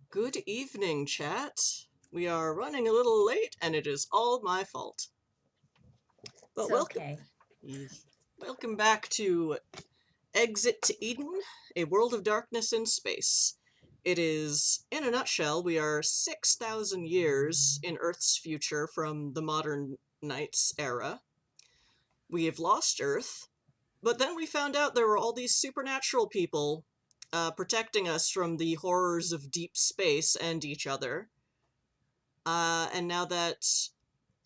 Good evening, chat. We are running a little late, and it is all my fault. But It's okay. welcome back to Exit to Eden, a world of darkness in space. It is, in a nutshell, we are 6,000 years in Earth's future from the modern Knights era. We have lost Earth, but then we found out there were all these supernatural people protecting us from the horrors of deep space and each other. And now that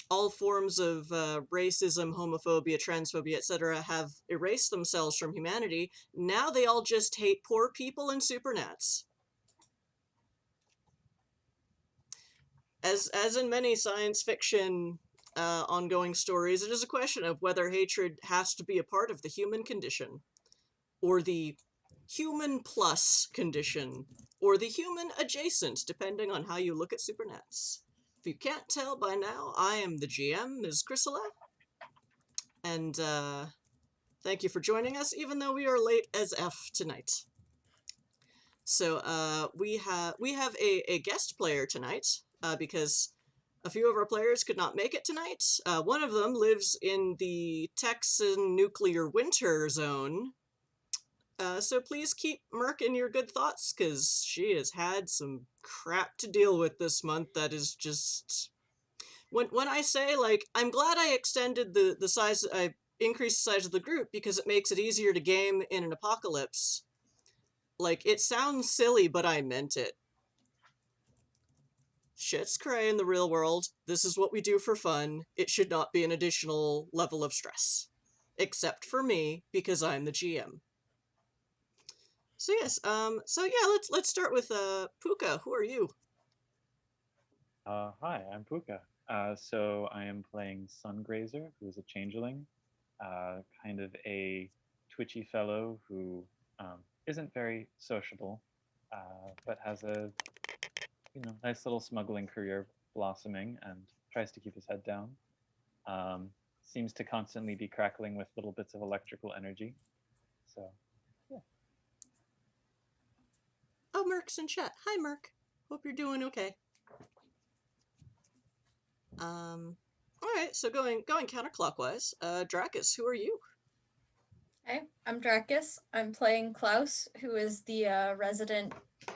all forms of racism, homophobia, transphobia, etc. have erased themselves from humanity, now they all just hate poor people and supernats. As in many science fiction ongoing stories, it is a question of whether hatred has to be a part of the human condition, or the human plus condition, or the human adjacent, depending on how you look at supernats. If you can't tell by now, I am the GM, Ms. Chrysala, and thank you for joining us, even though we are late as F tonight. So we have a guest player tonight, because a few of our players could not make it tonight. One of them lives in the Texan nuclear winter zone. So please keep Merc in your good thoughts, because she has had some crap to deal with this month that is just... When I say, like, I'm glad I extended the size, I increased the size of the group because it makes it easier to game in an apocalypse. Like, it sounds silly, but I meant it. Shit's cray in the real world. This is what we do for fun. It should not be an additional level of stress. Except for me, because I'm the GM. So yes, so yeah, let's start with Puka. Who are you? Hi, I'm Puka. So I am playing Sungrazer, who is a changeling, kind of a twitchy fellow who isn't very sociable, but has a nice little smuggling career blossoming and tries to keep his head down. Um, Seems to constantly be crackling with little bits of electrical energy. So yeah. Oh, Merc's in chat. Hi, Merc. Hope you're doing okay. Alright, so going counterclockwise, Dracus, who are you? Hey, I'm Dracus. I'm playing Klaus, who is the resident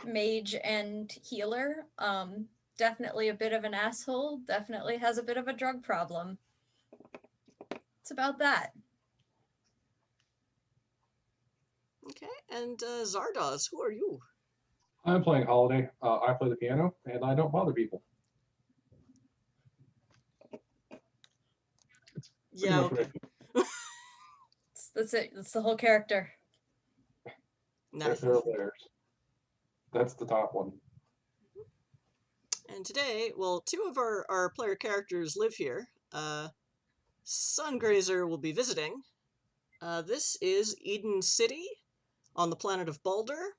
mage and healer. Definitely a bit of an asshole. Definitely has a bit of a drug problem. It's about that. Okay, and Zardoz, who are you? I'm playing Holiday. I play the piano, and I don't bother people. Yeah, okay. That's it. That's the whole character. Nice. There are layers. That's the top one. And today, well, two of our player characters live here. Sungrazer will be visiting. This is Idun City on the planet of Balder,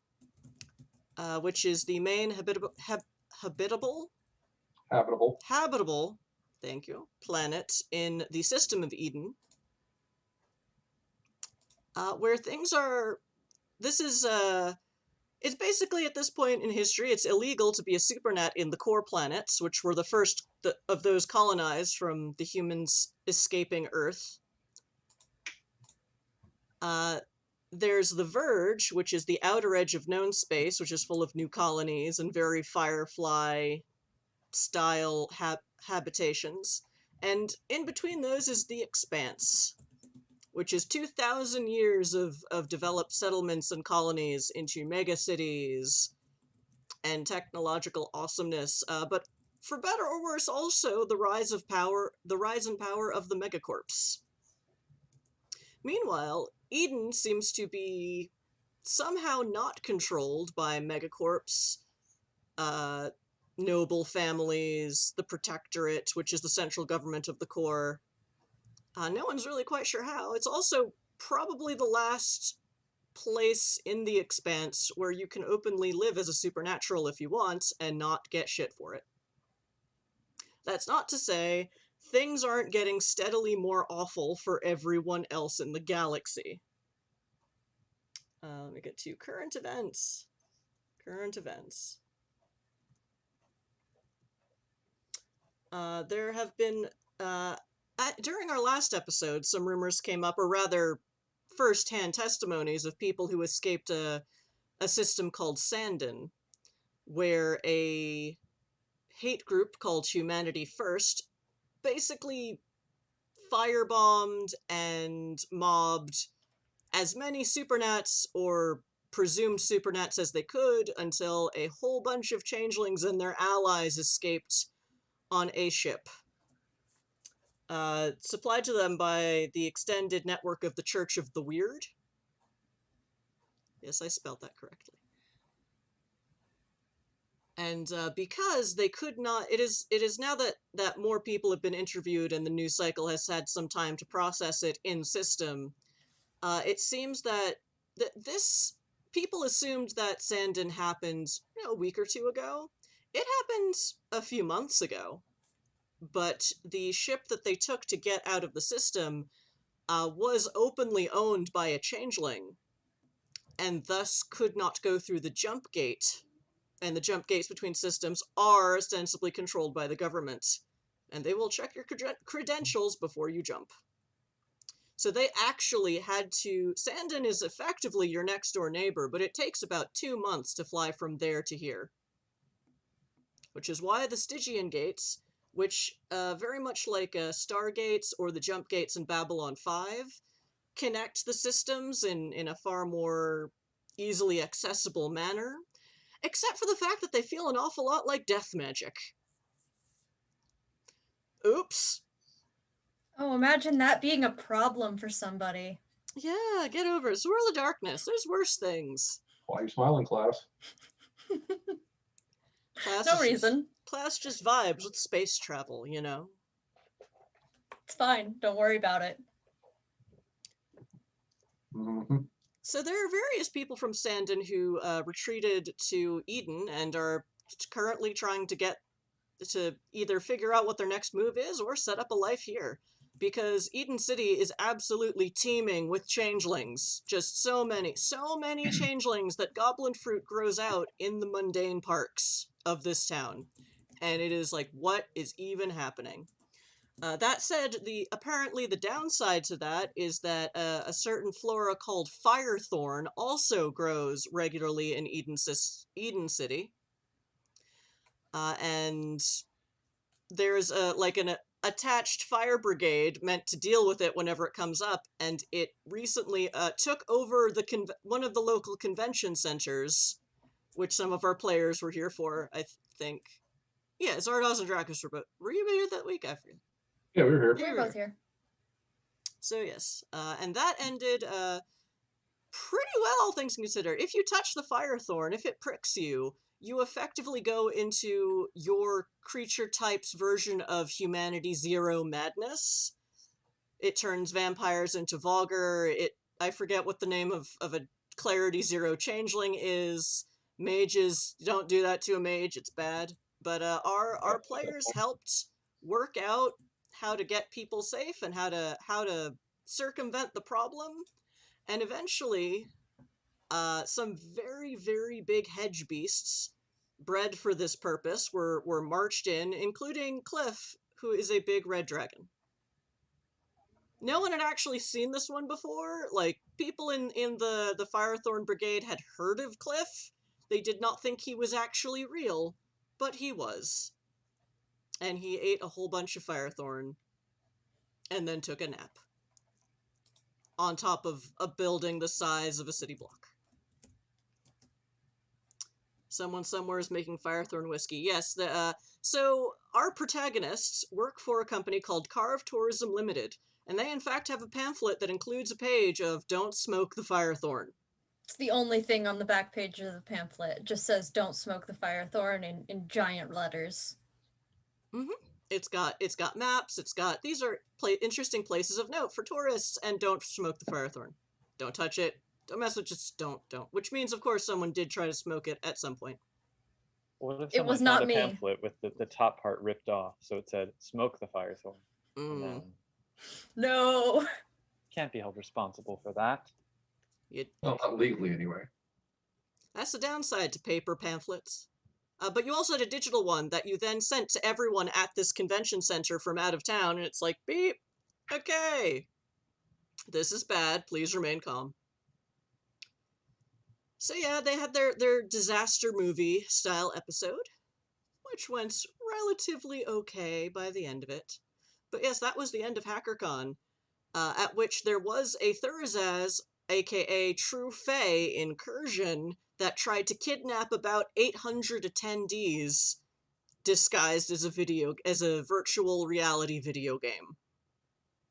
which is the main habitable, thank you, planet in the system of Eden, where things are... This is, it's basically, at this point in history, it's illegal to be a supernat in the core planets, which were the first of those colonized from the humans escaping Earth. There's the Verge, which is the outer edge of known space, which is full of new colonies and very Firefly-style habitations. And in between those is the Expanse, which is 2,000 years of developed settlements and colonies into megacities and technological awesomeness, but for better or worse, also the rise in power of the megacorps. Meanwhile, Eden seems to be somehow not controlled by megacorps, noble families, the Protectorate, which is the central government of the core. No one's really quite sure how. It's also probably the last place in the Expanse where you can openly live as a supernatural if you want and not get shit for it. That's not to say things aren't getting steadily more awful for everyone else in the galaxy. Let me get to current events. Current events. there have been, during our last episode, some rumors came up, or rather, first-hand testimonies of people who escaped a system called Sandin, where a hate group called Humanity First basically firebombed and mobbed as many Supernats or presumed Supernats as they could until a whole bunch of changelings and their allies escaped on a ship. Supplied to them by the extended network of the Church of the Wyrd. Yes, I spelled that correctly. And because they could not, it is now that more people have been interviewed and the news cycle has had some time to process it in system. It seems that this people assumed that Sandin happened a week or two ago. It happened a few months ago, but the ship that they took to get out of the system was openly owned by a changeling, and thus could not go through the jump gate. And the jump gates between systems are ostensibly controlled by the government, and they will check your credentials before you jump. So they actually had to... Sandin is effectively your next door neighbor, but it takes about 2 months to fly from there to here. Which is why the Stygian gates, which very much like Stargates or the jump gates in Babylon 5, connect the systems in a far more easily accessible manner, except for the fact that they feel an awful lot like death magic. Oops. Oh, imagine that being a problem for somebody. Yeah, get over it. Swirl of Darkness. There's worse things. Why are you smiling, class? No reason. Class just vibes with space travel, you know? It's fine. Don't worry about it. Mm-hmm. So there are various people from Sandin who retreated to Eden and are currently trying to get to either figure out what their next move is or set up a life here. Because Idun City is absolutely teeming with changelings. Just so many changelings that goblin fruit grows out in the mundane parks of this town. And it is like, what is even happening? That said, apparently the downside to that is that a certain flora called firethorn also grows regularly in Idun City. And there's an attached fire brigade meant to deal with it whenever it comes up, and it recently took over one of the local convention centers, which some of our players were here for, I think. Yeah, Zardoz and Dracus were you here that week? I forget. Yeah, we were here. We were both here. So yes, and that ended pretty well, all things considered. If you touch the Firethorn, if it pricks you, you effectively go into your creature type's version of Humanity Zero madness. It turns vampires into Vulgar. I forget what the name of a Clarity Zero changeling is. Mages, don't do that to a mage, it's bad. But our players helped work out how to get people safe and how to circumvent the problem. And eventually, some very, very big hedge beasts bred for this purpose were marched in, including Cliff, who is a big red dragon. No one had actually seen this one before. Like, people in the Firethorn Brigade had heard of Cliff. They did not think he was actually real, but he was. And he ate a whole bunch of Firethorn, and then took a nap. On top of a building the size of a city block. Someone somewhere is making Firethorn whiskey. Yes, so our protagonists work for a company called Carve Tourism Limited, and they in fact have a pamphlet that includes a page of "Don't smoke the Firethorn." It's the only thing on the back page of the pamphlet. It just says "Don't smoke the Firethorn" in giant letters. Mm-hmm. It's got maps. It's got these are interesting places of note for tourists, and don't smoke the Firethorn. Don't touch it. Don't mess with. Just don't. Which means, of course, someone did try to smoke it at some point. What if It someone was found not a me. pamphlet with the top part ripped off, so it said "Smoke the Firethorn," and Mm. then No. can't be held responsible for that. Well, not legally, anyway. That's the downside to paper pamphlets. But you also had a digital one that you then sent to everyone at this convention center from out of town, and it's like, beep, okay, this is bad, please remain calm. So yeah, they had their disaster movie style episode, which went relatively okay by the end of it. But yes, that was the end of HackerCon, at which there was a Thurzaz, aka True Fae incursion, that tried to kidnap about 800 attendees disguised as a virtual reality video game.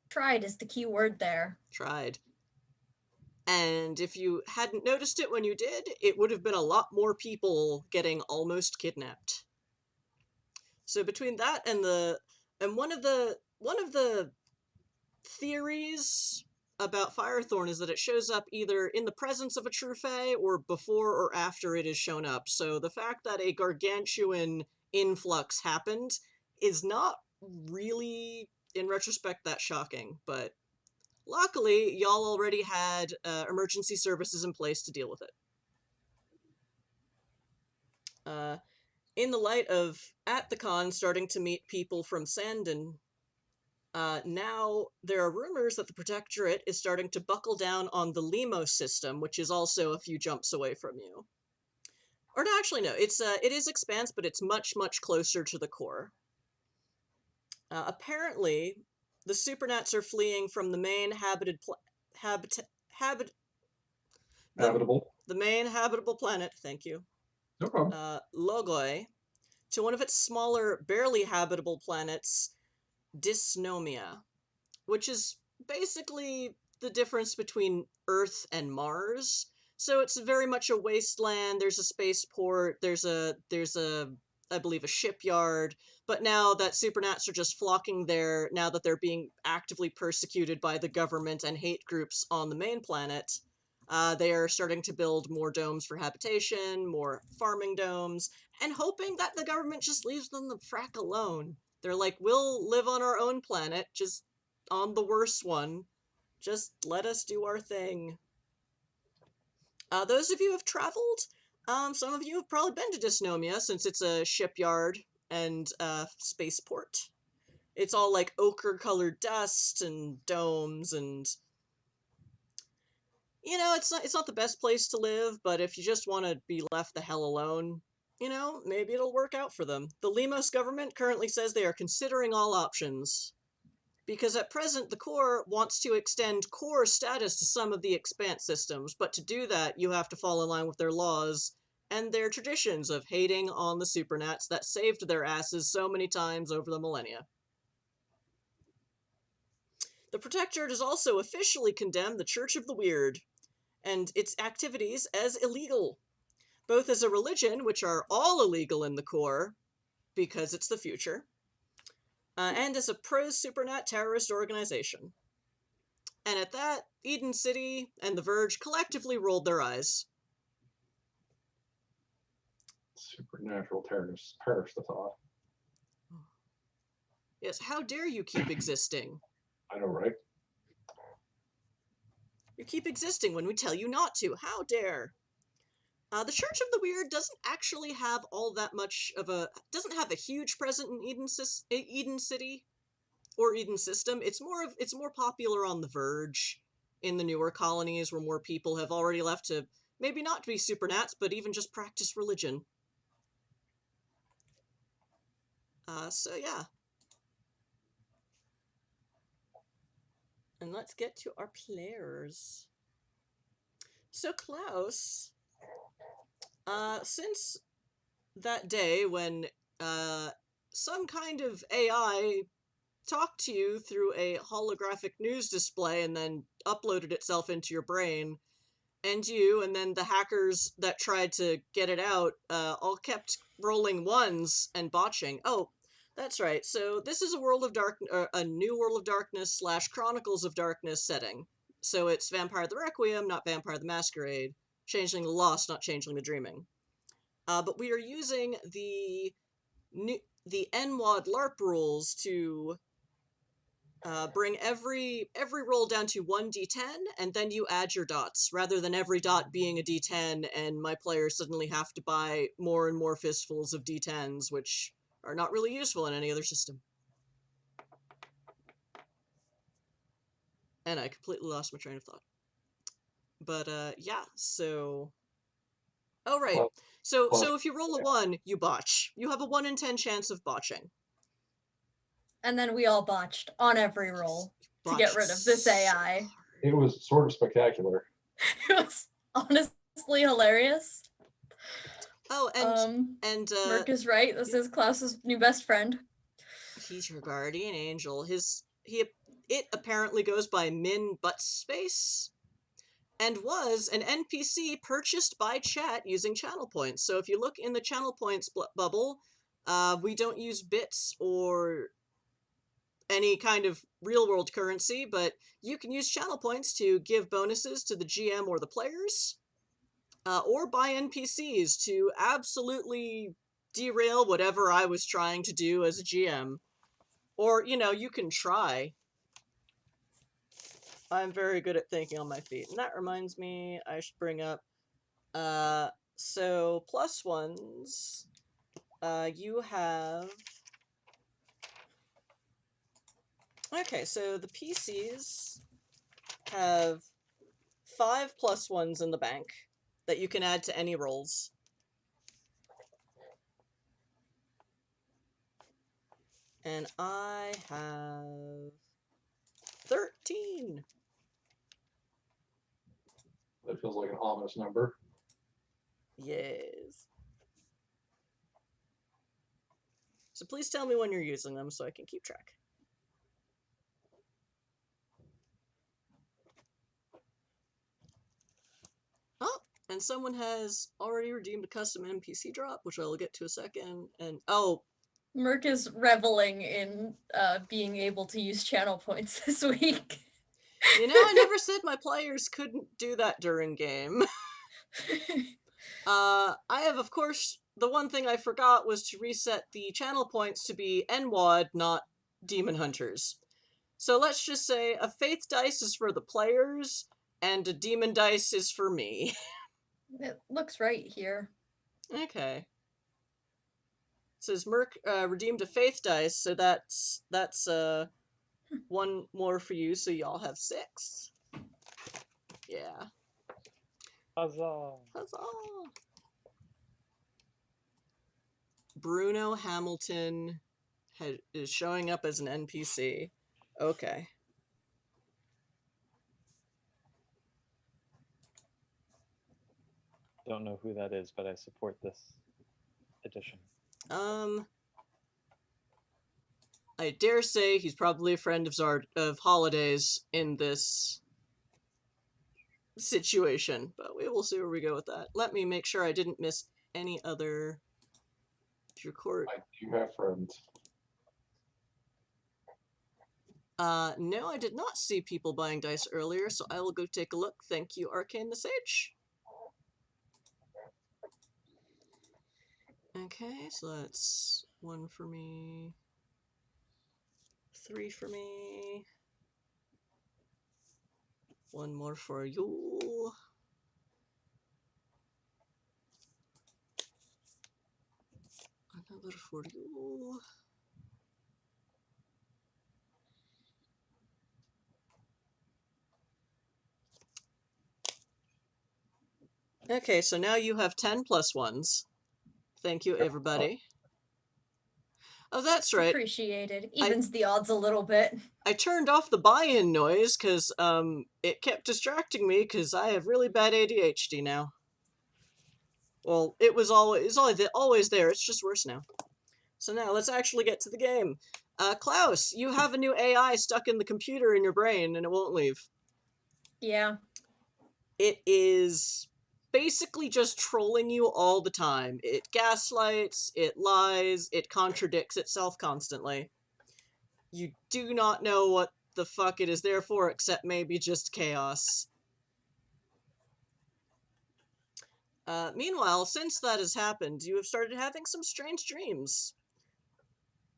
Tried is the key word there. Tried. And if you hadn't noticed it when you did, it would have been a lot more people getting almost kidnapped. So between that and one of the theories about Firethorn is that it shows up either in the presence of a true fae or before or after it has shown up. So the fact that a gargantuan influx happened is not really, in retrospect, that shocking, but luckily y'all already had emergency services in place to deal with it. In the light of, at the con, starting to meet people from Sandon, now there are rumors that the Protectorate is starting to buckle down on the Limo system, which is also a few jumps away from you. Or no, actually no, it is Expanse, but it's much, much closer to the core. Apparently, the Supernats are fleeing from the main Habitable. the main habitable planet, thank you, No problem. Logoi, to one of its smaller, barely habitable planets, Dysnomia, which is basically the difference between Earth and Mars. So it's very much a wasteland. There's a spaceport. There's a I believe a shipyard. But now that Supernats are just flocking there, now that they're being actively persecuted by the government and hate groups on the main planet, they are starting to build more domes for habitation, more farming domes, and hoping that the government just leaves them the frack alone. They're like, we'll live on our own planet, just on the worst one. Just let us do our thing. Those of you who have traveled, some of you have probably been to Dysnomia, since it's a shipyard and spaceport. It's all like ochre-colored dust and domes, and you know, it's not the best place to live, but if you just want to be left the hell alone, you know, maybe it'll work out for them. The Limos government currently says they are considering all options, because at present the core wants to extend core status to some of the Expanse systems, but to do that you have to fall in line with their laws and their traditions of hating on the Supernats that saved their asses so many times over the millennia. The Protectorate has also officially condemned the Church of the Wyrd and its activities as illegal, both as a religion, which are all illegal in the core because it's the future, and as a pro-Supernat terrorist organization. And at that, Idun City and The Verge collectively rolled their eyes. Supernatural terrorists perish the thought. Yes, how dare you keep existing? I know, right? You keep existing when we tell you not to. How dare? The Church of the Wyrd doesn't actually have all that much of a... doesn't have a huge presence in Idun City or Eden System. It's more popular on The Verge, in the newer colonies where more people have already left to maybe not to be Supernats, but even just practice religion. So yeah. And let's get to our players. So Klaus, since that day when some kind of AI talked to you through a holographic news display and then uploaded itself into your brain, and you and then the hackers that tried to get it out all kept rolling ones and botching. Oh, that's right. So this is a a new World of Darkness / Chronicles of Darkness setting. So it's Vampire the Requiem, not Vampire the Masquerade. Changeling the Lost, not Changeling the Dreaming. But we are using the NWoD LARP rules to bring every roll down to 1d10, and then you add your dots, rather than every dot being a d10, and my players suddenly have to buy more and more fistfuls of d10s, which are not really useful in any other system. And I completely lost my train of thought. But, yeah, so... Oh, right. Well, So if you roll a 1, you botch. You have a 1 in 10 chance of botching. And then we all botched on every roll to Botch get rid of this so AI. it was sort of spectacular. It was honestly hilarious. Oh, and Merc is right. This is Klaus's new best friend. he's your guardian angel. It apparently goes by Min Buttspace, and was an NPC purchased by chat using channel points. So if you look in the channel points bubble, we don't use bits or any kind of real world currency, but you can use channel points to give bonuses to the GM or the players, or buy NPCs to absolutely derail whatever I was trying to do as a GM. Or, you can try. I'm very good at thinking on my feet. And that reminds me, I should bring up, so plus ones, you have, okay, so the PCs have 5 plus ones in the bank that you can add to any rolls. And I have 13. That feels like an ominous number. Yes. So please tell me when you're using them so I can keep track. Oh, and someone has already redeemed a custom NPC drop, which I'll get to a second. And oh, Merc is reveling in being able to use channel points this week. I never said my players couldn't do that during game. I have, of course, the one thing I forgot was to reset the channel points to be NWoD, not Demon Hunters. So let's just say a Faith dice is for the players, and a Demon dice is for me. It looks right here. Okay. It says Merc redeemed a Faith dice, so that's one more for you, so y'all have 6. Yeah. Huzzah! Huzzah! Bruno Hamilton is showing up as an NPC. Okay. Don't know who that is, but I support this edition. I dare say he's probably a friend of Holiday's in this situation, but we will see where we go with that. Let me make sure I didn't miss any other record. I do have friends. No, I did not see people buying dice earlier, so I will go take a look. Thank you, Arcane the Sage. Okay, so that's 1 for me, 3 for me, 1 more for you. Another for you. Okay, so now you have 10 plus ones. Thank you, everybody. Oh, that's right. Appreciated. Evens the odds a little bit. I turned off the buy-in noise because it kept distracting me because I have really bad ADHD now. Well, it was always there. It's just worse now. So now let's actually get to the game. Klaus, you have a new AI stuck in the computer in your brain and it won't leave. Yeah. It is basically just trolling you all the time. It gaslights, it lies, it contradicts itself constantly. You do not know what the fuck it is there for, except maybe just chaos. Meanwhile, since that has happened, you have started having some strange dreams.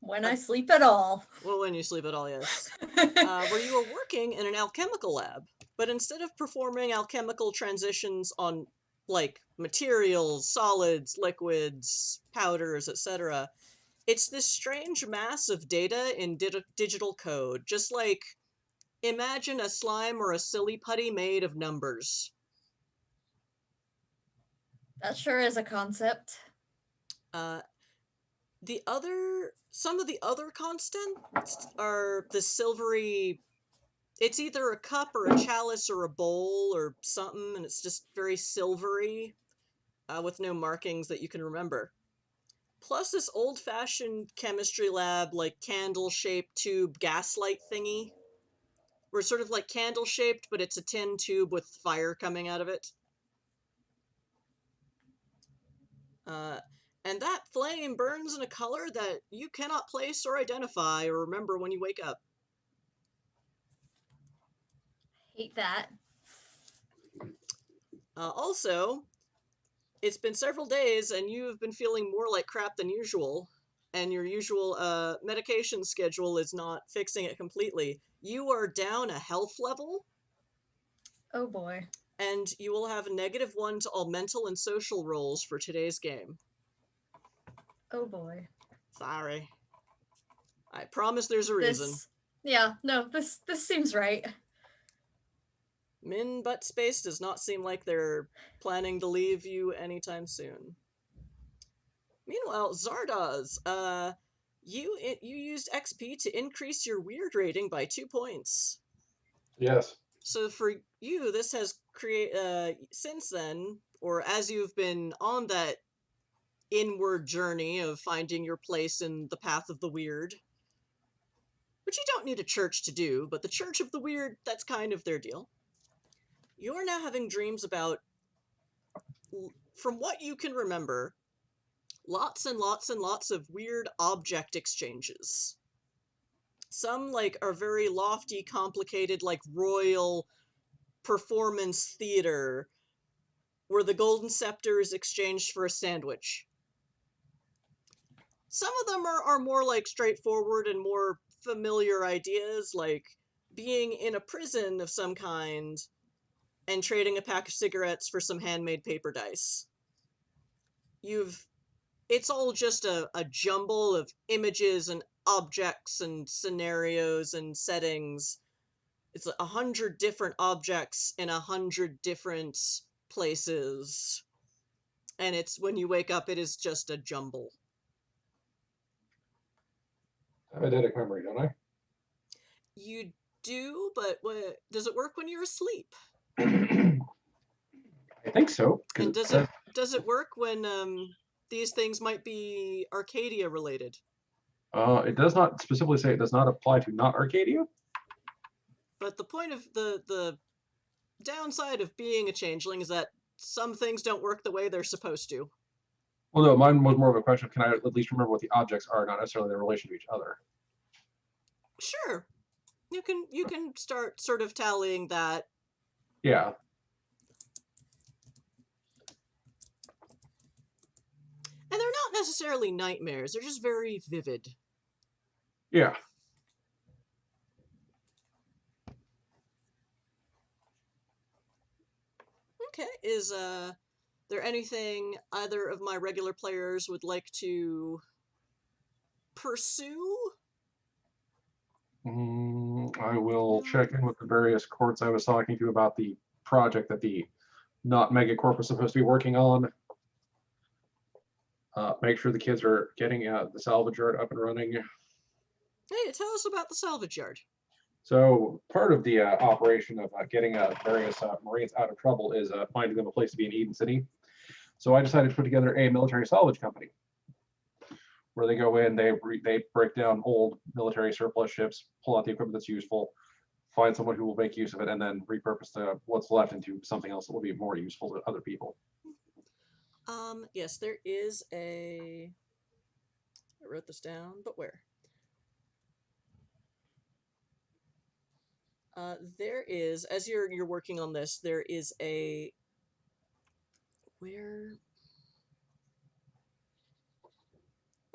When I sleep at all. Well, when you sleep at all, yes. Where you are working in an alchemical lab, but instead of performing alchemical transitions on, like, materials, solids, liquids, powders, etc., it's this strange mass of data in digital code, just like, imagine a slime or a silly putty made of numbers. That sure is a concept. Some of the other constants are the silvery. It's either a cup or a chalice or a bowl or something, and it's just very silvery, with no markings that you can remember. Plus this old-fashioned chemistry lab, like candle-shaped tube gaslight thingy. We're sort of like candle-shaped, but it's a tin tube with fire coming out of it. And that flame burns in a color that you cannot place or identify or remember when you wake up. Hate that. Also, it's been several days and you've been feeling more like crap than usual, and your usual medication schedule is not fixing it completely. You are down a health level, Oh boy. and you will have a -1 to all mental and social rolls for today's game. Oh boy. Sorry. I promise there's a reason. This seems right. Min Butt Space does not seem like they're planning to leave you anytime soon. Meanwhile, Zardoz, you used XP to increase your Wyrd rating by 2 points. Yes. So for you, this has since then, or as you've been on that inward journey of finding your place in the path of the Wyrd, which you don't need a church to do, but the Church of the Wyrd, that's kind of their deal. You're now having dreams about, from what you can remember, lots and lots and lots of weird object exchanges. Some, like, are very lofty, complicated, like royal performance theater, where the golden scepter is exchanged for a sandwich. Some of them are more, like, straightforward and more familiar ideas, like being in a prison of some kind and trading a pack of cigarettes for some handmade paper dice. It's all just a jumble of images and objects and scenarios and settings. It's 100 different objects in 100 different places. And it's, when you wake up, it is just a jumble. I have eidetic memory, don't I? You do, but does it work when you're asleep? I think so. And does it work when these things might be Arcadia related? It does not specifically say it does not apply to not Arcadia. But the point of the downside of being a changeling is that some things don't work the way they're supposed to. Well, no, mine was more of a question of, can I at least remember what the objects are, not necessarily their relation to each other? Sure. You can start sort of tallying that. Yeah. And they're not necessarily nightmares, they're just very vivid. Yeah. Okay, is there anything either of my regular players would like to pursue? I will check in with the various courts I was talking to about the project that the not mega corp is supposed to be working on. Make sure the kids are getting the salvage yard up and running. Hey, tell us about the salvage yard. So part of the operation of getting various Marines out of trouble is finding them a place to be in Idun City. So I decided to put together a military salvage company where they go in, they break down old military surplus ships, pull out the equipment that's useful, find someone who will make use of it, and then repurpose what's left into something else that will be more useful to other people. Yes, there is I wrote this down, but where? There is, as you're working on this, there is where?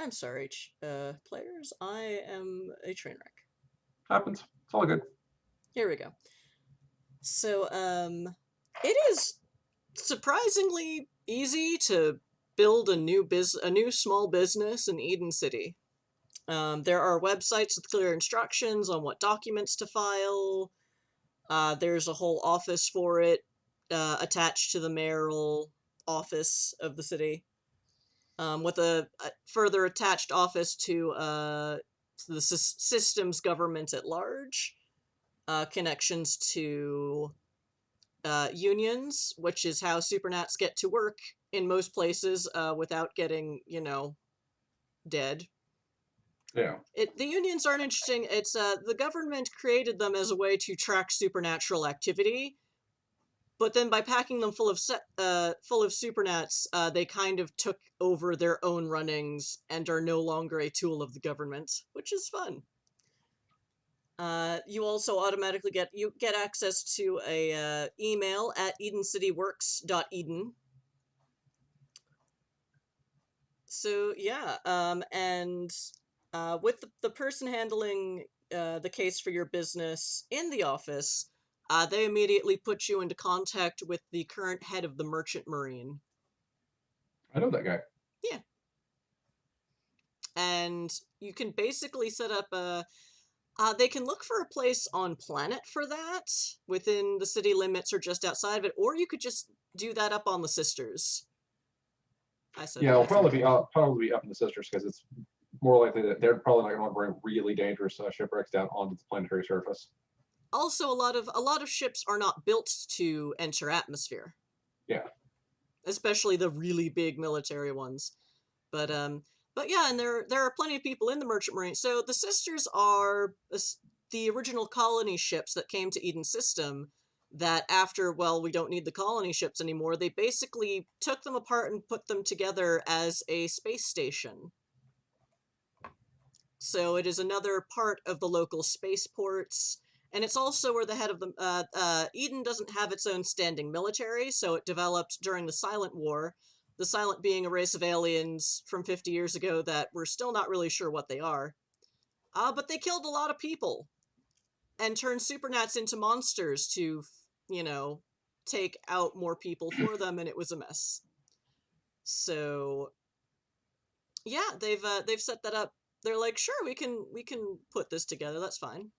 I'm sorry, players. I am a train wreck. Happens. It's all good. Here we go. So, it is surprisingly easy to build a new small business in Idun City. There are websites with clear instructions on what documents to file. There's a whole office for it, attached to the mayoral office of the city, with a further attached office to the system's government at large, connections to unions, which is how Supernats get to work in most places without getting, dead. Yeah. The unions aren't interesting. It's the government created them as a way to track supernatural activity, but then by packing them full of supernats, they kind of took over their own runnings and are no longer a tool of the government, which is fun. You also automatically get access to a email at edencityworks.eden. So yeah, and with the person handling the case for your business in the office, they immediately put you into contact with the current head of the Merchant Marine. I know that guy. Yeah. And you can basically set up they can look for a place on planet for that, within the city limits or just outside of it, or you could just do that up on the Sisters. Yeah, it'll probably be up in the Sisters because it's more likely that they're probably not going to want to bring really dangerous shipwrecks down onto the planetary surface. Also, a lot of ships are not built to enter atmosphere. Yeah. Especially the really big military ones. But yeah, and there are plenty of people in the Merchant Marine. So the Sisters are the original colony ships that came to Eden System that after, we don't need the colony ships anymore, they basically took them apart and put them together as a space station. So it is another part of the local spaceports, and it's also where the head of the Eden doesn't have its own standing military, so it developed during the Silent War. The Silent being a race of aliens from 50 years ago that we're still not really sure what they are. But they killed a lot of people and turned Supernats into monsters to, take out more people for them, and it was a mess. So yeah, they've set that up. They're like, sure, we can put this together. That's fine.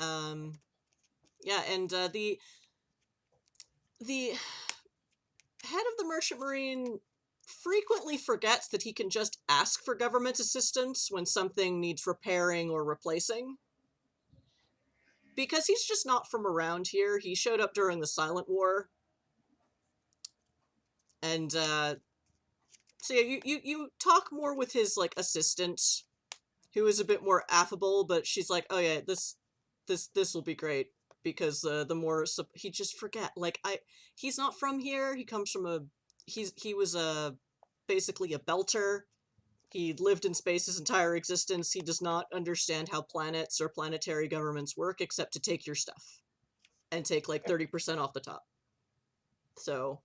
Yeah, and the head of the Merchant Marine frequently forgets that he can just ask for government assistance when something needs repairing or replacing. Because he's just not from around here. He showed up during the Silent War. And so yeah, you talk more with his assistant, who is a bit more affable, but she's like, oh yeah, this will be great, because the more he just forget, he's not from here. He comes from he was basically a belter. He lived in space his entire existence. He does not understand how planets or planetary governments work, except to take your stuff and take 30% off the top. So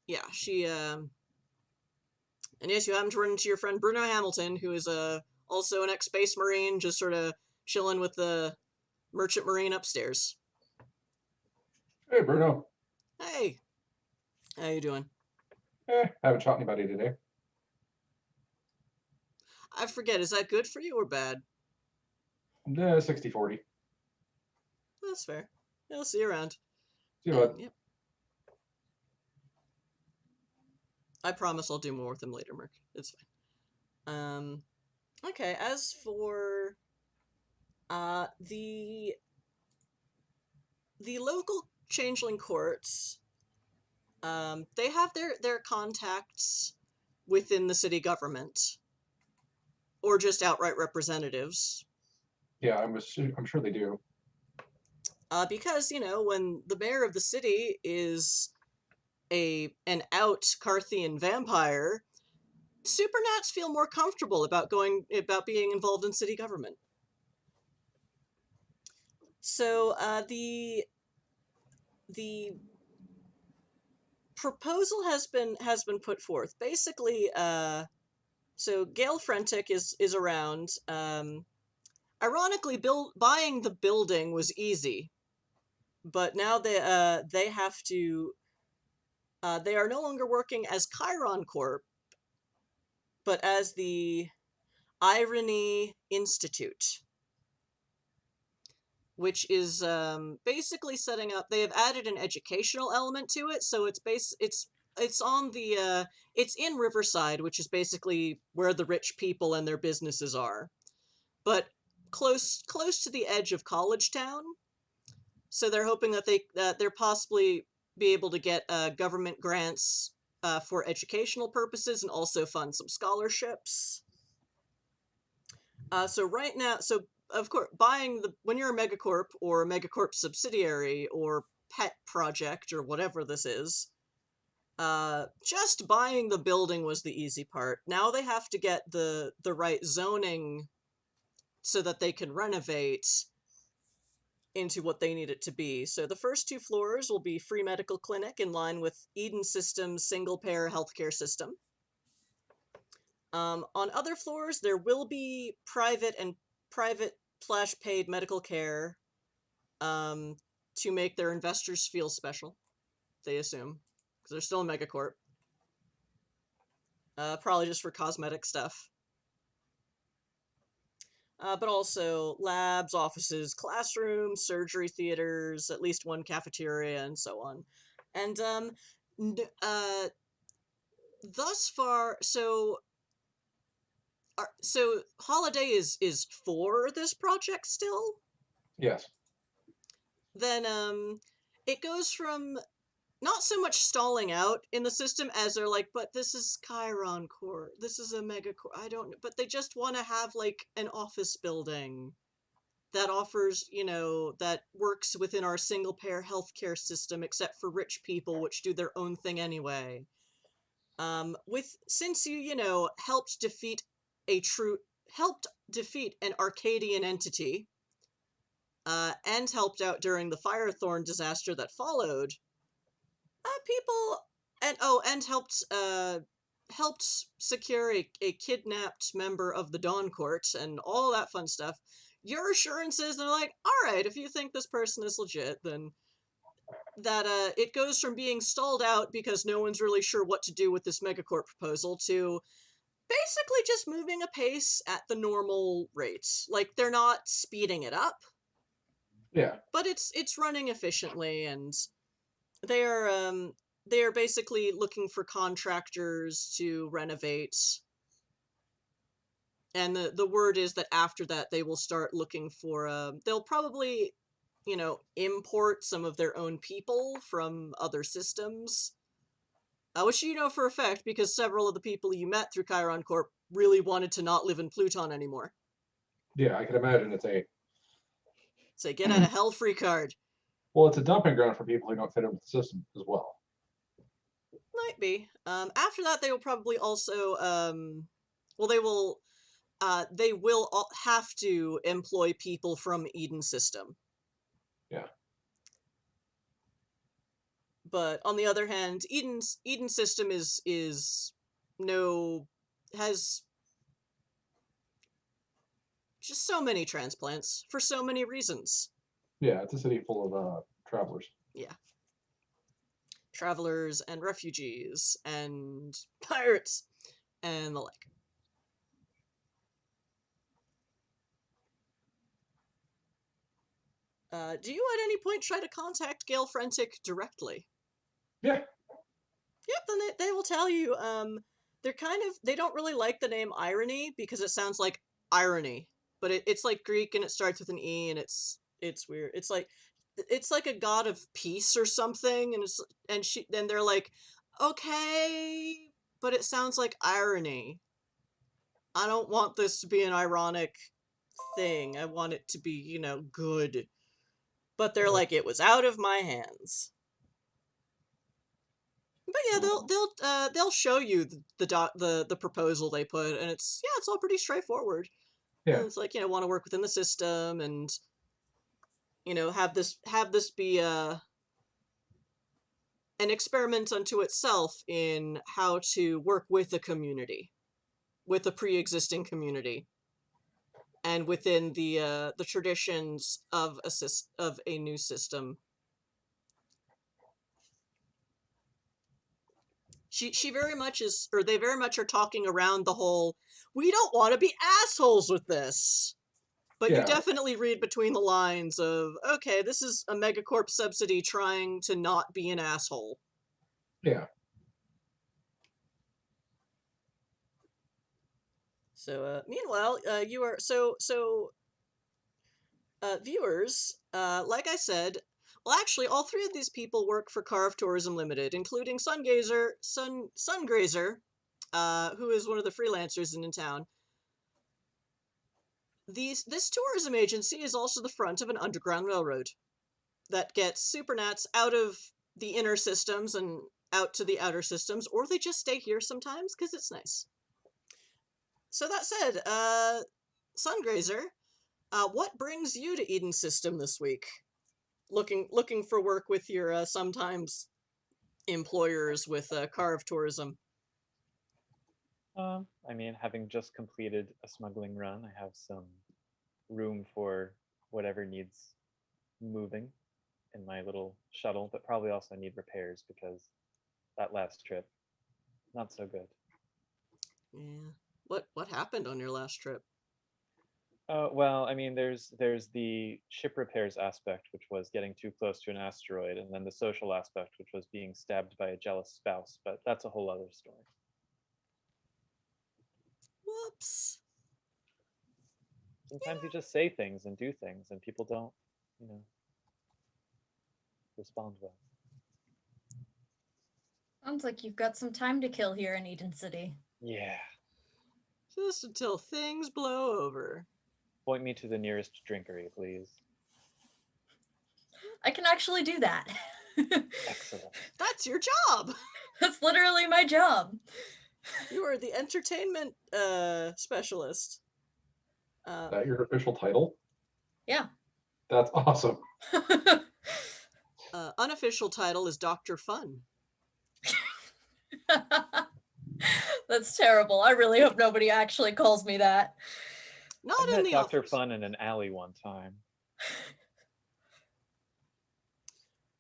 yeah, she and yes, you happen to run into your friend Bruno Hamilton, who is also an ex-Space Marine, just sort of chilling with the Merchant Marine upstairs. Hey, Bruno. Hey, how you doing? Haven't shot anybody today. I forget, is that good for you or bad? 60-40. That's fair. I'll see you around. See you, bud. Yep. I promise I'll do more with him later, Merc. It's fine. Okay, as for the local changeling courts, they have their contacts within the city government, or just outright representatives. Yeah, I'm sure they do. Because, when the mayor of the city is an out Carthian vampire, Supernats feel more comfortable about being involved in city government. So the proposal has been put forth. Basically, so Gail Frentic is around. Ironically, buying the building was easy, but now they have to. They are no longer working as Chiron Corp, but as the Irony Institute, which is basically setting up. They have added an educational element to it, so it's on the it's in Riverside, which is basically where the rich people and their businesses are, but close to the edge of College Town. So they're hoping that they're possibly be able to get government grants for educational purposes and also fund some scholarships. So right now, so of course, when you're a megacorp or a megacorp subsidiary or pet project or whatever this is, just buying the building was the easy part. Now they have to get the right zoning so that they can renovate into what they need it to be. So the first 2 floors will be free medical clinic in line with Idun System's single-payer healthcare system. On other floors, there will be private/paid medical care to make their investors feel special, they assume, because they're still a megacorp. Probably just for cosmetic stuff. But also labs, offices, classrooms, surgery theaters, at least 1 cafeteria, and so on. And thus far, so Holiday is for this project still. Yes. Then it goes from not so much stalling out in the system as they're like, but this is Chiron Core, this is a mega core, I don't know, but they just want to have like an office building that offers, that works within our single payer healthcare system, except for rich people, which do their own thing anyway. Since you helped defeat an Arcadian entity, and helped out during the Firethorn disaster that followed, people, and helped secure a kidnapped member of the Dawn Court and all that fun stuff. Your assurances, they're like, all right, if you think this person is legit, then that it goes from being stalled out because no one's really sure what to do with this megacorp proposal to basically just moving apace at the normal rate. Like, they're not speeding it up. Yeah. But it's running efficiently, and they are basically looking for contractors to renovate. And the word is that after that they will start looking for they'll probably import some of their own people from other systems. Which you know for a fact because several of the people you met through Chiron Corp really wanted to not live in Pluton anymore. Yeah, I can imagine it's a get out of hell free card. Well, it's a dumping ground for people who don't fit in with the system as well. Might be. After that, they will probably also they will have to employ people from Eden System. Yeah. But on the other hand, Eden System has just so many transplants for so many reasons. Yeah, it's a city full of travelers. Yeah. Travelers and refugees and pirates and the like. Do you at any point try to contact Gail Frentic directly? Yeah. Yep, then they will tell you. They don't really like the name Irony because it sounds like irony, but it's like Greek and it starts with an E and it's weird. It's like a god of peace or something, and they're like, okay, but it sounds like irony. I don't want this to be an ironic thing. I want it to be, good. But they're like, it was out of my hands. But yeah, they'll show you the proposal they put, and it's all pretty straightforward. Yeah. And it's like, want to work within the system, and have this be an experiment unto itself in how to work with a community, with a pre-existing community, and within the traditions of a new system. She very much is, or they very much are talking around the whole, we don't want to be assholes with this. But you Yeah. definitely read between the lines of, okay, this is a megacorp subsidy trying to not be an asshole. Yeah. So, meanwhile, you are viewers. Like I said, well, actually, all three of these people work for Carve Tourism Limited, including Sungrazer, who is one of the freelancers in town. This tourism agency is also the front of an underground railroad that gets Supernats out of the inner systems and out to the outer systems, or they just stay here sometimes because it's nice. So that said, Sungrazer, what brings you to Eden System this week? Looking for work with your sometimes employers with Carve Tourism. I mean, having just completed a smuggling run, I have some room for whatever needs moving in my little shuttle, but probably also need repairs because that last trip, not so good. Yeah. What happened on your last trip? Well, I mean, there's the ship repairs aspect, which was getting too close to an asteroid, and then the social aspect, which was being stabbed by a jealous spouse. But that's a whole other story. Whoops. Sometimes you just say things and do things, and people don't, respond well. Sounds like you've got some time to kill here in Idun City. Yeah. Just until things blow over. Point me to the nearest drinkery, please. I can actually do that. Excellent. That's your job! That's literally my job. You are the entertainment specialist. Is that your official title? Yeah. That's awesome. Unofficial title is Dr. Fun. That's terrible. I really hope nobody actually calls me that. Not I in met the Dr. office. Fun in an alley one time.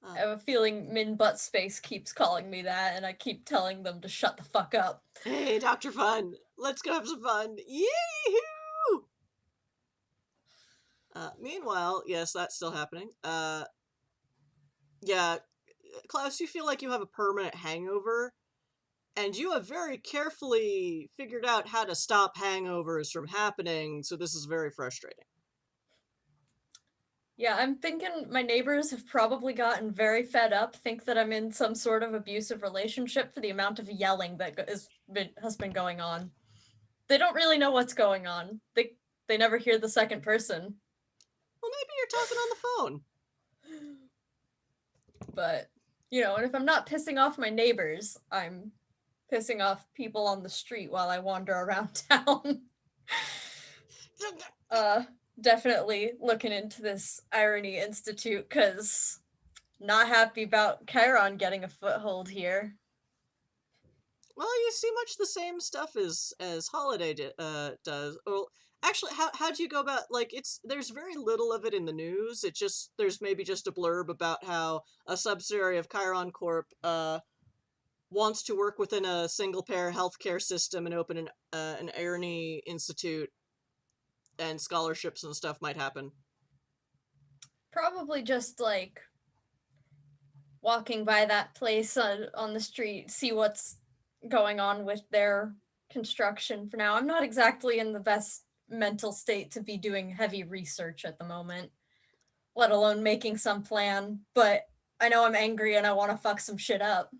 I have a feeling Min Butt Space keeps calling me that, and I keep telling them to shut the fuck up. Hey, Dr. Fun, let's go have some fun. Yee-hoo! Meanwhile, yes, that's still happening. Yeah, Klaus, you feel like you have a permanent hangover, and you have very carefully figured out how to stop hangovers from happening, so this is very frustrating. Yeah, I'm thinking my neighbors have probably gotten very fed up, think that I'm in some sort of abusive relationship for the amount of yelling that has been going on. They don't really know what's going on. They never hear the second person. Well, maybe you're talking on the phone. But, and if I'm not pissing off my neighbors, I'm pissing off people on the street while I wander around town. Definitely looking into this Irony Institute, because not happy about Chiron getting a foothold here. Well, you see much the same stuff as Holiday does. Well, actually, how do you go about, like, there's very little of it in the news. There's maybe just a blurb about how a subsidiary of Chiron Corp wants to work within a single payer healthcare system and open an Irony Institute, and scholarships and stuff might happen. Probably just like walking by that place on the street, see what's going on with their construction for now. I'm not exactly in the best mental state to be doing heavy research at the moment, let alone making some plan, but I know I'm angry and I want to fuck some shit up.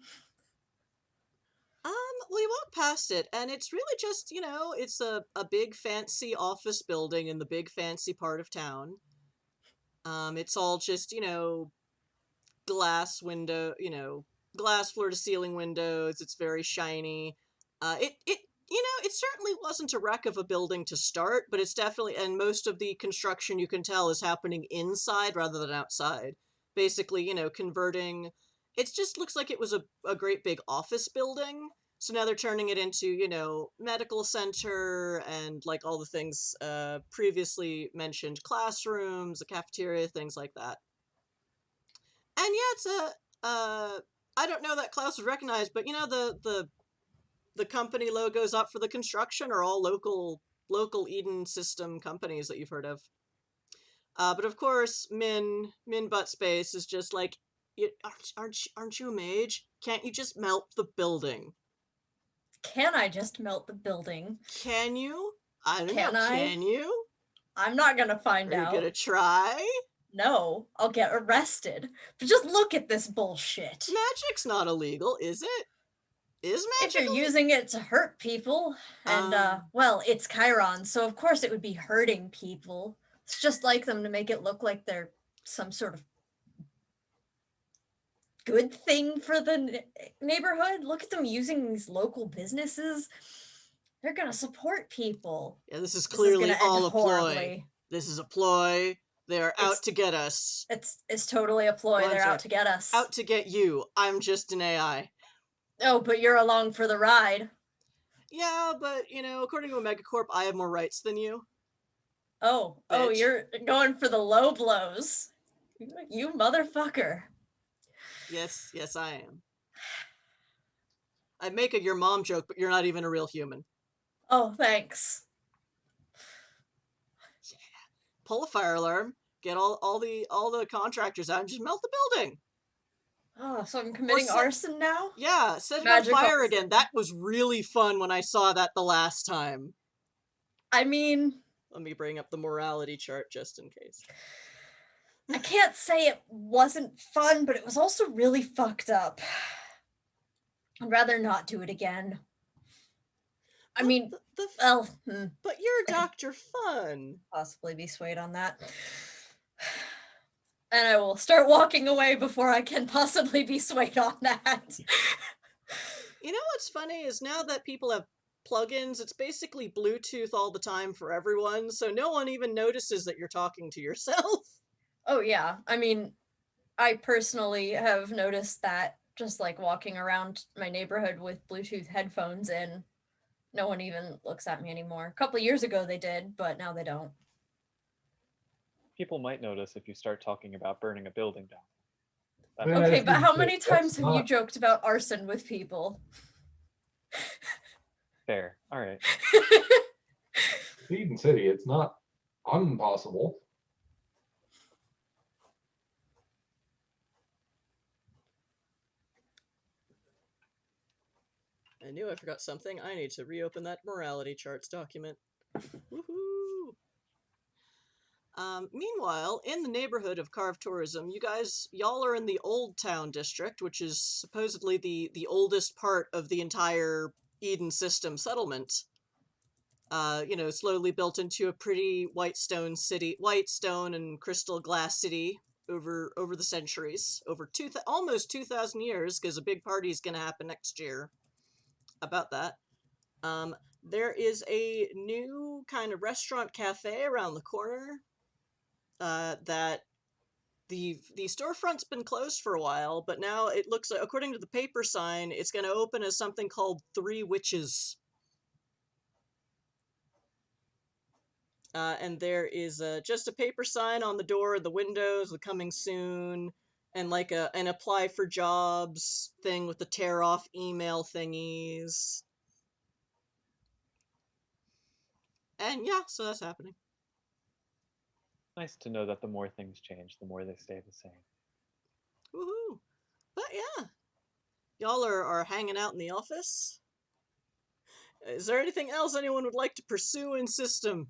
Well, you walk past it, and it's really just, it's a big fancy office building in the big fancy part of town. It's all just, glass window, glass floor to ceiling windows. It's very shiny. It certainly wasn't a wreck of a building to start, but it's definitely, and most of the construction you can tell is happening inside rather than outside. Basically, converting, it just looks like it was a great big office building. So now they're turning it into, you know, medical center and like all the things previously mentioned, classrooms, a cafeteria, things like that. And yeah, it's I don't know that Klaus would recognize, but you know, the company logos up for the construction are all local Eden system companies that you've heard of. But of course, Min Buttspace is just like, aren't you a mage? Can't you just melt the building? Can I just melt the building? Can you? I don't Can know. I? Can you? I'm not gonna find Are you out. gonna try? No, I'll get arrested. But just look at this bullshit. Magic's not illegal, is it? Is If magic? you're using it to hurt people, and well, it's Chiron, so of course it would be hurting people. It's just like them to make it look like they're some sort of good thing for the neighborhood. Look at them using these local businesses. They're gonna support people. Yeah, this is This is clearly gonna end all a ploy. horribly. This is a ploy. They are out It's- to get us. It's totally a ploy. Well, I'm They're sorry. out to get us. Out to get you. I'm just an AI. Oh, but you're along for the ride. Yeah, but, you know, according to Omega Corp, I have more rights than you. Oh, Bitch. you're going for the low blows. You motherfucker. Yes, I am. I'd make a your mom joke, but you're not even a real human. Oh, thanks. Pull a fire alarm, get all the contractors out, and just melt the building. Oh, so I'm committing set- arson now? Yeah, set it Magic on fire arson. again. That was really fun when I saw that the last time. I mean, Let me bring up the morality chart just in case. I can't say it wasn't fun, but it was also really fucked up. I'd rather not do it again. I mean, well, But you're Dr. Fun. possibly be swayed on that. And I will start walking away before I can possibly be swayed on that. You know what's funny is now that people have plugins, it's basically Bluetooth all the time for everyone, so no one even notices that you're talking to yourself. Oh, yeah. I mean, I personally have noticed that just like walking around my neighborhood with Bluetooth headphones in, no one even looks at me anymore. A couple of years ago they did, but now they don't. People might notice if you start talking about burning a building down. That Yeah, Okay, that's but how good. many That's times have you not- joked about arson with people? fair. All right. Eden City, it's not impossible. I knew I forgot something. I need to reopen that morality charts document. Woohoo! Meanwhile, in the neighborhood of Carved Tourism, y'all are in the Old Town district, which is supposedly the oldest part of the entire Eden system settlement. You know, slowly built into a pretty white stone and crystal glass city over the centuries, over almost 2,000 years, because a big party is going to happen next year. About that. There is a new kind of restaurant cafe around the corner. That the storefront's been closed for a while, but now it looks like, according to the paper sign, it's going to open as something called Three Witches. And there is just a paper sign on the door and the windows with coming soon, and like an apply for jobs thing with the tear off email thingies. And yeah, so that's happening. Nice to know that the more things change, the more they stay the same. Woohoo! But yeah, y'all are hanging out in the office. Is there anything else anyone would like to pursue in system?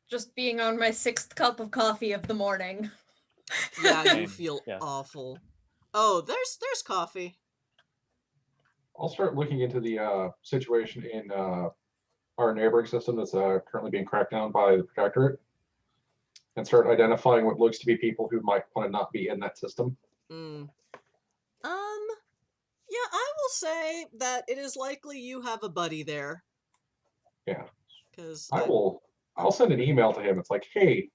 Just being on my 6th cup of coffee of the morning. Yeah, you Same, feel yeah. awful. Oh, there's coffee. I'll start looking into the situation in our neighboring system that's currently being cracked down by the Protectorate, and start identifying what looks to be people who might want to not be in that system. Yeah, I will say that it is likely you have a buddy there. Yeah. Because I'll send an email to him. It's like, hey,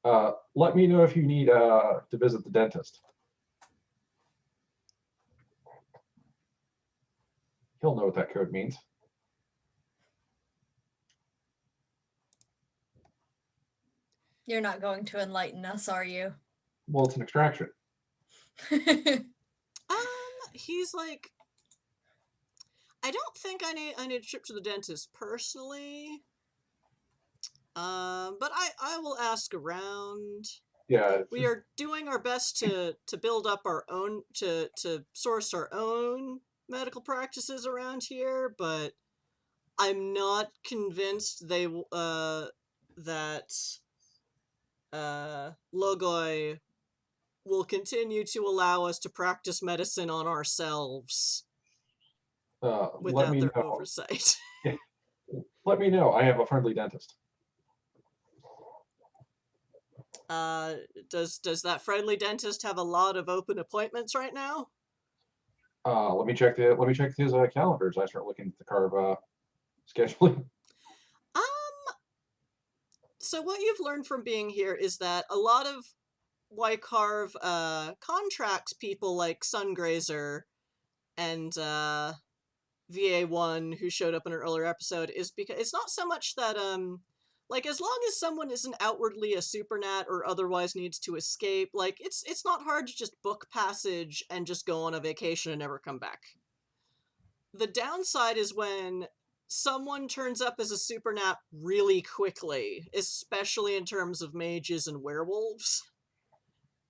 Let me know if you need to visit the dentist. He'll know what that code means. You're not going to enlighten us, are you? Well, it's an extraction. He's like, I don't think I need a trip to the dentist personally. But I will ask around. Yeah. We are doing our best to build up our own, to source our own medical practices around here, but I'm not convinced that Logoi will continue to allow us to practice medicine on ourselves Let without me their know. oversight. Let me know. I have a friendly dentist. Does that friendly dentist have a lot of open appointments right now? Let me check his calendars. I start looking at the carve scheduling. So what you've learned from being here is that a lot of why Carve contracts people like Sungrazer and VA1 who showed up in an earlier episode is because it's not so much that like as long as someone isn't outwardly a supernat or otherwise needs to escape, like it's not hard to just book passage and just go on a vacation and never come back. The downside is when someone turns up as a supernat really quickly, especially in terms of mages and werewolves.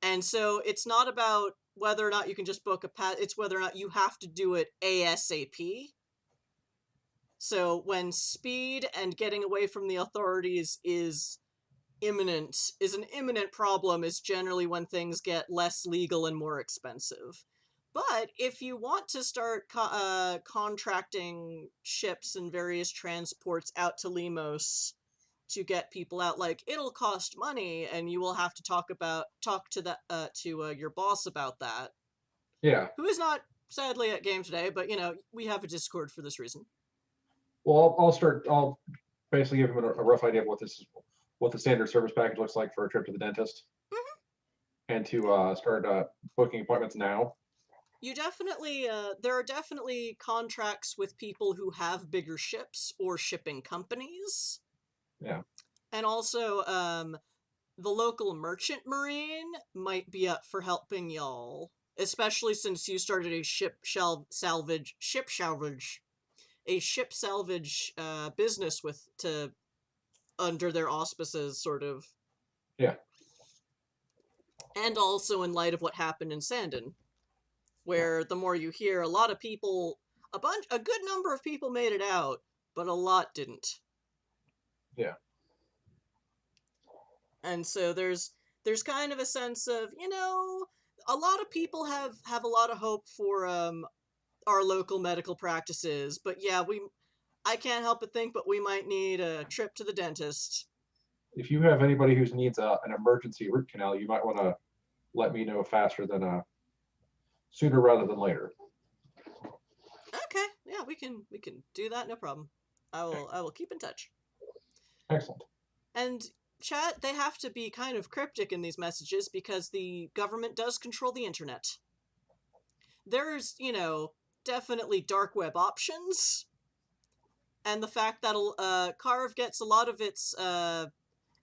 And so it's not about whether or not you can just book a pass, it's whether or not you have to do it ASAP. So when speed and getting away from the authorities is an imminent problem, is generally when things get less legal and more expensive. But if you want to start contracting ships and various transports out to Limos to get people out, like, it'll cost money, and you will have to talk to your boss about that. Yeah. Who is not sadly at game today, but we have a Discord for this reason. Well, I'll basically give him a rough idea of what the standard service package looks like for a trip to the dentist, and to start booking appointments now. You definitely, there are definitely contracts with people who have bigger ships or shipping companies. Yeah. And also, the local merchant marine might be up for helping y'all, especially since you started a ship salvage business under their auspices, sort of. Yeah. And also in light of what happened in Sandon, where the more you hear, a lot of people, a good number of people made it out, but a lot didn't. Yeah. And so there's kind of a sense of, a lot of people have a lot of hope for our local medical practices, but yeah, I can't help but think, but we might need a trip to the dentist. If you have anybody who needs an emergency root canal, you might want to let me know faster than sooner rather than later. Okay, yeah, we can do that, no problem. I will keep in touch. Excellent. And chat, they have to be kind of cryptic in these messages because the government does control the internet. There's, definitely dark web options, and the fact that Carve gets a lot of its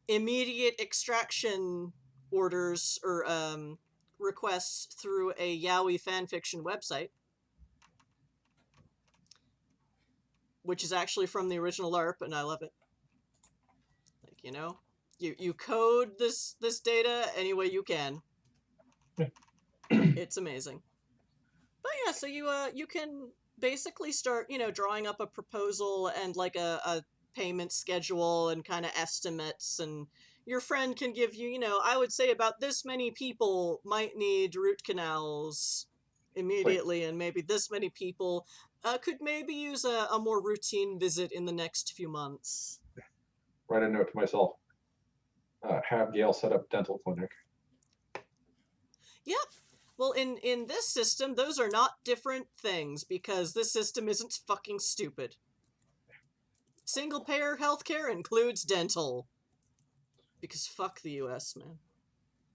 immediate extraction orders or requests through a yaoi fanfiction website, which is actually from the original LARP, and I love it. Like, you code this data any way you can. It's amazing. But yeah, so you can basically start, drawing up a proposal and like a payment schedule and kind of estimates, and your friend can give you, I would say about this many people might need root canals immediately, and maybe this many people could maybe use a more routine visit in the next few months. Write a note to myself. Have Gail set up dental clinic. Yep. Well, in this system, those are not different things, because this system isn't fucking stupid. Single-payer healthcare includes dental. Because fuck the US, man.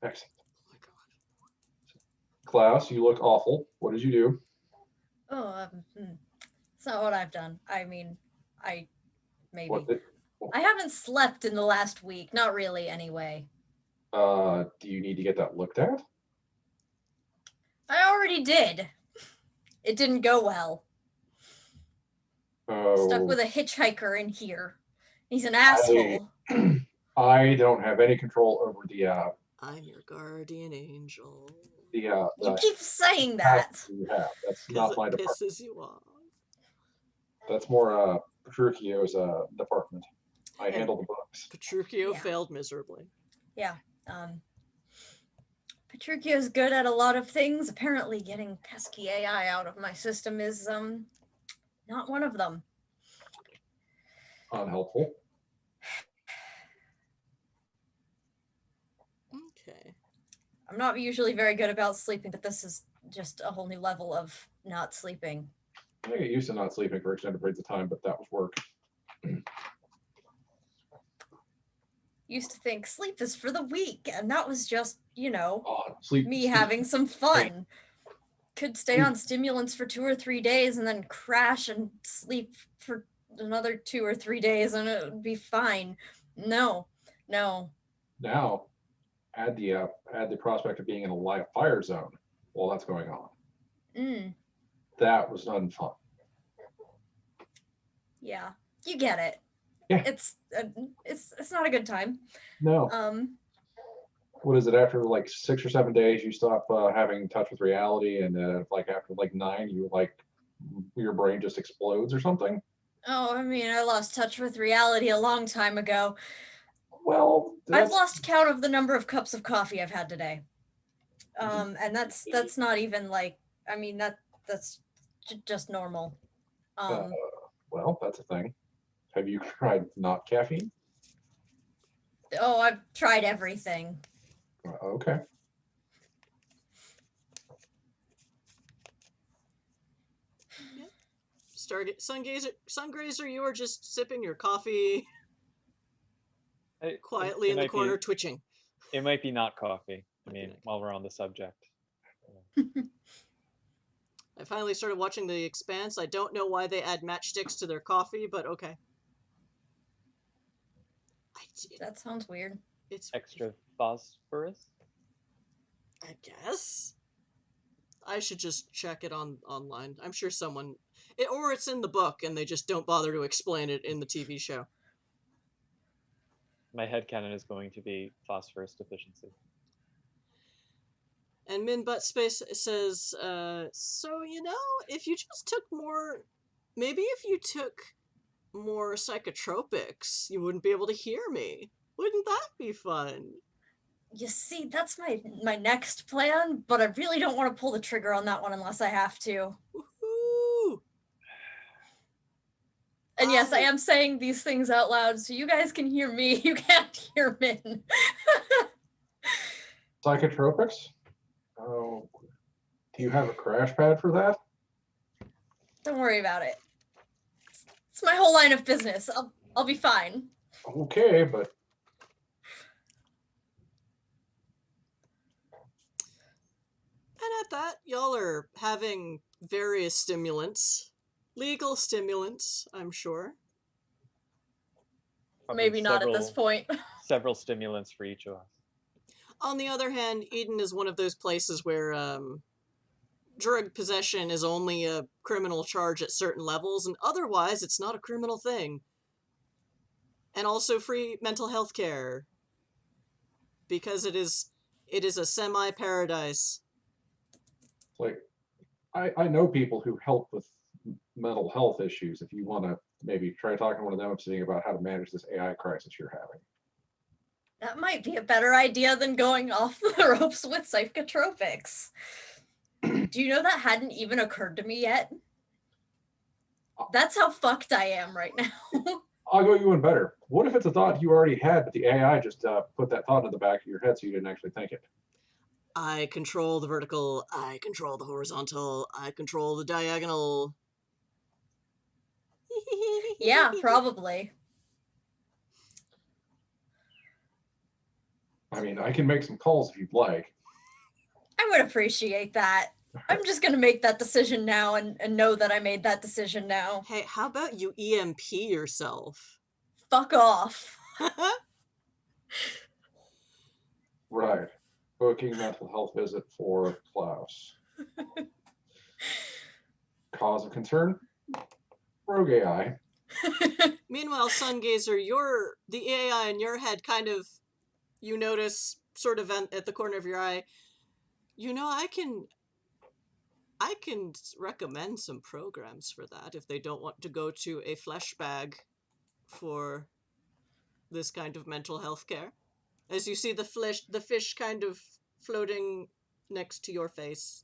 Excellent. Oh my god. Klaus, you look awful. What did you do? Oh, it's not what I've done. I mean, maybe. What did, I haven't slept in the last week. Not really, anyway. do you need to get that looked at? I already did. It didn't go well. Stuck Oh, with a hitchhiker in here. He's an asshole. I don't have any control over the I'm your guardian angel. You keep saying that. you have. That's Because not my it department. pisses you off. That's more Petruchio's department. I handle the books. Petruchio Yeah. failed miserably. Yeah. Petruchio's good at a lot of things. Apparently getting pesky AI out of my system is not one of them. Unhelpful. Okay. I'm not usually very good about sleeping, but this is just a whole new level of not sleeping. I get used to not sleeping for extended periods of time, but that was work. Used to think sleep is for the weak, and that was just, Sleep. me sleep- having some fun. Could stay on stimulants for 2 or 3 days and then crash and sleep for another 2 or 3 days and it would be fine. No. Now, add the prospect of being in a live fire zone while that's going on. That was unfun. Yeah, you get it. Yeah. It's not a good time. No. What is it? After like 6 or 7 days, you stop having touch with reality, and after 9, you your brain just explodes or something. Oh, I mean, I lost touch with reality a long time ago. Well, I've lost count of the number of cups of coffee I've had today. And that's not even that's just normal. Well, that's a thing. Have you tried not caffeine? Oh, I've tried everything. Okay. Sungrazer, you are just sipping your coffee quietly It in the might be- corner, twitching. It might be not coffee. I Might be mean, not while we're on the subject. I finally started watching The Expanse. I don't know why they add matchsticks to their coffee, but okay. That sounds weird. It's Extra phosphorus? I guess. I should just check it online. I'm sure or it's in the book and they just don't bother to explain it in the TV show. My headcanon is going to be phosphorus deficiency. And Min Butt Space says, so, if you just took maybe if you took more psychotropics, you wouldn't be able to hear me. Wouldn't that be fun? You see, that's my next plan, but I really don't want to pull the trigger on that one unless I have to. Woohoo! And yes, I am saying these things out loud, so you guys can hear me. You can't hear Min. Psychotropics? Oh, do you have a crash pad for that? Don't worry about it. It's my whole line of business. I'll be fine. Okay, but And at that, y'all are having various stimulants. Legal stimulants, I'm sure. Probably Maybe not at this point. Several stimulants for each of us. On the other hand, Eden is one of those places where drug possession is only a criminal charge at certain levels, and otherwise it's not a criminal thing. And also free mental health care. Because it is a semi-paradise. like I know people who help with mental health issues. If you want to maybe try talking to one of them and seeing about how to manage this AI crisis you're having. That might be a better idea than going off the ropes with psychotropics. Do you know that hadn't even occurred to me yet? That's how fucked I am right now. I'll go even better. What if it's a thought you already had, but the AI just put that thought in the back of your head so you didn't actually think it? I control the vertical, I control the horizontal, I control the diagonal. Yeah, probably. I mean, I can make some calls if you'd like. I would appreciate that. I'm just gonna make that decision now and know that I made that decision now. Hey, how about you EMP yourself? Fuck off. Right. Booking mental health visit for Klaus. Cause of concern? Rogue AI. Meanwhile, Sungazer, the AI in your head kind of, you notice sort of at the corner of your eye, I can recommend some programs for that if they don't want to go to a flesh bag for this kind of mental health care. As you see the fish kind of floating next to your face,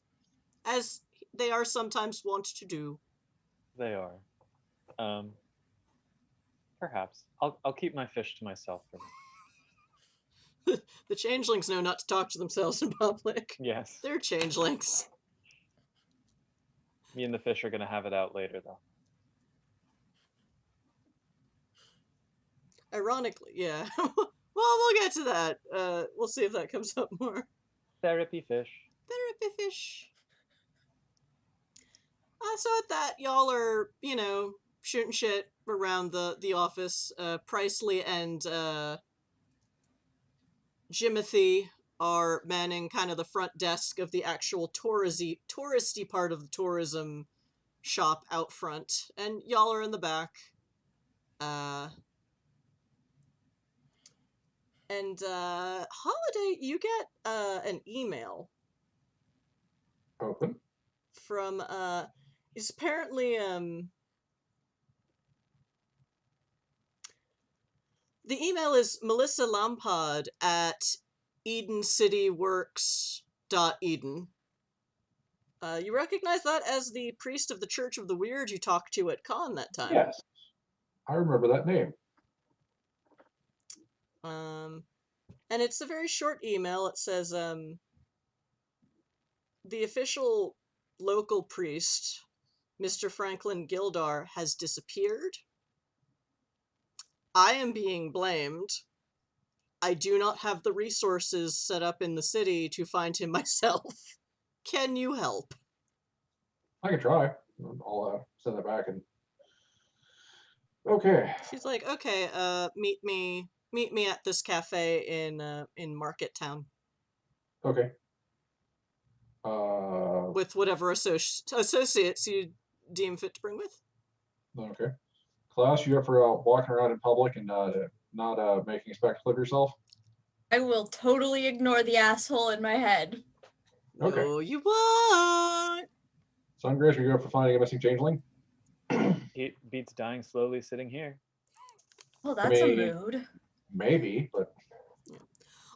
as they are sometimes wont to do. They are. Perhaps. I'll keep my fish to myself for now. The changelings know not to talk to themselves in public. Yes. They're changelings. Me and the fish are going to have it out later, though. Ironically, yeah. Well, we'll get to that. We'll see if that comes up more. Therapy fish. Therapy fish. So at that, y'all are, shooting shit around the office. Pricely and Jimothy are manning kind of the front desk of the actual touristy part of the tourism shop out front, and y'all are in the back. And Holiday, you get an email Open. from it's apparently the email is Melissa Lampard at EdunCityWorks.Eden. You recognize that as the priest of the Church of the Wyrd you talked to at Con that time. Yes. I remember that name. And it's a very short email. It says, the official local priest, Mr. Franklin Gildar, has disappeared. I am being blamed. I do not have the resources set up in the city to find him myself. Can you help? I can try. I'll send it back and. Okay. She's like, okay, meet me at this cafe in Market Town. Okay. With whatever associates you deem fit to bring with. Okay. Klaus, you up for walking around in public and not making a spectacle of yourself? I will totally ignore the asshole in my head. Okay. No, you won't. Sungrace, are you up for finding a missing changeling? He beats dying slowly sitting here. Well, that's a mean- mood. Maybe, but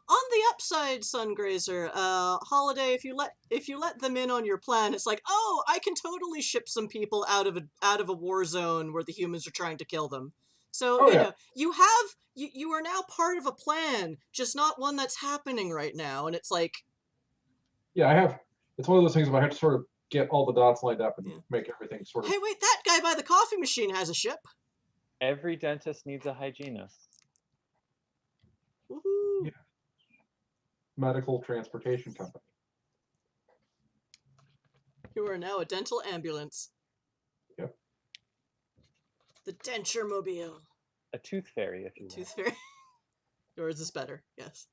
On the upside, Sungrazer, Holiday, if you let them in on your plan, it's like, oh, I can totally ship some people out of a war zone where the humans are trying to kill them. So Oh, yeah. you are now part of a plan, just not one that's happening right now. And it's like, yeah, I have. It's one of those things where I have to sort of get all the dots lined up and Yeah. make everything sort of. hey, wait, that guy by the coffee machine has a ship. Every dentist needs a hygienist. Woohoo! Yeah. Medical transportation company. You are now a dental ambulance. Yep. The denture mobile. A tooth fairy, if you will. Tooth fairy. Yours is better, yes.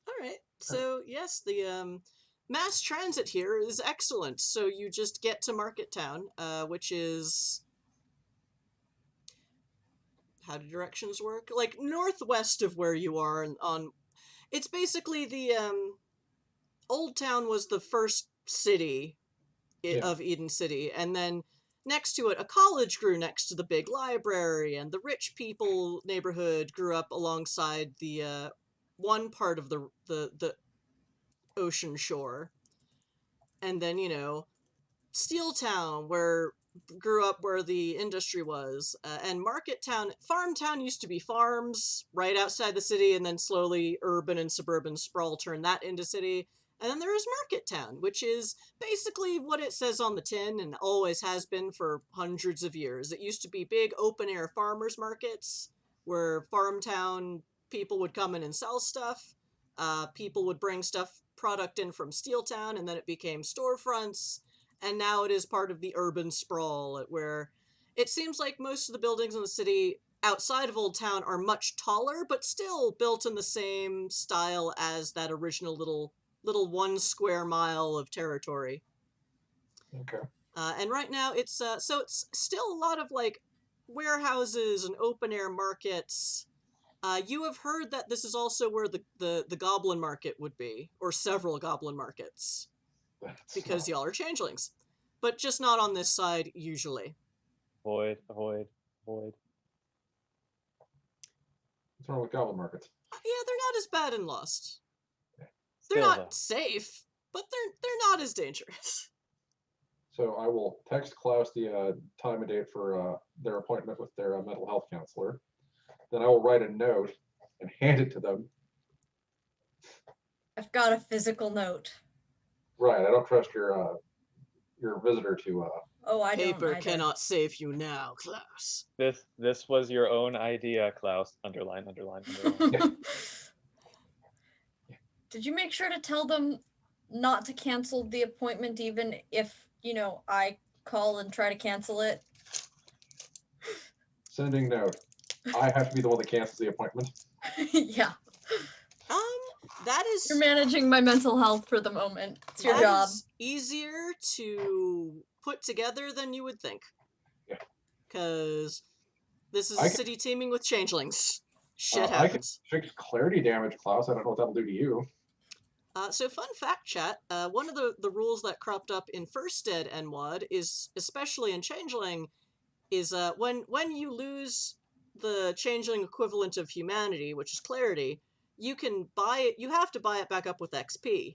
Alright, so yes, the mass transit here is excellent. So you just get to Market Town, which is... How do directions work? Like, northwest of where you are on... It's basically the, Old Town was the first city of Idun City, and then next to it, a college grew next to the big library, and the rich people neighborhood grew up alongside the one part of the ocean shore. And then, Steel Town, grew up where the industry was, and Market Town, Farm Town used to be farms right outside the city, and then slowly urban and suburban sprawl turned that into city. And then there is Market Town, which is basically what it says on the tin and always has been for hundreds of years. It used to be big open air farmers markets where Farm Town people would come in and sell stuff. People would bring product in from Steeltown, and then it became storefronts. And now it is part of the urban sprawl, where it seems like most of the buildings in the city outside of Old Town are much taller, but still built in the same style as that original little 1 square mile of territory. Okay. And right now it's still a lot of like warehouses and open air markets. You have heard that this is also where the goblin market would be, or several goblin markets, because y'all are changelings, but just not on this side usually. Avoid, avoid, avoid. What's wrong with goblin markets? Yeah, they're not as bad in Lost. They're Still, not safe, but they're not as dangerous. So I will text Klaus the time and date for their appointment with their mental health counselor. Then I will write a note and hand it to them. I've got a physical note. Right. I don't trust your visitor to. Oh, I don't Paper either. cannot save you now, Klaus. this was your own idea, Klaus. Underline, underline, underline. Did you make sure to tell them not to cancel the appointment, even if, I call and try to cancel it? Sending note. I have to be the one that cancels the appointment. Yeah. That is... You're managing my mental health for the moment. It's your that job. is easier to put together than you would think. Yeah. Because this is a city teeming with changelings. Shit happens. I can fix clarity damage, Klaus. I don't know what that'll do to you. So fun fact, chat, one of the rules that cropped up in First Ed NWoD is, especially in Changeling, is when you lose the Changeling equivalent of humanity, which is clarity, you can buy it, you have to buy it back up with XP.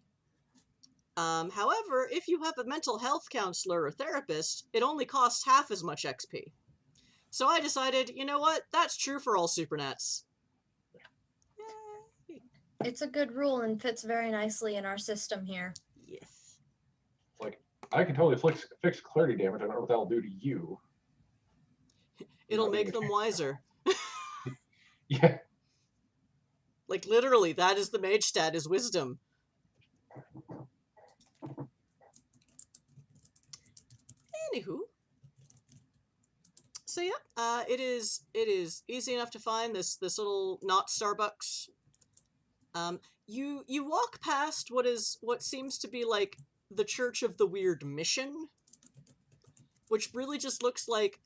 However, if you have a mental health counselor or therapist, it only costs half as much XP. So I decided, you know what, that's true for all Supernats. It's a good rule and fits very nicely in our system here. Yes. Like, I can totally fix clarity damage. I don't know what that'll do to you. It'll make them wiser. Yeah. Like, literally, that is the mage stat, is wisdom. Anywho. So yeah, it is easy enough to find this little not Starbucks. You walk past what seems to be like the Church of the Wyrd Mission, which really just looks like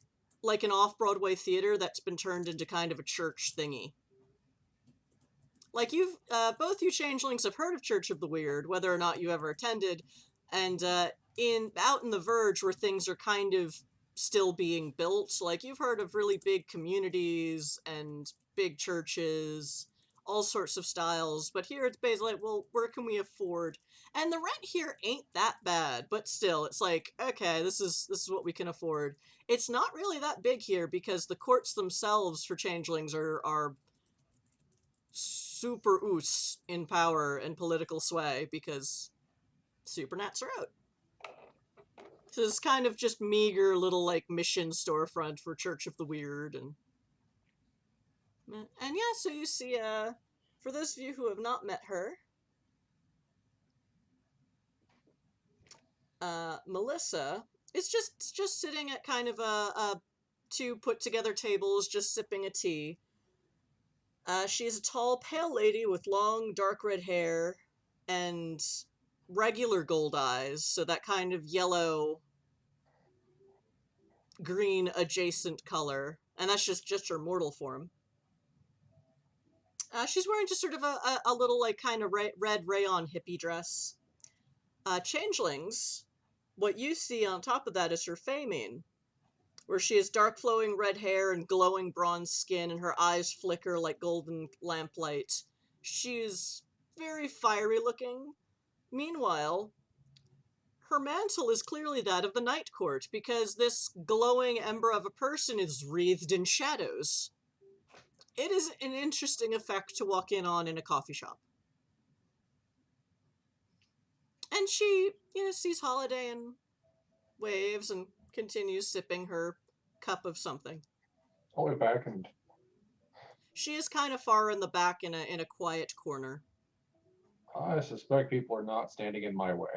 an off-Broadway theater that's been turned into kind of a church thingy. Like, you've both you changelings have heard of Church of the Wyrd, whether or not you ever attended, and out in the Verge, where things are kind of still being built, like, you've heard of really big communities and big churches, all sorts of styles, but here it's basically like, well, where can we afford? And the rent here ain't that bad, but still, it's like, okay, this is what we can afford. It's not really that big here, because the courts themselves for changelings are super oos in power and political sway, because Supernats are out. So it's kind of just meager little, like, mission storefront for Church of the Wyrd, and yeah, so you see, for those of you who have not met her, Melissa is just sitting at kind of two put together tables, just sipping a tea. She is a tall, pale lady with long, dark red hair and regular gold eyes, so that kind of yellow green adjacent color, and that's just her mortal form. She's wearing just sort of a little, like, kind of red rayon hippie dress. Changelings, what you see on top of that is her Famine, where she has dark flowing red hair and glowing bronze skin, and her eyes flicker like golden lamplight. She is very fiery looking. Meanwhile, her mantle is clearly that of the Night Court, because this glowing ember of a person is wreathed in shadows. It is an interesting effect to walk in on in a coffee shop. And she, sees Holiday and waves and continues sipping her cup of something. I'll go back and... She is kind of far in the back in a quiet corner. I suspect people are not standing in my way.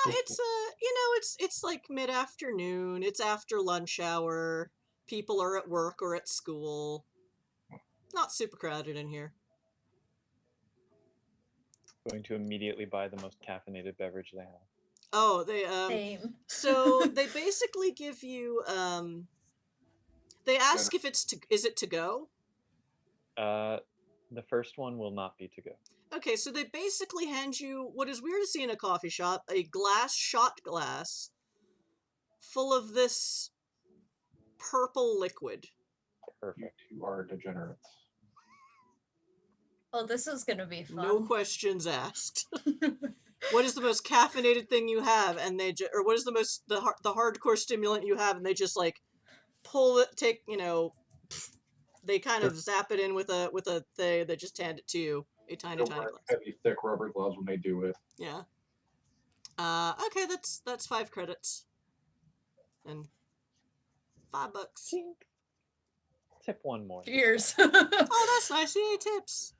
No, it's it's like mid-afternoon. It's after lunch hour. People are at work or at school. Not super crowded in here. Going to immediately buy the most caffeinated beverage they have. Oh, they Same. so they basically give you they ask Dinner. if is it to go? The first one will not be to go. Okay, so they basically hand you what is weird to see in a coffee shop, a shot glass full of this purple liquid. You Perfect. two are degenerates. Oh, this is gonna be fun. No questions asked. What is the most caffeinated thing you have? And they or what is the most the hardcore stimulant you have? And they just like pull it, take they kind of zap it in with a thing. They just hand it to you, a tiny They're tiny wearing glass. heavy, thick rubber gloves when they do it. Yeah. Okay, that's 5 credits. And $5. Tink. Tip one more. Cheers. Oh, that's nice. Yay, tips.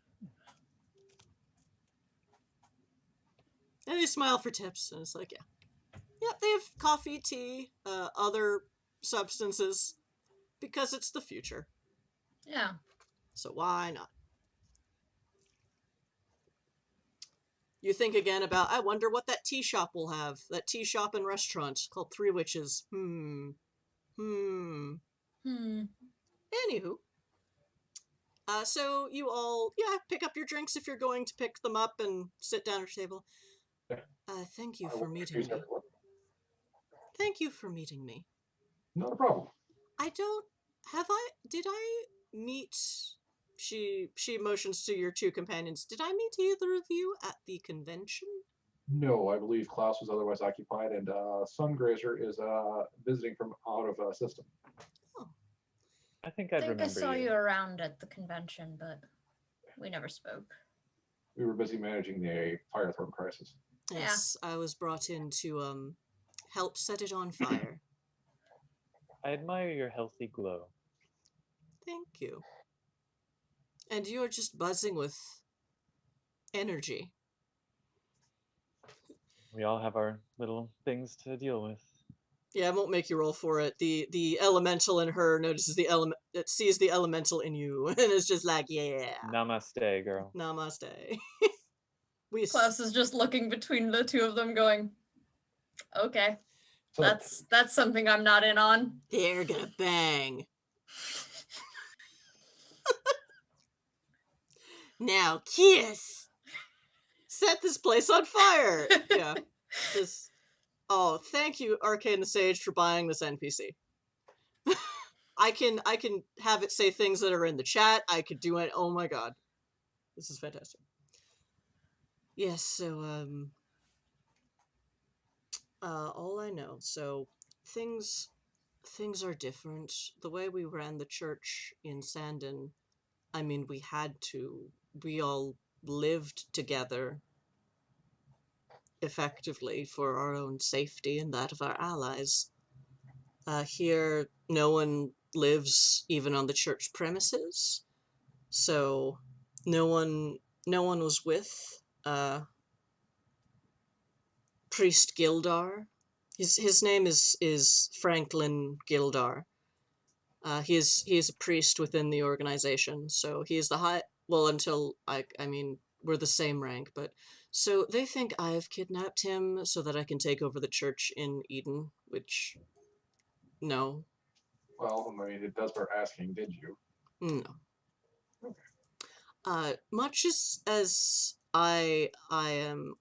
And they smile for tips, and it's like, yeah. Yep, they have coffee, tea, other substances, because it's the future. Yeah. So why not? You think again about, I wonder what that tea shop will have. That tea shop and restaurant called Three Witches. Anywho. So you all, pick up your drinks if you're going to pick them up and sit down at your table. Thank you for meeting me. Everyone. Thank you for meeting me. Not a problem. Did I meet, she motions to your 2 companions, did I meet either of you at the convention? No, I believe Klaus was otherwise occupied, and Sungrazer is visiting from out of system. I think I'd I remember saw you around at the convention, but we never spoke. We were busy managing the Firethorn crisis. Yes, I was brought in to help set it on fire. I admire your healthy glow. Thank you. And you're just buzzing with energy. We all have our little things to deal with. Yeah, I won't make you roll for it. The elemental in her notices it sees the elemental in you, and it's just like, yeah. Namaste, girl. Namaste. Klaus is just looking between the two of them, going, "Okay, So, that's something I'm not in on." They're gonna bang. Now kiss. Set this place on fire. Yeah. Oh, thank you, Arcane the Sage, for buying this NPC. I can have it say things that are in the chat. I could do it. Oh my god. This is fantastic. Yes, so all I know. So things are different. The way we ran the church in Sandon, I mean, we had to. We all lived together effectively for our own safety and that of our allies. Here, no one lives even on the church premises, so no one was with Priest Gildar. His name is Franklin Gildar. He is a priest within the organization, so he is the high. Well, until I mean, we're the same rank, but so they think I've kidnapped him so that I can take over the church in Eden, which no. well, I mean, it does bear asking, did you? No. Okay. Much as I am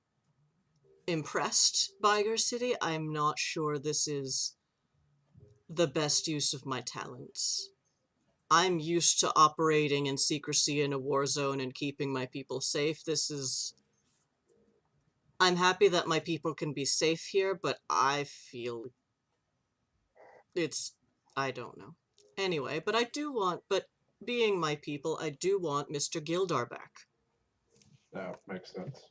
impressed by your city, I'm not sure this is the best use of my talents. I'm used to operating in secrecy in a war zone and keeping my people safe. I'm happy that my people can be safe here, but I feel I don't know. Anyway, but being my people, I do want Mr. Gildar back. That makes sense.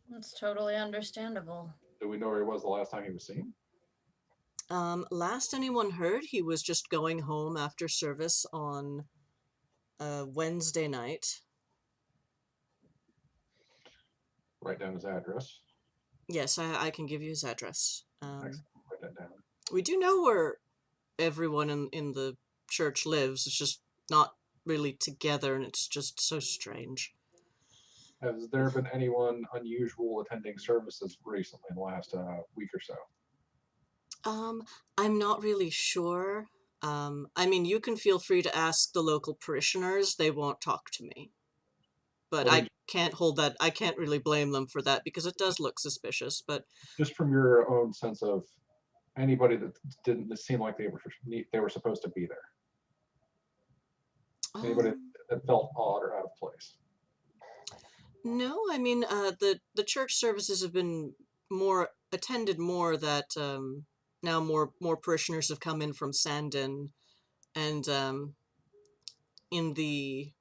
That's totally understandable. Do we know where he was the last time he was seen? Last anyone heard, he was just going home after service on Wednesday night. Write down his address. Yes, I can give you his address. Excellent. Write that down. We do know where everyone in the church lives. It's just not really together, and it's just so strange. Has there been anyone unusual attending services recently in the last week or so? I'm not really sure. I mean, you can feel free to ask the local parishioners. They won't talk to me. But What I did can't hold that. I can't really blame them for that because it does look suspicious. But just from your own sense of anybody that didn't seem like they were supposed to be there? Anybody that felt odd or out of place? no, I mean, the church services have been more attended more that now more parishioners have come in from Sandon, and in the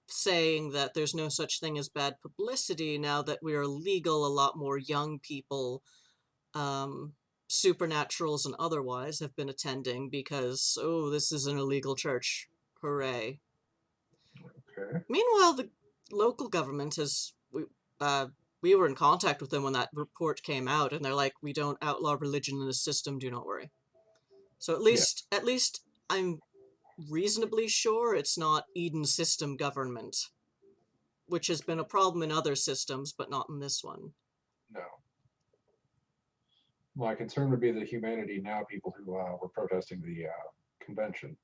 saying that there's no such thing as bad publicity now that we are legal, a lot more young people, supernaturals and otherwise, have been attending because, oh, this is an illegal church. Hooray. Okay. Meanwhile, the local government we were in contact with them when that report came out, and they're like, we don't outlaw religion in the system, do not worry. So at least I'm reasonably sure it's not Eden system government, which has been a problem in other systems, but not in this one. No. My concern would be the Humanity Now people who were protesting the convention.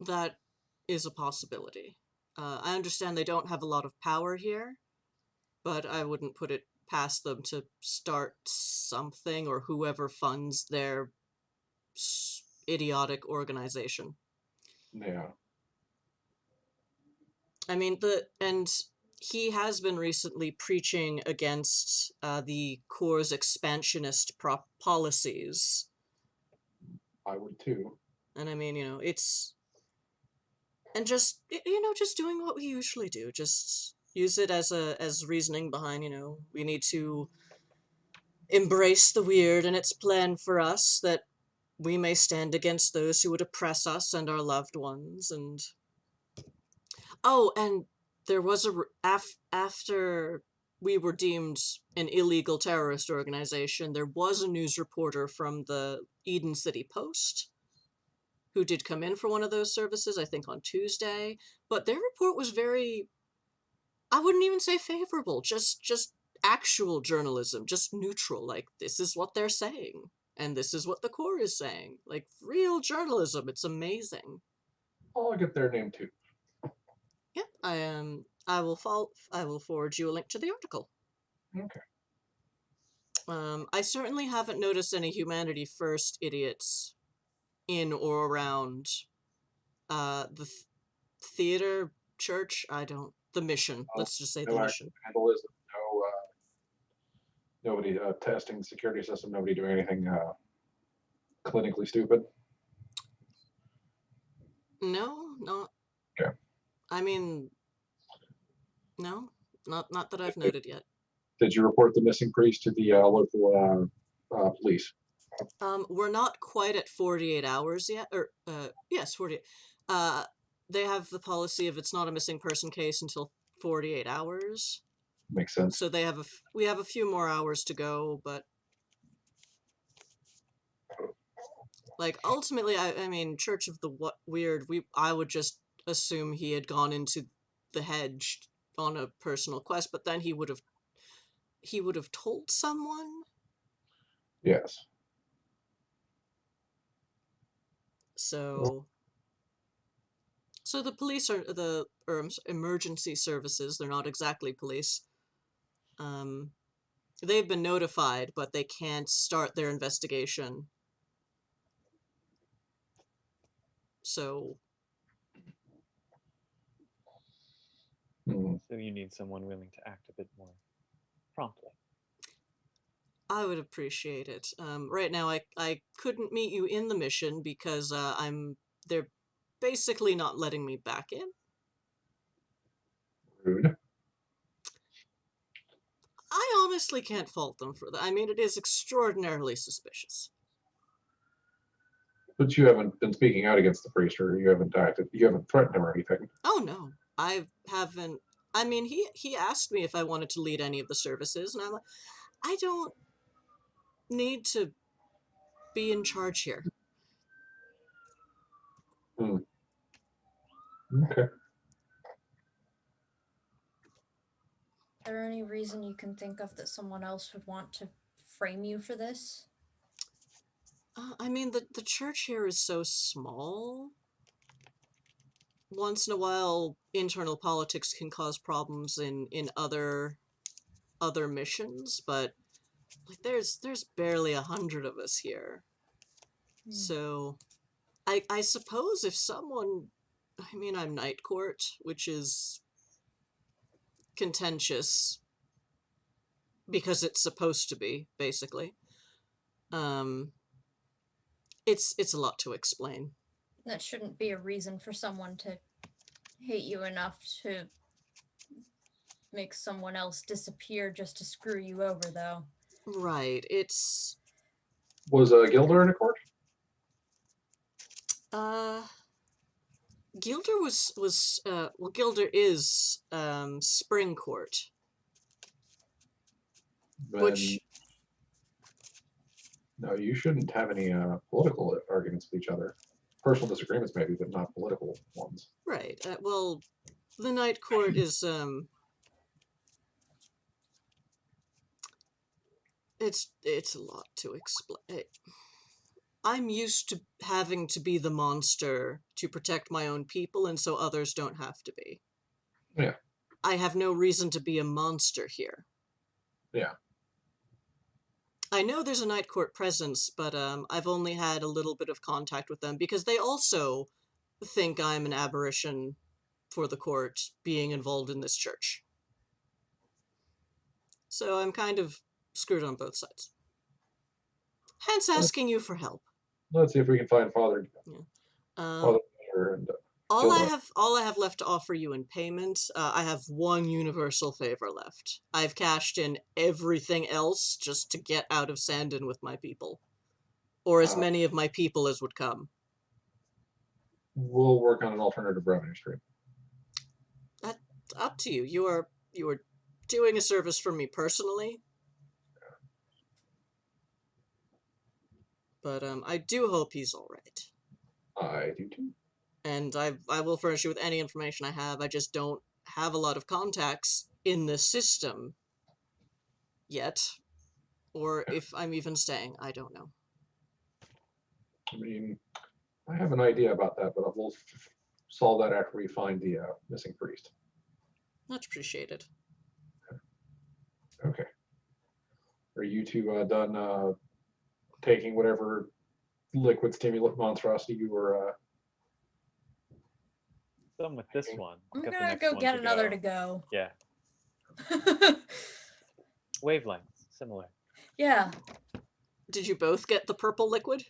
That is a possibility. I understand they don't have a lot of power here, but I wouldn't put it past them to start something, or whoever funds their idiotic organization. Yeah. I mean, and he has been recently preaching against the Core's expansionist policies. I would too. And I mean, it's, and just, just doing what we usually do. Just use it as reasoning behind, we need to embrace the Wyrd and its plan for us, that we may stand against those who would oppress us and our loved ones. And oh, and there was after we were deemed an illegal terrorist organization, there was a news reporter from the Idun City Post who did come in for one of those services, I think on Tuesday, but their report was very, I wouldn't even say favorable, just actual journalism, just neutral, like, this is what they're saying, and this is what the Core is saying, like, real journalism. It's amazing. I'll get their name too. Yep, I will forward you a link to the article. Okay. I certainly haven't noticed any Humanity First idiots in or around the theater, church, the mission. Let's just say the mission. Vandalism, nobody testing the security system, nobody doing anything clinically stupid. No, not. Okay. I mean, no, not that I've noted yet. Did you report the missing priest to the local police? We're not quite at 48 hours yet, or yes, 48. They have the policy of it's not a missing person case until 48 hours. Makes sense. So we have a few more hours to go, but like ultimately, I mean, Church of the Wyrd, I would just assume he had gone into the hedge on a personal quest, but then he would have told someone. Yes. So the police are emergency services. They're not exactly police. They've been notified, but they can't start their investigation. So. So you need someone willing to act a bit more promptly. I would appreciate it. Right now, I couldn't meet you in the mission because they're basically not letting me back in. Rude. I honestly can't fault them for that. I mean, it is extraordinarily suspicious. But you haven't been speaking out against the priest, or you haven't acted, you haven't threatened him or anything. Oh no, I haven't. I mean, he asked me if I wanted to lead any of the services, and I'm like, I don't need to be in charge here. Okay. Is there any reason you can think of that someone else would want to frame you for this? I mean, the church here is so small. Once in a while, internal politics can cause problems in other missions, but like there's barely 100 of us here. So I suppose if someone, I mean, I'm Night Court, which is contentious because it's supposed to be, basically. It's a lot to explain. That shouldn't be a reason for someone to hate you enough to make someone else disappear just to screw you over, though. Right. It's Was Gilder in a court? Gilder was well, Gilder is Spring Court, which No, you shouldn't have any political arguments with each other. Personal disagreements maybe, but not political ones. right. Well, the Night Court is it's a lot to explain. I'm used to having to be the monster to protect my own people, and so others don't have to be. Yeah. I have no reason to be a monster here. Yeah. I know there's a Night Court presence, but I've only had a little bit of contact with them because they also think I'm an aberration for the court being involved in this church. So I'm kind of screwed on both sides. Hence asking you for help. Let's see if we can find Father Um, and all I Gilder. have left to offer you in payment, I have one universal favor left. I've cashed in everything else just to get out of Sandon with my people. Or as many of my people as would come. We'll work on an alternative revenue stream. That's up to you. You are doing a service for me personally. But I do hope he's all right. I do too. And I will furnish you with any information I have. I just don't have a lot of contacts in the system yet. Or if I'm even staying, I don't know. I mean, I have an idea about that, but we'll solve that after we find the missing priest. Much appreciated. Okay. Are you two done taking whatever liquid stimulant monstrosity you were? Done with this one. I'm Got the gonna next go one get to another to go. Yeah. Wavelengths, similar. Yeah. Did you both get the purple liquid?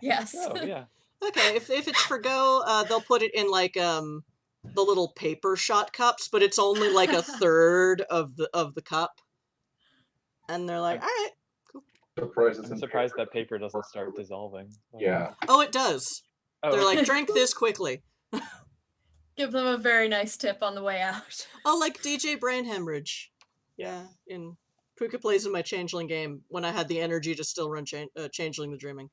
Yes. Oh, yeah. Okay, if it's for go, they'll put it in like the little paper shot cups, but it's only like a third of the cup. And they're like, all right. I'm surprised that paper doesn't start dissolving. Yeah. Oh, it does. Oh, They're okay. like, drink this quickly. Give them a very nice tip on the way out. Oh, like DJ Brain Hemorrhage. Yeah, in Puka plays in my Changeling game when I had the energy to still run Changeling the Dreaming.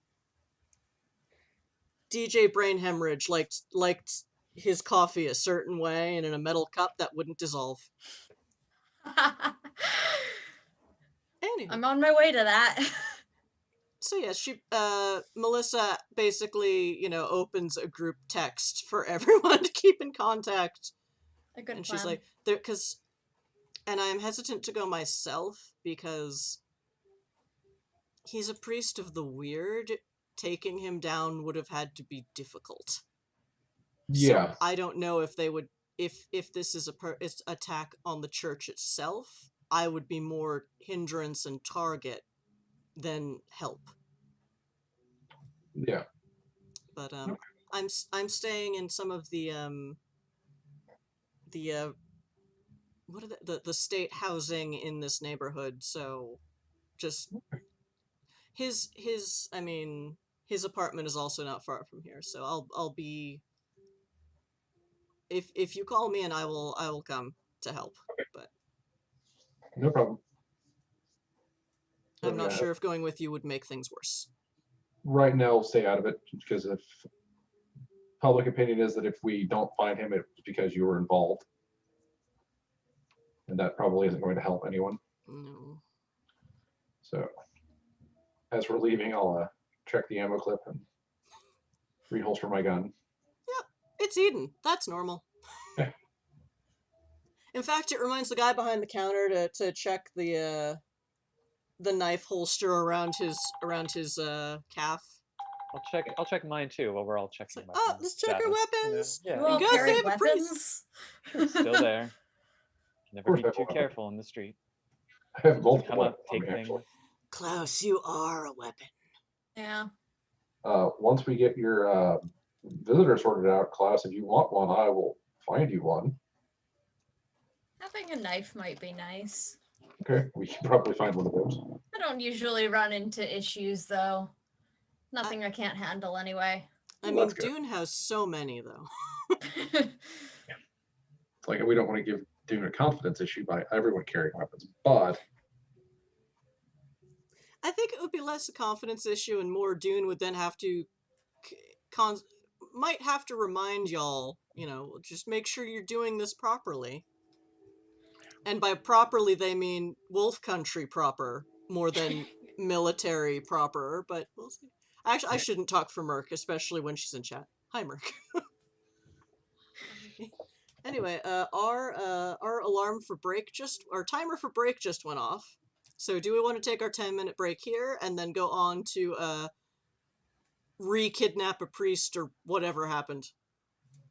DJ Brain Hemorrhage liked his coffee a certain way and in a metal cup that wouldn't dissolve. Anyway. I'm on my way to that. So yeah, Melissa basically, opens a group text for everyone to keep in contact. A good and plan. She's like, and I am hesitant to go myself because he's a priest of the Wyrd. Taking him down would have had to be difficult. Yeah. So I don't know if they would, if this is it's attack on the church itself, I would be more hindrance and target than help. Yeah. But I'm staying in some of the what are the state housing in this neighborhood, so just his his apartment is also not far from here, so I'll be. If you call me, and I will come to help. But No problem. I'm not Yeah. sure if going with you would make things worse. Right now, we'll stay out of it because if public opinion is that if we don't find him, it's because you were involved, and that probably isn't going to help anyone. No. So, as we're leaving, I'll check the ammo clip and reholster my gun. Yep, it's Eden. That's normal. In fact, it reminds the guy behind the counter to check the knife holster around his calf. I'll check mine too while we're all checking Like, oh, weapons let's check our status, weapons. Yeah, You all go carry save a priest. weapons? still there. Never course be I have too a weapon. careful in the street. I have multiple Come up, weapons on take me, actually. things. Klaus, you are a weapon. Yeah. Once we get your visitor sorted out, Klaus, if you want one, I will find you one. Having a knife might be nice. Okay, we can probably find one of those. I don't usually run into issues though. Nothing I can't handle anyway. I Well, mean, that's good. Dune has so many though. It's like we don't want to give Dune a confidence issue by everyone carrying weapons, but I think it would be less a confidence issue and more Dune would then have to might have to remind y'all, just make sure you're doing this properly. And by properly, they mean Wolf Country proper more than military proper, but we'll see. Actually, I shouldn't talk for Merc, especially when she's in chat. Hi, Merc. Anyway, our alarm for break our timer for break just went off. So do we want to take our 10-minute break here and then go on to re-kidnap a priest or whatever happened?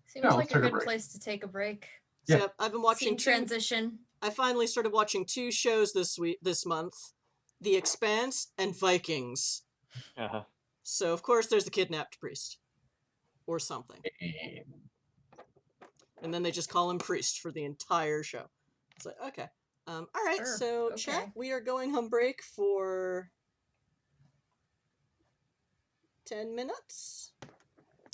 Seems Yeah, like let's a take a good break. place to take a break. So Yeah. I've been watching Scene transition. I finally started watching 2 shows this month, The Expanse and Vikings. Uh-huh. So of course there's the kidnapped priest or something, and then they just call him priest for the entire show. It's like, okay, all right. Sure, So okay. chat, we are going home break for 10 minutes,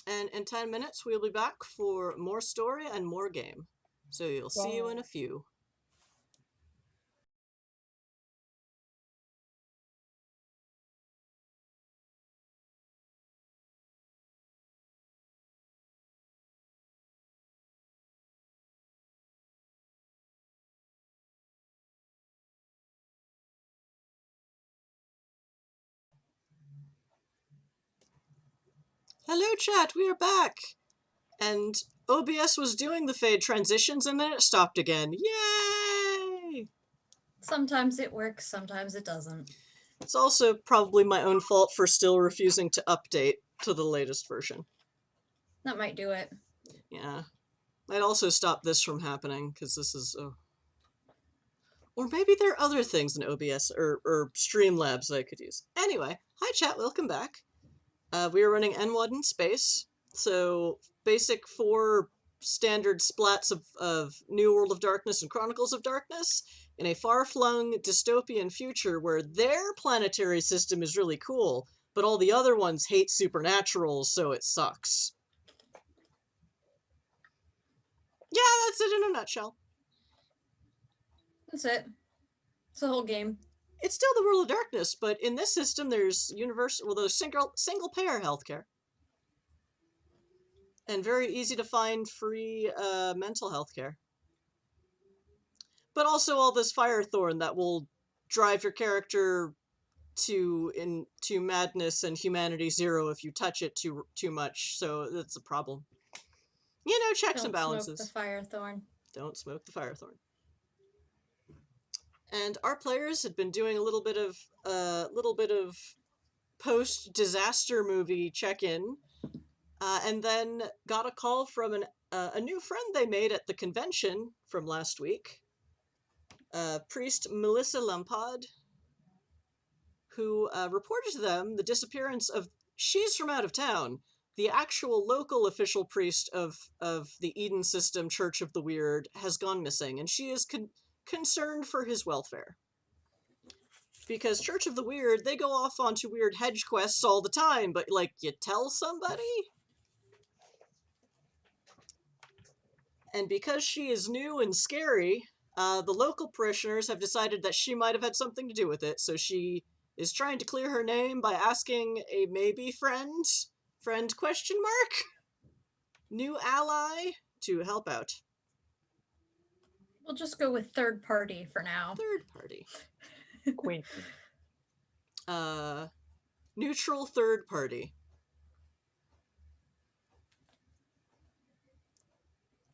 and in 10 minutes we'll be back for more story and more game. So you'll see you in a few. Hello chat, we are back! And OBS was doing the fade transitions and then it stopped again. Yay! Sometimes it works, sometimes it doesn't. It's also probably my own fault for still refusing to update to the latest version. That might do it. Yeah. I'd also stop this from happening, because this is... Or maybe there are other things in OBS or Streamlabs that I could use. Anyway, hi chat, welcome back. We are running NWoD in space, so basic 4 standard splats of New World of Darkness and Chronicles of Darkness in a far-flung dystopian future where their planetary system is really cool, but all the other ones hate supernaturals, so it sucks. Yeah, that's it in a nutshell. That's it. It's the whole game. It's still the World of Darkness, but in this system there's there's single-payer healthcare. And very easy to find free mental health care. But also all this Firethorn that will drive your character to madness and humanity 0 if you touch it too much, so that's a problem. Checks and balances. Don't smoke the Firethorn. Don't smoke the Firethorn. And our players had been doing a little bit of post-disaster movie check-in, and then got a call from a new friend they made at the convention from last week, Priest Melissa Lampard, who reported to them the disappearance of... She's from out of town. The actual local official priest of the Eden System Church of the Wyrd has gone missing, and she is concerned for his welfare. Because Church of the Wyrd, they go off onto weird hedge quests all the time, but, like, you tell somebody? And because she is new and scary, the local parishioners have decided that she might have had something to do with it, so she is trying to clear her name by asking a maybe friend question mark? New ally to help out. We'll just go with third party for now. Third party. Acquaintance. Neutral third party.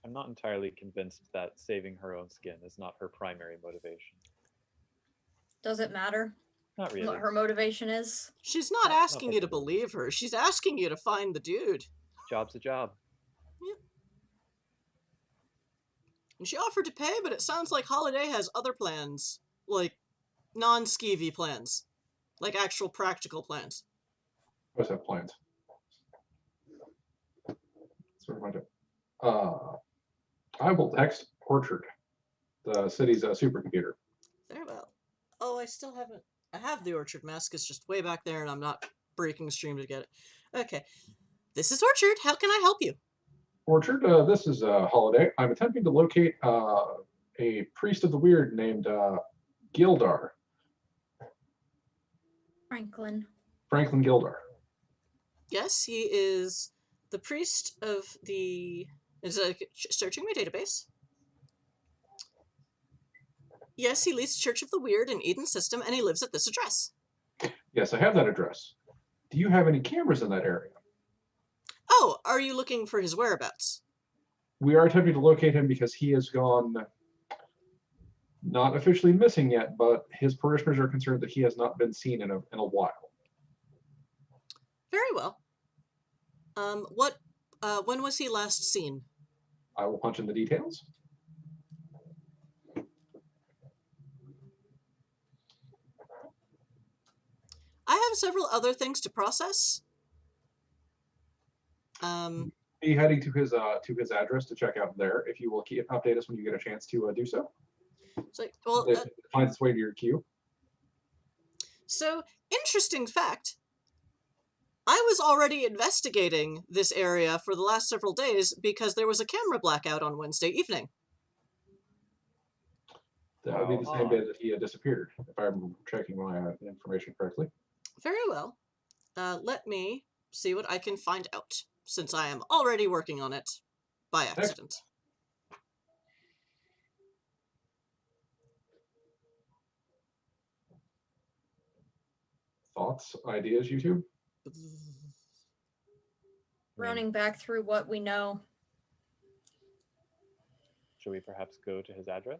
I'm not entirely convinced that saving her own skin is not her primary motivation. Does it matter Not really. what her motivation is? She's not Not asking you to particularly. believe her. She's asking you to find the dude. Job's a job. And she offered to pay, but it sounds like Holiday has other plans. Like, non-skeevy plans. Like actual practical plans. I always have plans. Sort of mind it. I will text Orchard, the city's supercomputer. Very well. Oh, I still haven't... I have the Orchard mask. It's just way back there, and I'm not breaking stream to get it. Okay. This is Orchard. How can I help you? Orchard, this is Holiday. I'm attempting to locate a priest of the Wyrd named Gildar, Franklin. Franklin Gildar. Yes, he is the priest of the... Is searching my database. Yes, he leads Church of the Wyrd in Eden System, and he lives at this address. Yes, I have that address. Do you have any cameras in that area? Oh, are you looking for his whereabouts? We are attempting to locate him because he has gone not officially missing yet, but his parishioners are concerned that he has not been seen in a while. Very well. When was he last seen? I will punch in the details. I have several other things to process. Be heading to his address to check out there. If you will update us when you get a chance to do so. It's like, well, It finds its way to your queue. so interesting fact. I was already investigating this area for the last several days because there was a camera blackout on Wednesday evening. That would be the same day that he had disappeared, if I'm checking my information correctly. Very well. Let me see what I can find out, since I am already working on it by accident. Thoughts, ideas, YouTube? Running back through what we know. Should we perhaps go to his address?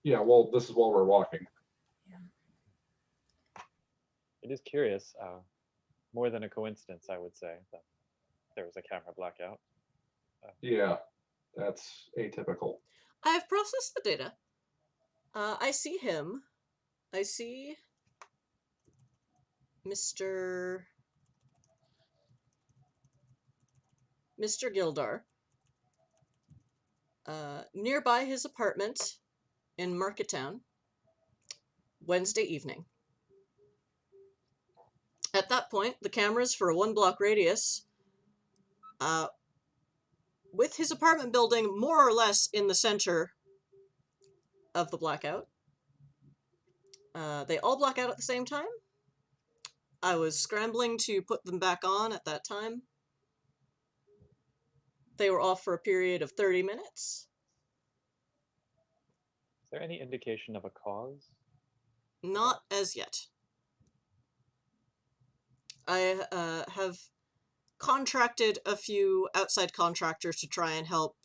Yeah, well, this is while we're walking. It is curious. More than a coincidence, I would say, that there was a camera blackout. Yeah, that's atypical. I have processed the data. I see him. I see Mr. Gildar. Nearby his apartment in Marketown, Wednesday evening. At that point, the cameras for a 1-block radius, with his apartment building more or less in the center of the blackout, they all black out at the same time. I was scrambling to put them back on at that time. They were off for a period of 30 minutes. Is there any indication of a cause? Not as yet. I have contracted a few outside contractors to try and help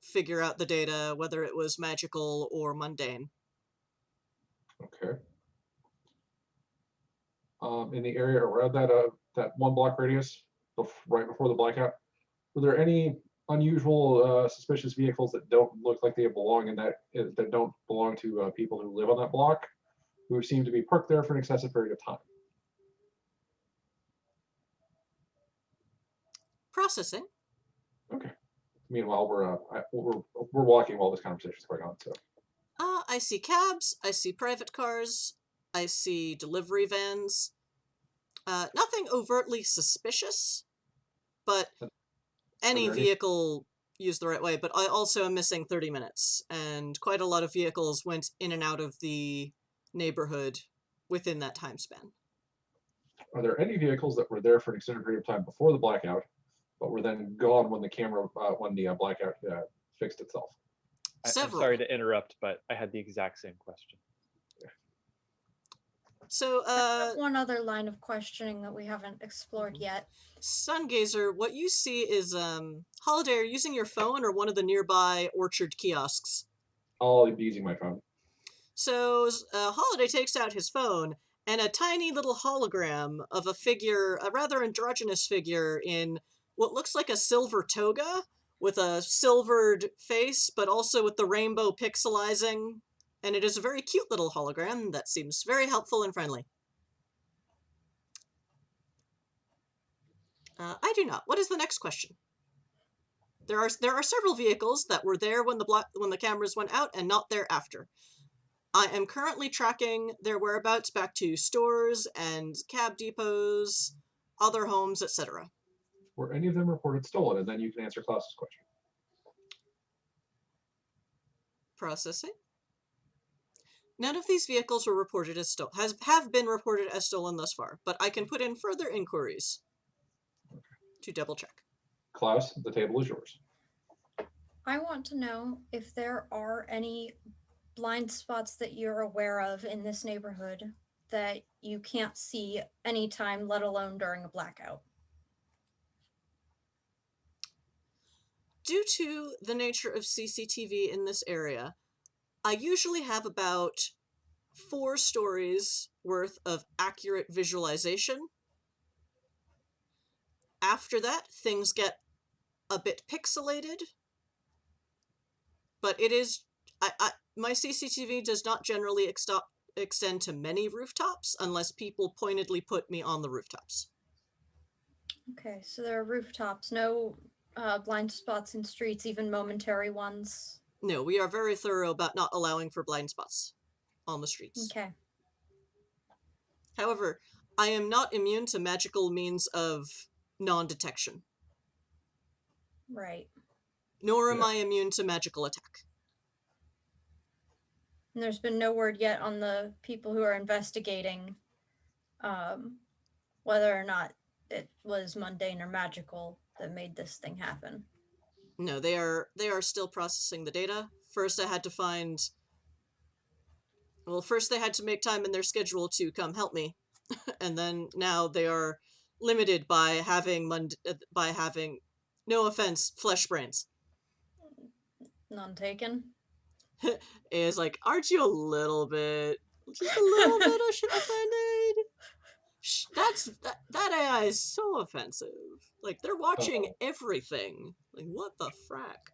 figure out the data, whether it was magical or mundane. Okay. In the area around that 1-block radius, right before the blackout, were there any unusual, suspicious vehicles that don't look like they belong that don't belong to people who live on that block, who seem to be parked there for an excessive period of time? Processing. Okay. Meanwhile, we're walking while this conversation is going on. So. I see cabs. I see private cars. I see delivery vans. Nothing overtly suspicious, but any there any- vehicle used the right way. But I also am missing 30 minutes, and quite a lot of vehicles went in and out of the neighborhood within that time span. Are there any vehicles that were there for an extended period of time before the blackout, but were then gone when the blackout fixed itself? I'm Several. sorry to interrupt, but I had the exact same question. So, I have one other line of questioning that we haven't explored yet. Sungazer, what you see is, Holiday, are you using your phone or one of the nearby orchard kiosks? I'll be using my phone. So, Holiday takes out his phone, and a tiny little hologram of a figure, a rather androgynous figure in what looks like a silver toga, with a silvered face, but also with the rainbow pixelizing. And it is a very cute little hologram that seems very helpful and friendly. I do not. What is the next question? There are several vehicles that were there when the cameras went out and not there after. I am currently tracking their whereabouts back to stores and cab depots, other homes, etc. Were any of them reported stolen? And then you can answer Klaus's question. Processing. None of these vehicles were reported as have been reported as stolen thus far, but I can put in further inquiries to double check. Klaus, the table is yours. I want to know if there are any blind spots that you're aware of in this neighborhood that you can't see anytime, let alone during a blackout. Due to the nature of CCTV in this area, I usually have about 4 stories worth of accurate visualization. After that, things get a bit pixelated, but it is, my CCTV does not generally extend to many rooftops unless people pointedly put me on the rooftops. Okay, so there are rooftops, no blind spots in streets, even momentary ones. No, we are very thorough about not allowing for blind spots on the streets. Okay. However, I am not immune to magical means of non-detection. Right. Nor am I immune to magical attack. And there's been no word yet on the people who are investigating whether or not it was mundane or magical that made this thing happen. No, they are still processing the data. First they had to make time in their schedule to come help me. And then now they are limited by having no offense, flesh brains. None taken. Is like, aren't you just a little bit offended? That AI is so offensive. Like, they're watching everything. Like, what the frack?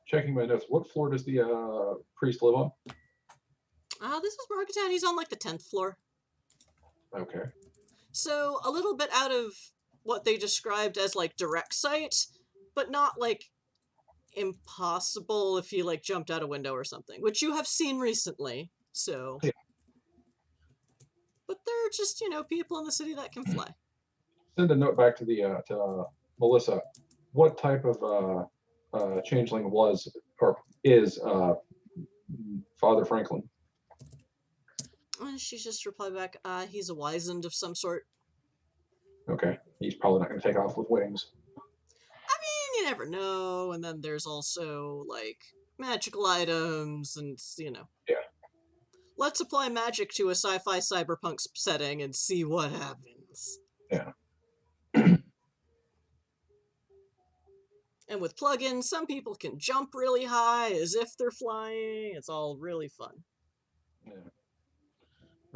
Checking my notes. What floor does the priest live on? This is Morgantown. He's on like the 10th floor. Okay. So a little bit out of what they described as like direct sight, but not like impossible if you like jumped out a window or something, which you have seen recently. So, yeah. But they're just, people in the city that can fly. Send a note back to the to Melissa. What type of changeling was or is Father Franklin? And she just replied back, he's a wizened of some sort. Okay, he's probably not going to take off with wings. I mean, you never know. And then there's also like magical items and, Yeah. Let's apply magic to a sci-fi cyberpunk setting and see what happens. Yeah. And with plugins, some people can jump really high as if they're flying. It's all really fun. Yeah.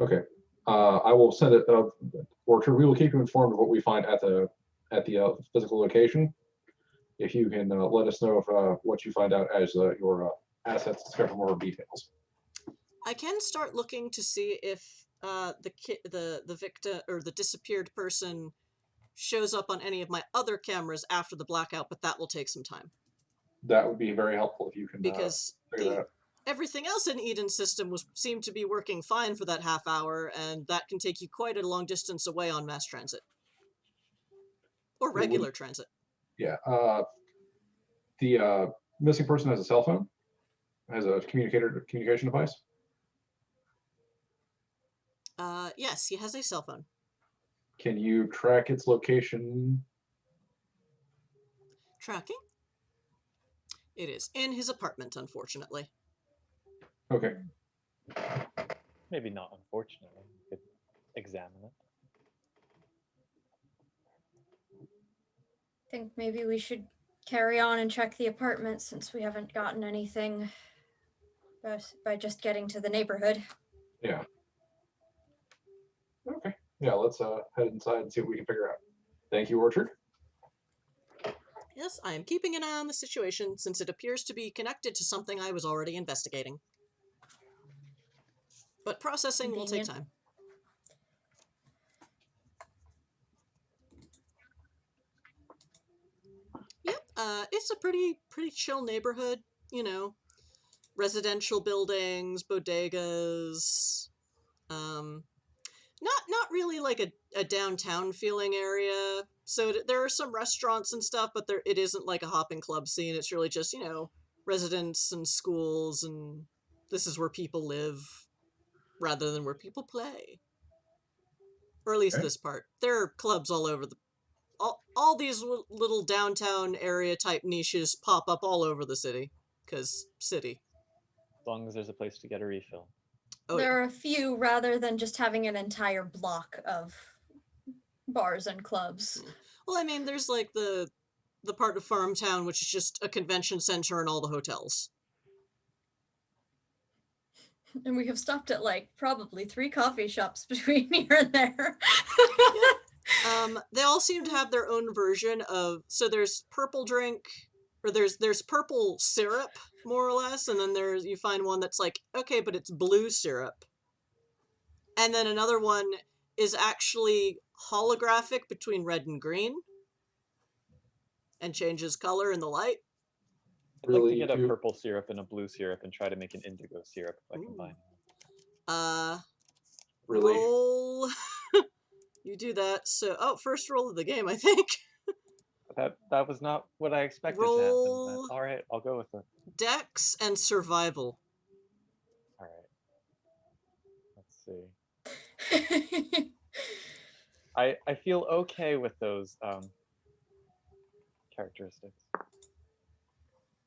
Okay. I will send it, or we will keep you informed of what we find at the physical location. If you can let us know if what you find out as your assets discover more details. I can start looking to see if the victim or the disappeared person shows up on any of my other cameras after the blackout, but that will take some time. That would be very helpful if you can because figure that out. everything else in Eden's system seemed to be working fine for that half hour, and that can take you quite a long distance away on mass transit. Or regular transit. Yeah. The missing person has a cell phone, has a communication device. Yes, he has a cell phone. Can you track its location? Tracking? It is in his apartment, unfortunately. Okay. Maybe not unfortunately. You could examine it. I think maybe we should carry on and check the apartment since we haven't gotten anything by just getting to the neighborhood. Yeah. Okay. Yeah, let's head inside and see what we can figure out. Thank you, Orchard. Yes, I am keeping an eye on the situation since it appears to be connected to something I was already investigating. But processing will take time. Yep, it's a pretty chill neighborhood, you know. Residential buildings, bodegas, not really like a downtown feeling area. So there are some restaurants and stuff, but it isn't like a hopping club scene. It's really just, you know, residents and schools, and this is where people live rather than where people play. Or at least Okay. this part. There are clubs all over all these little downtown area type niches pop up all over the city. Because city. As long as there's a place to get a refill. Oh, There yeah. are a few rather than just having an entire block of bars and clubs. Well, I mean, there's like the part of Farmtown, which is just a convention center and all the hotels. And we have stopped at like probably 3 coffee shops between here and there. They all seem to have their own version of, so there's purple drink, or there's purple syrup, more or less, and then you find one that's like, okay, but it's blue syrup. And then another one is actually holographic between red and green and changes color in the light. I'd like to get a purple syrup and a blue syrup and try to make an indigo syrup if I combine them. Really? Roll. You do that. So, first roll of the game, I think. That was not what I expected to happen. All right, I'll go with it. Dex and survival. All right. Let's see. I feel okay with those characteristics.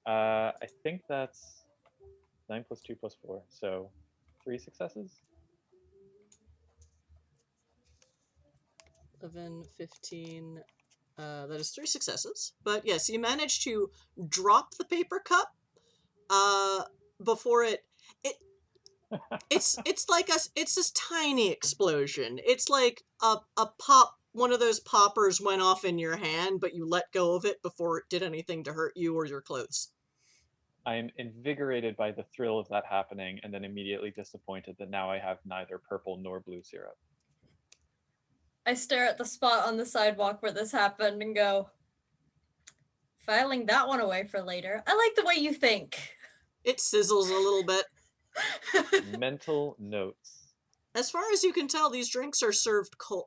I think that's 9 + 2 + 4, so 3 successes. 11, 15. That is 3 successes. But yes, you managed to drop the paper cup before it's this tiny explosion. It's like a pop. One of those poppers went off in your hand, but you let go of it before it did anything to hurt you or your clothes. I am invigorated by the thrill of that happening, and then immediately disappointed that now I have neither purple nor blue syrup. I stare at the spot on the sidewalk where this happened and go, filing that one away for later. I like the way you think. It sizzles a little bit. Mental notes. As far as you can tell, these drinks are served cold,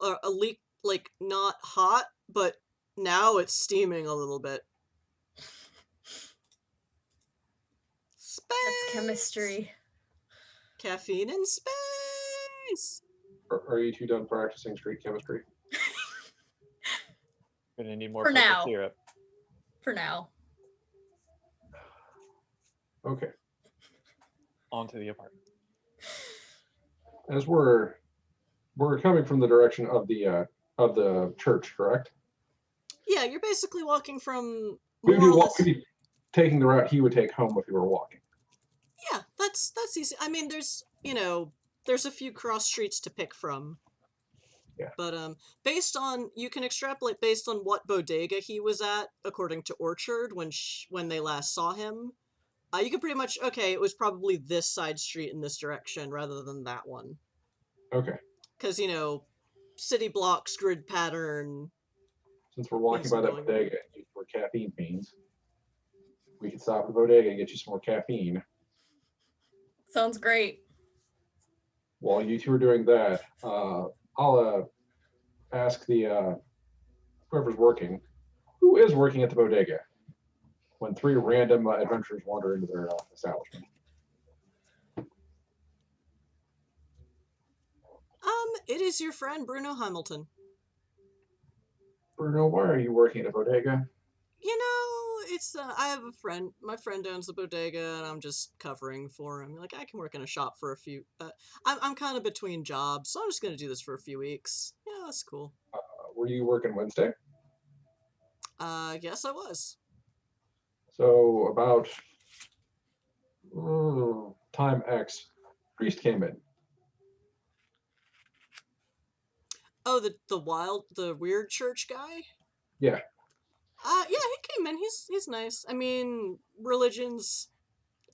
like not hot, but now it's steaming a little bit. Space! That's chemistry. Caffeine in space! Are you two done practicing street chemistry? Gonna need more For purple now. syrup. For now. Okay. On to the apartment. As we're coming from the direction of the church, correct? Yeah, you're basically walking from We'd more be taking the route he would take home if he were walking. Yeah, that's easy. I mean, there's a few cross streets to pick from. Yeah. But you can extrapolate based on what bodega he was at, according to Orchard when they last saw him. You can pretty much, it was probably this side street in this direction rather than that one. Okay. Because, city blocks, grid pattern. Since we're walking by that bodega for caffeine fiends, we could stop at the bodega and get you some more caffeine. Sounds great. While you two are doing that, I'll ask the whoever's working, who is working at the bodega when three random adventurers wander into their establishment. It is your friend Bruno Hamilton. Bruno, why are you working at a bodega? You know, it's I have a friend. My friend owns the bodega, and I'm just covering for him. Like, I can work in a shop for a few. I'm kind of between jobs, so I'm just gonna do this for a few weeks. Yeah, that's cool. Were you working Wednesday? Yes, I was. So about time X, priest came in. Oh, the Wyrd church guy. Yeah. Yeah, he came in. He's nice. I mean, religions.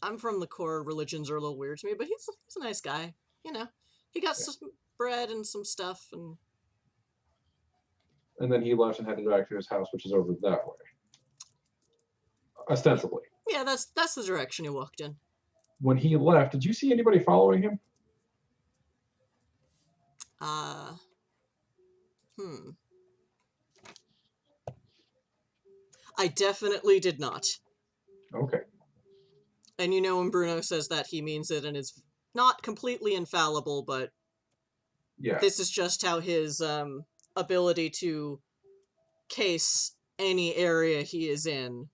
I'm from the core. Religions are a little weird to me, but he's a nice guy. You know, he got Yeah. some bread and some stuff, and And then he left and headed back to his house, which is over that way. Ostensibly. yeah, that's the direction he walked in. When he left, did you see anybody following him? Hmm. I definitely did not. Okay. And you know, when Bruno says that, he means it, and it's not completely infallible, but Yeah. this is just how his ability to case any area he is in.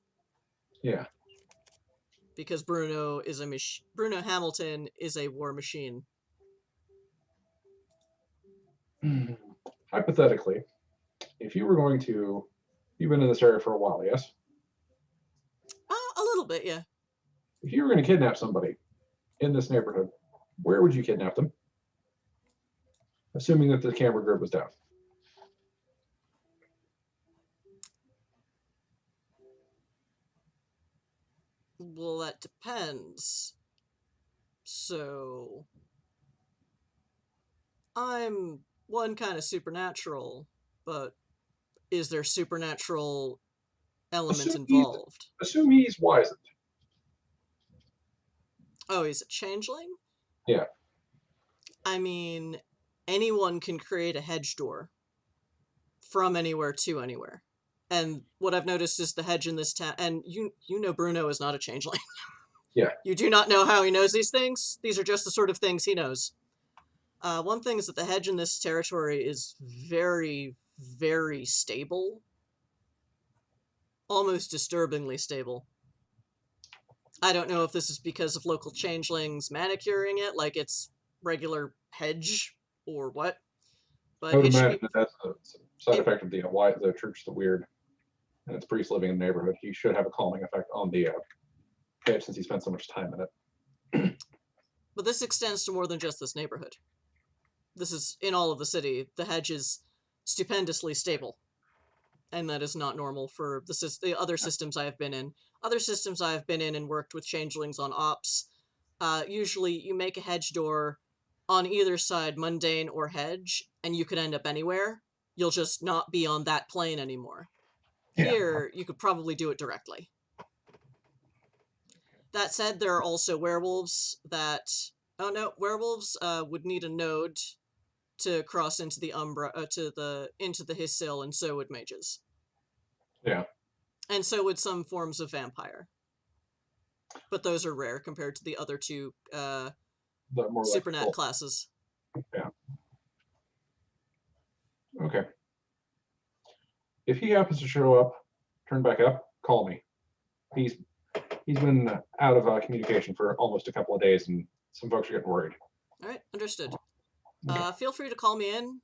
Yeah. Because Bruno Hamilton is a war machine. Hypothetically, if you were going to, you've been in this area for a while, yes? A little bit, yeah. If you were going to kidnap somebody in this neighborhood, where would you kidnap them? Assuming that the camera grid was down. Well, that depends. So, I'm one kind of supernatural, but is there supernatural elements involved? Assume he's wizened. Oh, he's a changeling? Yeah. I mean, anyone can create a hedge door from anywhere to anywhere. And what I've noticed is the hedge in this town, and you know Bruno is not a changeling. Yeah. You do not know how he knows these things. These are just the sort of things he knows. One thing is that the hedge in this territory is very, very stable. Almost disturbingly stable. I don't know if this is because of local changelings manicuring it like it's regular hedge or what. But I would it should imagine be... that that's a side effect of the church, the Wyrd, and its priest living in the neighborhood. He should have a calming effect on the hedge since he spent so much time in it. But this extends to more than just this neighborhood. This is in all of the city. The hedge is stupendously stable. And that is not normal for the other systems I have been in. Other systems I have been in and worked with changelings on ops, usually you make a hedge door on either side, mundane or hedge, and you could end up anywhere. You'll just not be on that plane anymore. Yeah. Here, you could probably do it directly. That said, there are also werewolves that... Oh no, werewolves would need a node to cross into the into the Hissil, and so would mages. Yeah. And so would some forms of vampire. But those are rare compared to the other two More Supernat classes. Yeah. Okay. If he happens to show up, turn back up, call me. He's been out of communication for almost a couple of days, and some folks are getting worried. All right, understood. Okay. Feel free to call me in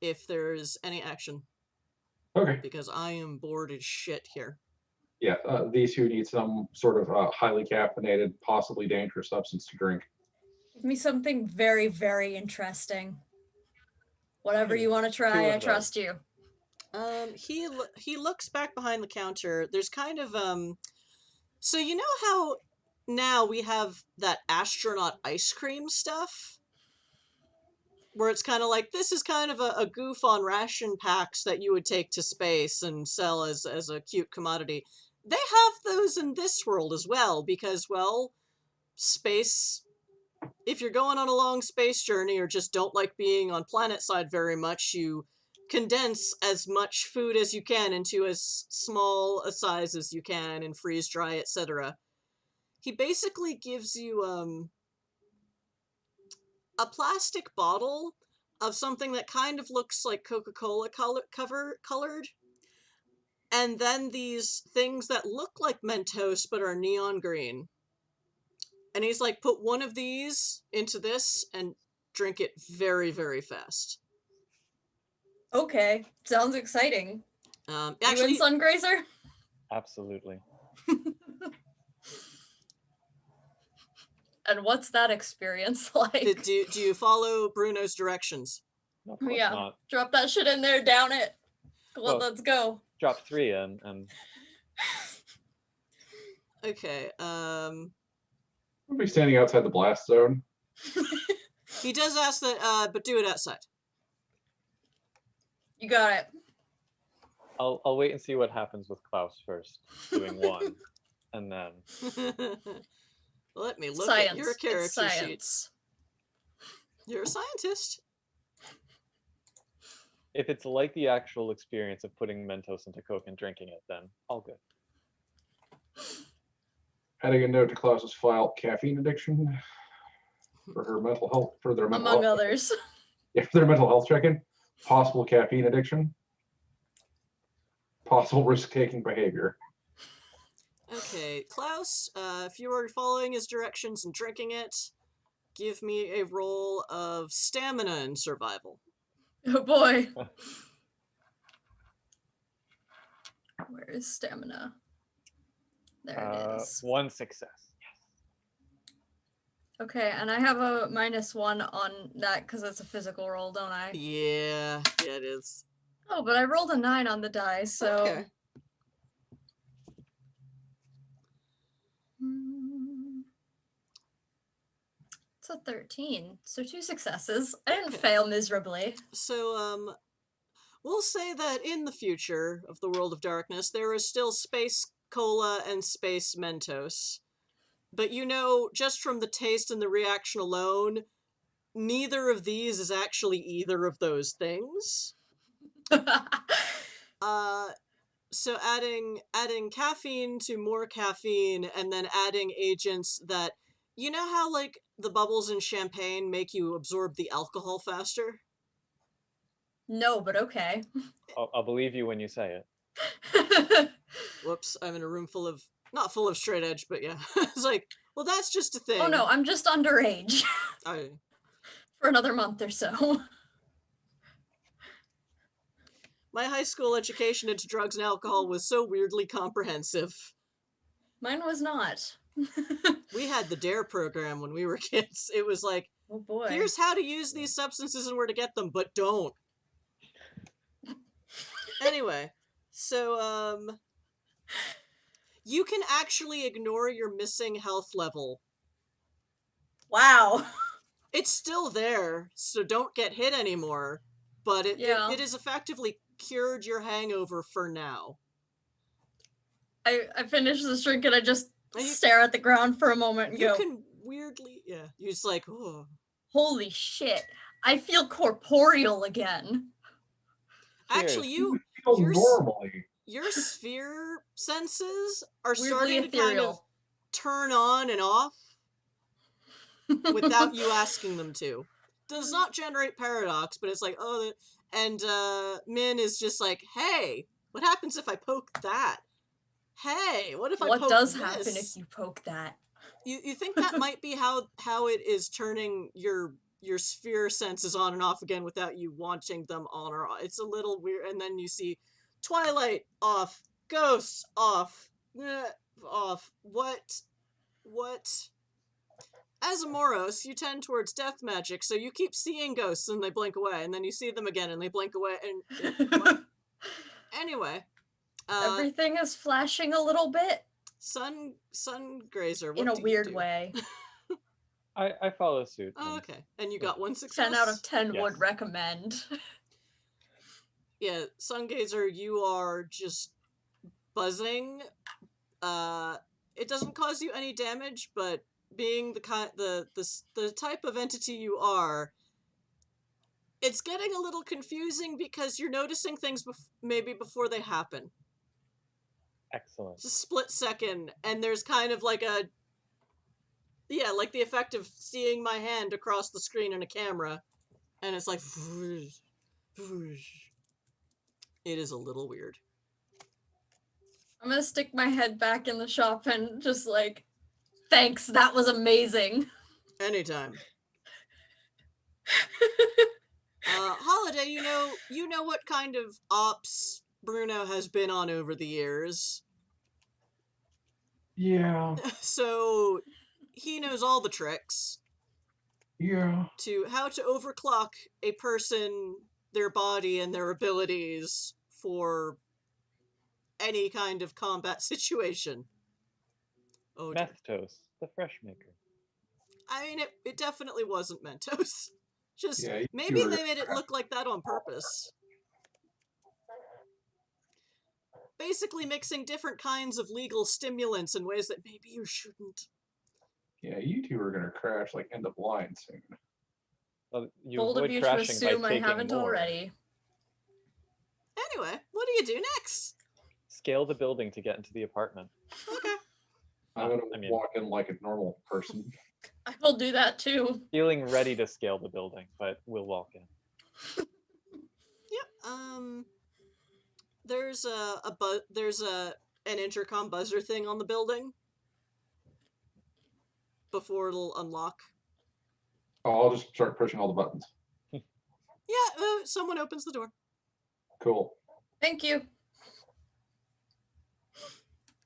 if there's any action. Okay. Because I am bored as shit here. Yeah, these two need some sort of highly caffeinated, possibly dangerous substance to drink. Give me something very, very interesting. Whatever you want to try, I trust you. He looks back behind the counter. There's kind of so you know how now we have that astronaut ice cream stuff? Where it's kind of like, this is kind of a goof on ration packs that you would take to space and sell as a cute commodity. They have those in this world as well, because, well, space if you're going on a long space journey or just don't like being on planet side very much, you condense as much food as you can into as small a size as you can and freeze dry, etc. He basically gives you a plastic bottle of something that kind of looks like Coca-Cola colored, and then these things that look like Mentos but are neon green. And he's like, put one of these into this and drink it very, very fast. Okay, sounds exciting. You Actually, in Sungrazer? Absolutely. And what's that experience like? do you follow Bruno's directions? No, of course Yeah, not. drop that shit in there, down it. Well- Let's go. Drop 3 and Okay, I'll be standing outside the blast zone. he does ask that, but do it outside. You got it. I'll wait and see what happens with Klaus first, doing 1, and then Let me look Science. at your It's character science. sheets. You're a scientist. if it's like the actual experience of putting Mentos into Coke and drinking it, then all good. Adding a note to Klaus's file: caffeine addiction for her mental health, for their mental Among health. others. Yeah, for their mental health check-in. Possible caffeine addiction. Possible risk-taking behavior. Okay, Klaus, if you are following his directions and drinking it, give me a roll of stamina and survival. Oh boy. Where is stamina? There it is. 1 success. Okay, and I have a -1 on that because it's a physical roll, don't I? Yeah, it is. Oh, but I rolled a 9 on the die, so. Okay. It's a 13, so 2 successes. I didn't Okay. fail miserably. So, we'll say that in the future of the World of Darkness, there is still Space Cola and Space Mentos. But you know, just from the taste and the reaction alone, neither of these is actually either of those things. So adding caffeine to more caffeine and then adding agents that, you know how like the bubbles in champagne make you absorb the alcohol faster? No, but okay. I'll believe you when you say it. Whoops, I'm in a room full of, not full of straight edge, but yeah. It's like, well, that's just a thing. Oh no, I'm just underage I, for another month or so. my high school education into drugs and alcohol was so weirdly comprehensive. Mine was not. We had the DARE program when we were kids. It was like, Oh boy. here's how to use these substances and where to get them, but don't. Anyway, so, you can actually ignore your missing health level. Wow. It's still there, so don't get hit anymore, but it has effectively cured your hangover for now. I finish this drink and I just stare at the ground for a moment and You go, can weirdly, yeah, you're just like, oh. holy shit, I feel corporeal again. Actually, You feel normally. your sphere senses are Weirdly starting to kind of ethereal. turn on and off without you asking them to. Does not generate paradox, but it's like, oh, and Min is just like, hey, what happens if I poke that? Hey, what if I poke What does this? happen if you poke that? You think that might be how it is turning your sphere senses on and off again without you wanting them on or off. It's a little weird, and then you see Twilight off, Ghosts off, off. What? As a Moros, you tend towards death magic, so you keep seeing ghosts and they blink away, and then you see them again and they blink away, and anyway. Everything is flashing a little bit. Sun Grazer, what In a do you weird do? way. I follow suit. Oh, and- okay. And you got 1 success? 10 out of 10 Yes. would recommend. Yeah, Sungazer, you are just buzzing. It doesn't cause you any damage, but being the type of entity you are, it's getting a little confusing because you're noticing things maybe before they happen. Excellent. Just a split second, and there's kind of like like the effect of seeing my hand across the screen in a camera, and it's like, it is a little weird. I'm gonna stick my head back in the shop and just like, thanks, that was amazing. Anytime. Holiday, you know what kind of ops Bruno has been on over the years. Yeah. So he knows all the tricks Yeah. to how to overclock a person, their body, and their abilities for any kind of combat situation. Oh dear. Meth toast, the fresh maker. I mean, it definitely wasn't Mentos. Just Yeah, you maybe were they made it look like that on purpose. Basically mixing different kinds of legal stimulants in ways that maybe you shouldn't. Yeah, you two are gonna crash like end of line soon. Well, you Bold of avoid you to crashing by assume I taking haven't more. already. Anyway, what do you do next? Scale the building to get into the apartment. Okay. I'm gonna I mean- walk in like a normal person. I will do that too. Feeling ready to scale the building, but we'll walk in. Yep. There's an intercom buzzer thing on the building before it'll unlock. Oh, I'll just start pushing all the buttons. Yeah, someone opens the door. Cool. Thank you.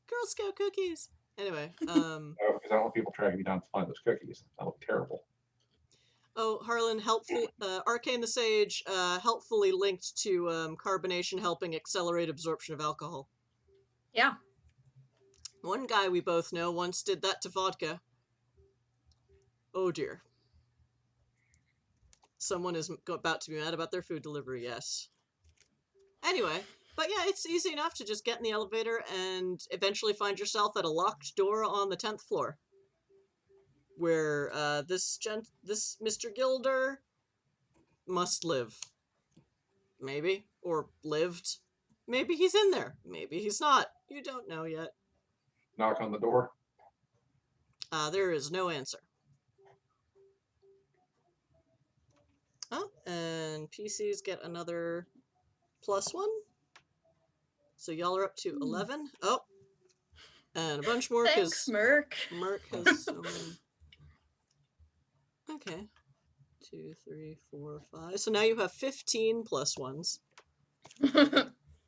Girl Scout cookies. Anyway, Because I don't want people tracking me down to find those cookies. That look terrible. oh, Harlan, Arcane the Sage, helpfully linked to carbonation helping accelerate absorption of alcohol. Yeah. One guy we both know once did that to vodka. Oh dear. Someone is about to be mad about their food delivery, yes. Anyway, but yeah, it's easy enough to just get in the elevator and eventually find yourself at a locked door on the 10th floor. Where this Mr. Gilder must live. Maybe. Or lived. Maybe he's in there. Maybe he's not. You don't know yet. Knock on the door. There is no answer. Oh, and PCs get another +1. So y'all are up to 11. Oh, and a bunch more Thanks, because Merc. Merc has so many. Okay. 2, 3, 4, 5. So now you have 15 +1s.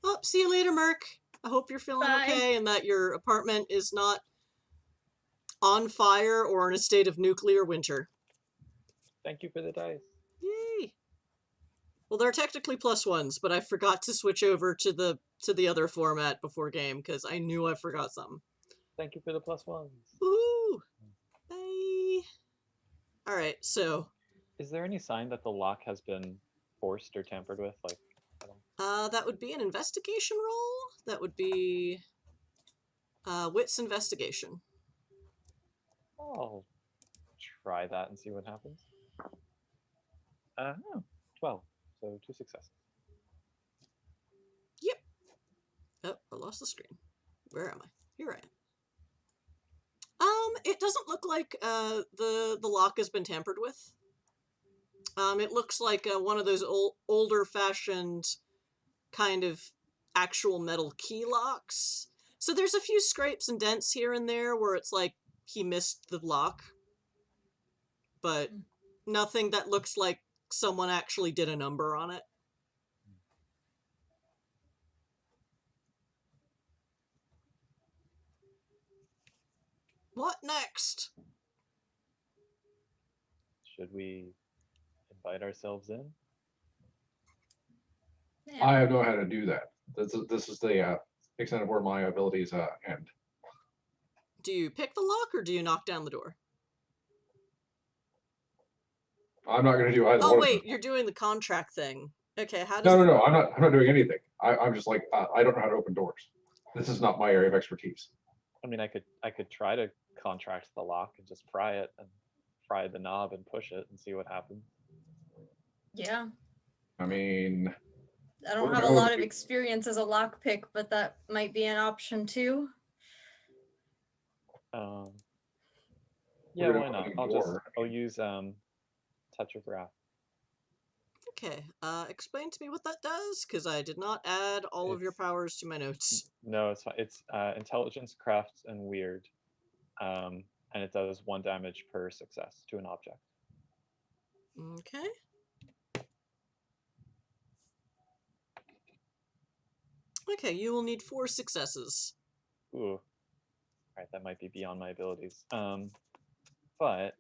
Oh, see you later, Merc. I hope you're feeling Bye. okay and that your apartment is not on fire or in a state of nuclear winter. Thank you for the dice. Yay! Well, they're technically +1s, but I forgot to switch over to the other format before game because I knew I forgot something. Thank you for the +1s. Woohoo! Bye. All right, so Is there any sign that the lock has been forced or tampered with? Like, I don't... that would be an investigation roll. That would be wits investigation. I'll try that and see what happens. No, 12. So 2 successes. Yep. Oh, I lost the screen. Where am I? Here I am. It doesn't look like the lock has been tampered with. It looks like one of those older fashioned kind of actual metal key locks. So there's a few scrapes and dents here and there where it's like he missed the lock, but nothing that looks like someone actually did a number on it. What next? Should we invite ourselves in? Yeah. I have no how to do that. This is the extent of where my abilities end. Do you pick the lock or do you knock down the door? I'm not going to do either. Oh one of wait, them. you're doing the contract thing. Okay, how does No. I'm not doing anything. I'm just like I don't know how to open doors. This is not my area of expertise. I mean, I could try to contract the lock and just pry it and pry the knob and push it and see what happens. Yeah. I mean, I don't We're have a going lot of to- experience as a lockpick, but that might be an option too. Yeah, gonna why open not? the door. I'll use touch of wrath. Okay, explain to me what that does, because I did not add all of your It's- powers to my notes. No, it's fine. It's intelligence, craft, and weird, and it does 1 damage per success to an object. Okay. Okay, you will need 4 successes. Ooh, all right, that might be beyond my abilities. But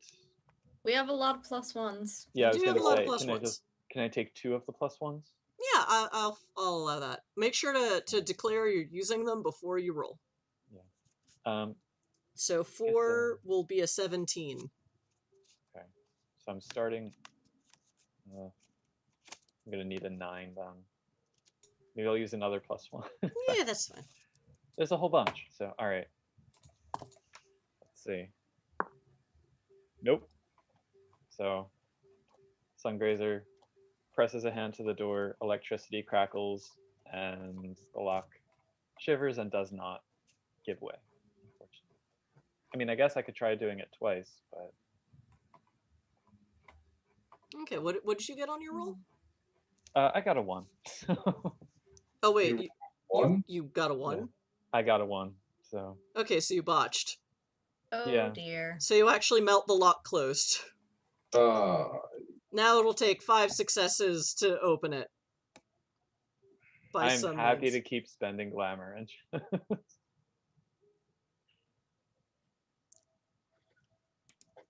We have a lot of +1s. yeah, I You was do have gonna a lot of say, plus can I ones. can I take 2 of the +1s? Yeah, I'll allow that. Make sure to declare you're using them before you roll. Um, So 4 will be a 17. okay, so I'm starting. I'm gonna need a 9 then. Maybe I'll use another +1. Yeah, that's fine. There's a whole bunch. So all right. Let's see. Nope. So Sungrazer presses a hand to the door, electricity crackles, and the lock shivers and does not give way, unfortunately. I mean, I guess I could try doing it twice, but Okay, what did you get on your roll? I got a 1. Oh wait, You- you, One? you got a 1? I got a 1, so Okay, so you botched. Oh Yeah. dear. So you actually melt the lock closed. Now it'll take 5 successes to open it. By I'm some happy means. to keep spending glamour. And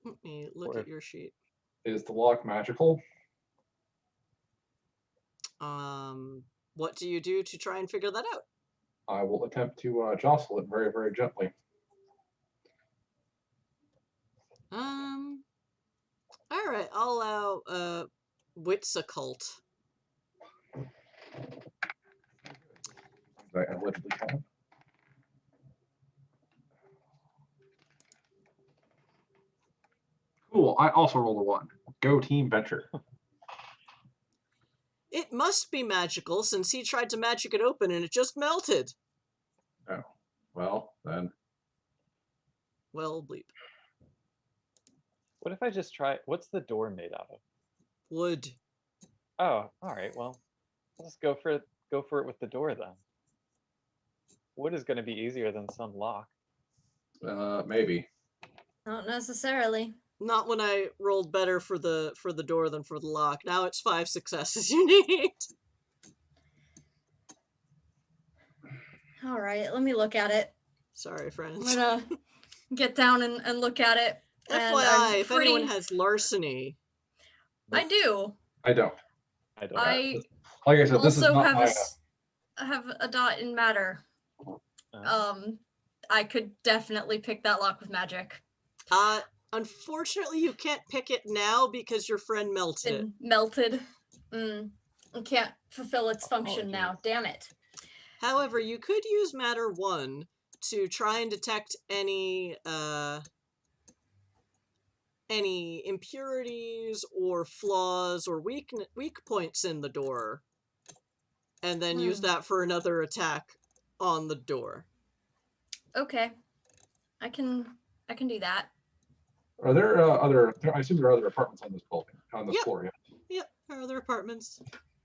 Let me look Or- at your sheet. is the lock magical? What do you do to try and figure that out? I will attempt to jostle it very, very gently. All right, I'll allow wits occult. I allegedly can. Cool. I also rolled a 1. Go team venture. It must be magical since he tried to magic it open and it just melted. Oh, well then. Well, bleep. what if I just try? What's the door made out of? Wood. Oh, all right. Well, let's go for it. Go for it with the door then. Wood is going to be easier than some lock. Maybe. Not necessarily. Not when I rolled better for the door than for the lock. Now it's 5 successes you need. All right, let me look at it. Sorry, I'm friends. gonna get down and look at it. And FYI, I'm if anyone pretty- has larceny, I do. I don't. I don't. I Like I said, this is also not have my. have a dot in matter. I could definitely pick that lock with magic. unfortunately you can't pick it now because your friend melted it. Been melted. It can't fulfill its function now. Apologies. Damn it. However, you could use Matter 1 to try and detect any impurities or flaws or weak points in the door, and then use that for another attack on the door. Okay. I can do that. Are there other? I assume there are other apartments on this building, on this Yep. floor. Yeah. Yep, there are other apartments.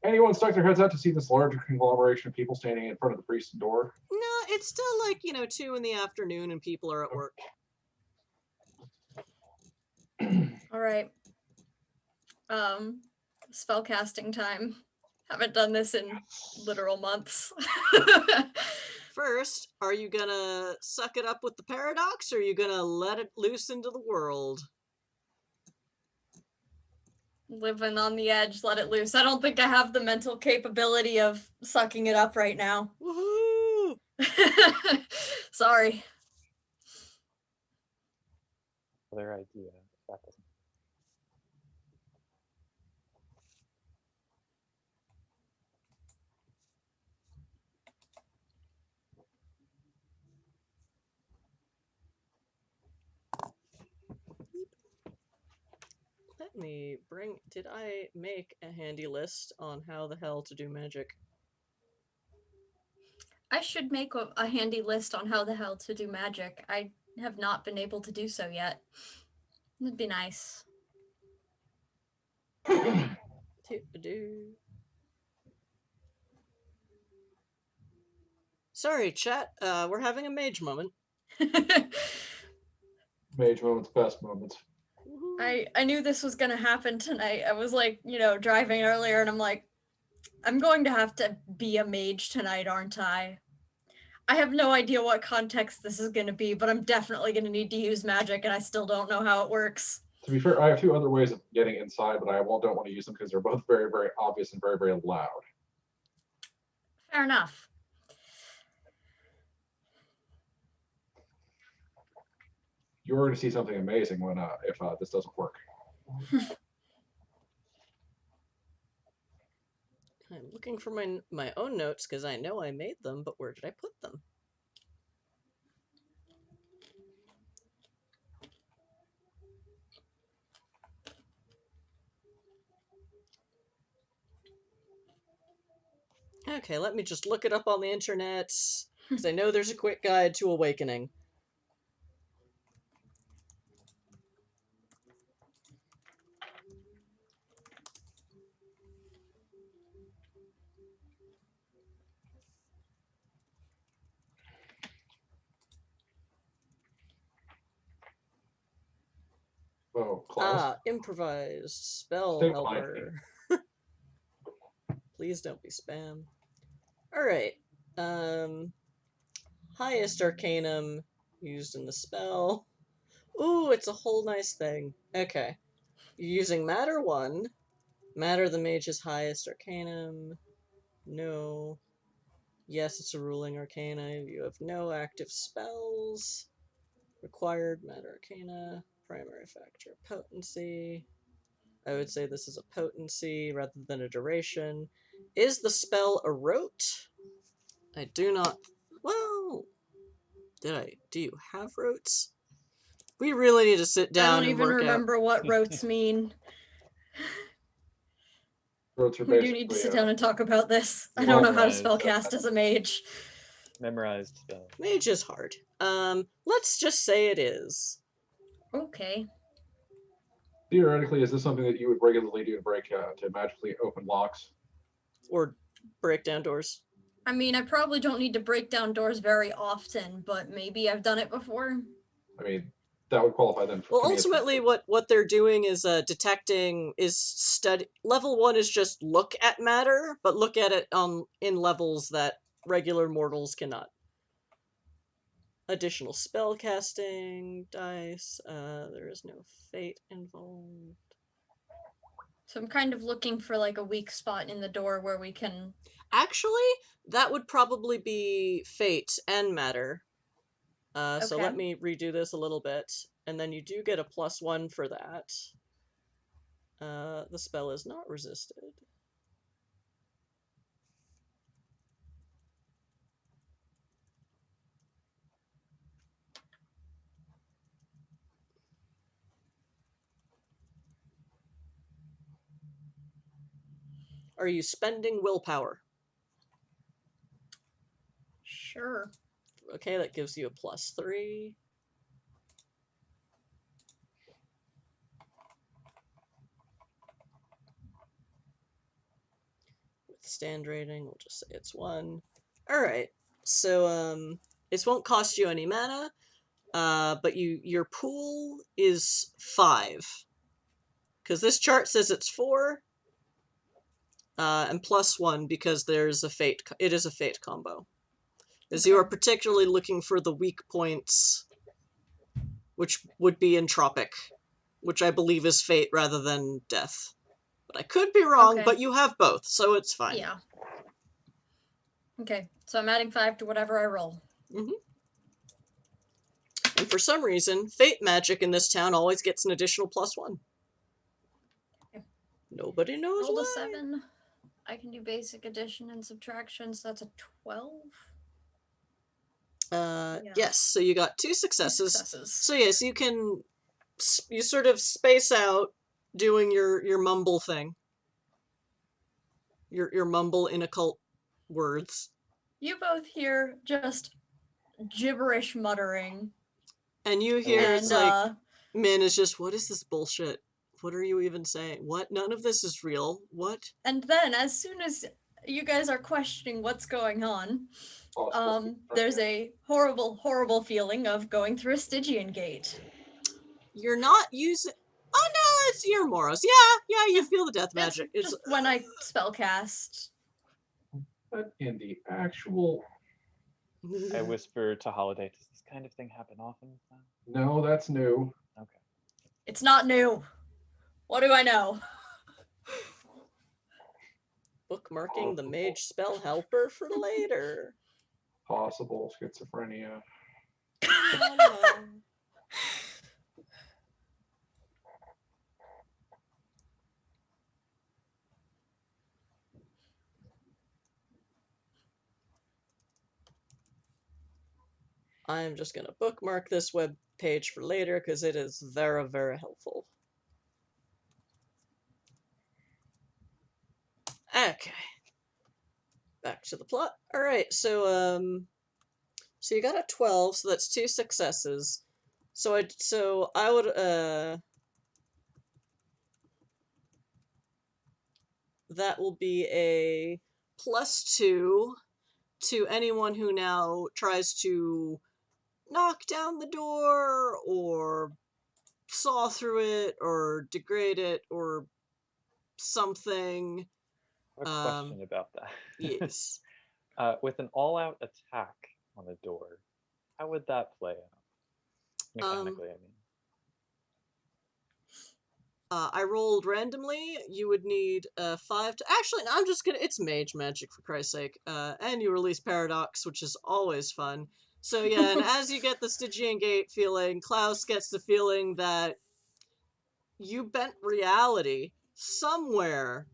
Anyone stuck their heads out to see this large conglomeration of people standing in front of the priest's door? No, it's still like 2 in the afternoon and people are at work. All right. Spell casting time. Haven't done this in literal months. First, are you gonna suck it up with the paradox, or are you gonna let it loose into the world? Living on the edge, let it loose. I don't think I have the mental capability of sucking it up right now. Woohoo! Sorry. Other idea. That doesn't. Let me bring... Did I make a handy list on how the hell to do magic? I should make a handy list on how the hell to do magic. I have not been able to do so yet. It'd be nice. Sorry, chat. We're having a mage moment. Mage moments, best moments. I knew this was gonna happen tonight. I was like, driving earlier, and I'm like, I'm going to have to be a mage tonight, aren't I? I have no idea what context this is going to be, but I'm definitely going to need to use magic, and I still don't know how it works. To be fair, I have 2 other ways of getting inside, but I don't want to use them because they're both very, very obvious and very, very loud. Fair enough. You're going to see something amazing when if this doesn't work. I'm looking for my own notes because I know I made them, but where did I put them? Okay, let me just look it up on the internet, because I know there's a quick guide to awakening. Oh, Klaus. Improvised spell Stay helper. Please don't be spam. Alright. Highest arcanum used in the spell. Ooh, it's a whole nice thing. Okay. You're using Matter 1. Matter the mage's highest arcanum. No. Yes, it's a ruling arcana. You have no active spells. Required Matter arcana. Primary factor potency. I would say this is a potency rather than a duration. Is the spell a rote? I do not... Well... Do you have rotes? We really need to sit down I don't and even work remember what rotes mean. Rotes are We do need to sit down and talk about this. I don't know how to spellcast as a mage. Memorized spell. Mage is hard. Let's just say it is. Okay. Theoretically, is this something that you would regularly do to break to magically open locks? Or break down doors. I mean, I probably don't need to break down doors very often, but maybe I've done it before. I mean, that would qualify then for... Well, ultimately, what they're doing is detecting is study. Level 1 is just look at matter, but look at it in levels that regular mortals cannot. Additional spell casting dice. There is no fate involved. So I'm kind of looking for like a weak spot in the door where we can... Actually, that would probably be fate and matter. So let me redo this a little bit. And then you do get a +1 for that. The spell is not resisted. Are you spending willpower? Sure. Okay, that gives you a +3. Stand rating, we'll just say it's 1. Alright, so this won't cost you any mana, but your pool is 5. Because this chart says it's 4, and +1 because there's a fate, it is a fate combo. As you are particularly looking for the weak points, which would be entropic, which I believe is fate rather than death. But I could be wrong, but you have both, so it's fine. Yeah. Okay, so I'm adding 5 to whatever I roll. Mm-hmm. And for some reason, fate magic in this town always gets an additional +1. Okay. Nobody knows Rolled why. a 7. I can do basic addition and subtraction, so that's a 12. Yes, so you got 2 successes. 2 successes. So yes, you sort of space out doing your mumble thing. Your mumble in occult words. You both hear just gibberish muttering. And you hear And it's like Min is just, what is this bullshit? What are you even saying? What? None of this is real. What? and then as soon as you guys are questioning what's going on, there's a horrible, horrible feeling of going through a Stygian gate. You're not using. Oh no, it's your Moros. Yeah, you feel the death magic. It's just when I spellcast. But in the actual, I whisper to Holiday, does this kind of thing happen often? no, that's new. Okay. It's not new. What do I know? Bookmarking the mage spell helper for later. Possible schizophrenia. Oh, no. I'm just going to bookmark this web page for later because it is very, very helpful. Okay. Back to the plot. All right, so you got a 12, so that's 2 successes. So I would that will be a +2 to anyone who now tries to knock down the door or saw through it or degrade it or something. I have a question about that. Yes. With an all-out attack on a door, how would that play out? Mechanically, I mean. I rolled randomly. You would need 5 to... Actually, no, I'm just gonna... It's mage magic, for Christ's sake. And you release Paradox, which is always fun. So yeah, and as you get the Stygian Gate feeling, Klaus gets the feeling that you bent reality somewhere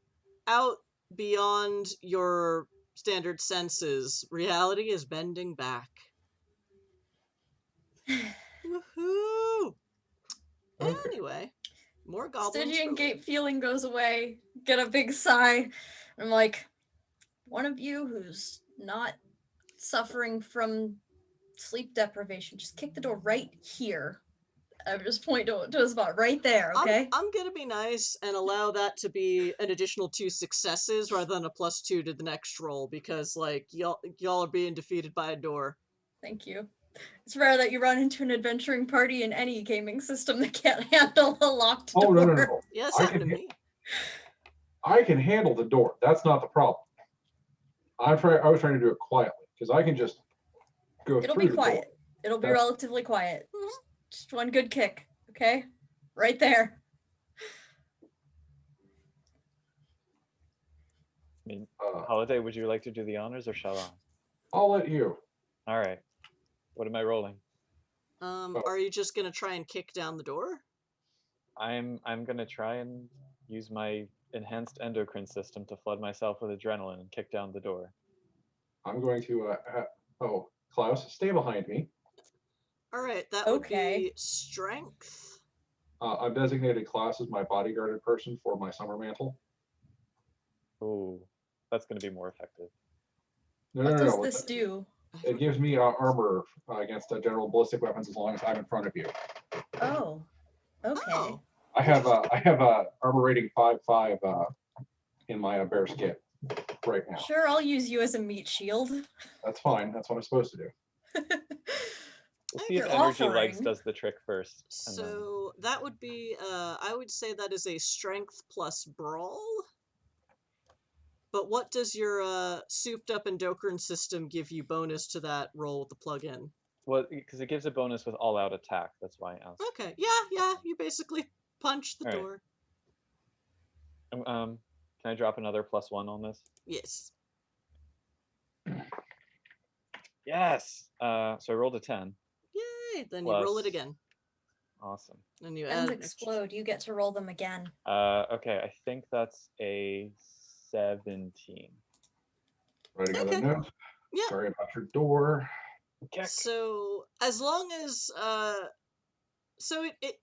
out beyond your standard senses. Reality is bending back. Woohoo! Okay. Anyway, more goblins. Stygian for Gate feeling goes away. Get a big sigh. I'm like, one of you who's not suffering from sleep deprivation, just kick the door right here. I would just point to a spot right there, okay? I'm gonna be nice and allow that to be an additional 2 successes rather than a +2 to the next roll because, like, y'all are being defeated by a door. Thank you. It's rare that you run into an adventuring party in any gaming system that can't handle a locked door. Oh, no. Yeah, it's happened to me. I can handle the door. That's not the problem. I was trying to do it quietly because I can just go It'll through be the quiet. door. It'll be relatively quiet. Just one good kick, okay? Right there. I mean, Holiday, would you like to do the honors or shall I? I'll let you. All right. What am I rolling? Are you just gonna try and kick down the door? I'm gonna try and use my enhanced endocrine system to flood myself with adrenaline and kick down the door. I'm going to. Klaus, stay behind me. All right, that would be strength. I've designated Klaus as my bodyguarded person for my summer mantle. Oh, that's going to be more effective. What does this do? It gives me armor against general ballistic weapons as long as I'm in front of you. Oh, okay. Oh, I have a armor rating 5/5 in my bear skin right now. Sure, I'll use you as a meat shield. That's fine. That's what I'm supposed to do. We'll see if You're Energy Legs offering. does the trick first. so that would be, I would say that is a strength plus brawl. But what does your souped up endocrine system give you bonus to that roll with the plug-in? Well, because it gives a bonus with all-out attack. That's why I asked. Okay, yeah, you basically punch the All right. door. Can I drop another +1 on this? Yes. Yes. So I rolled a 10. Yay! Then you roll it Plus- again. Awesome. And you Ends add an extra- explode. You get to roll them again. Okay, I think that's a 17. Writing Okay. another note. Yeah. Sorry about your door. Kick. So as long as so it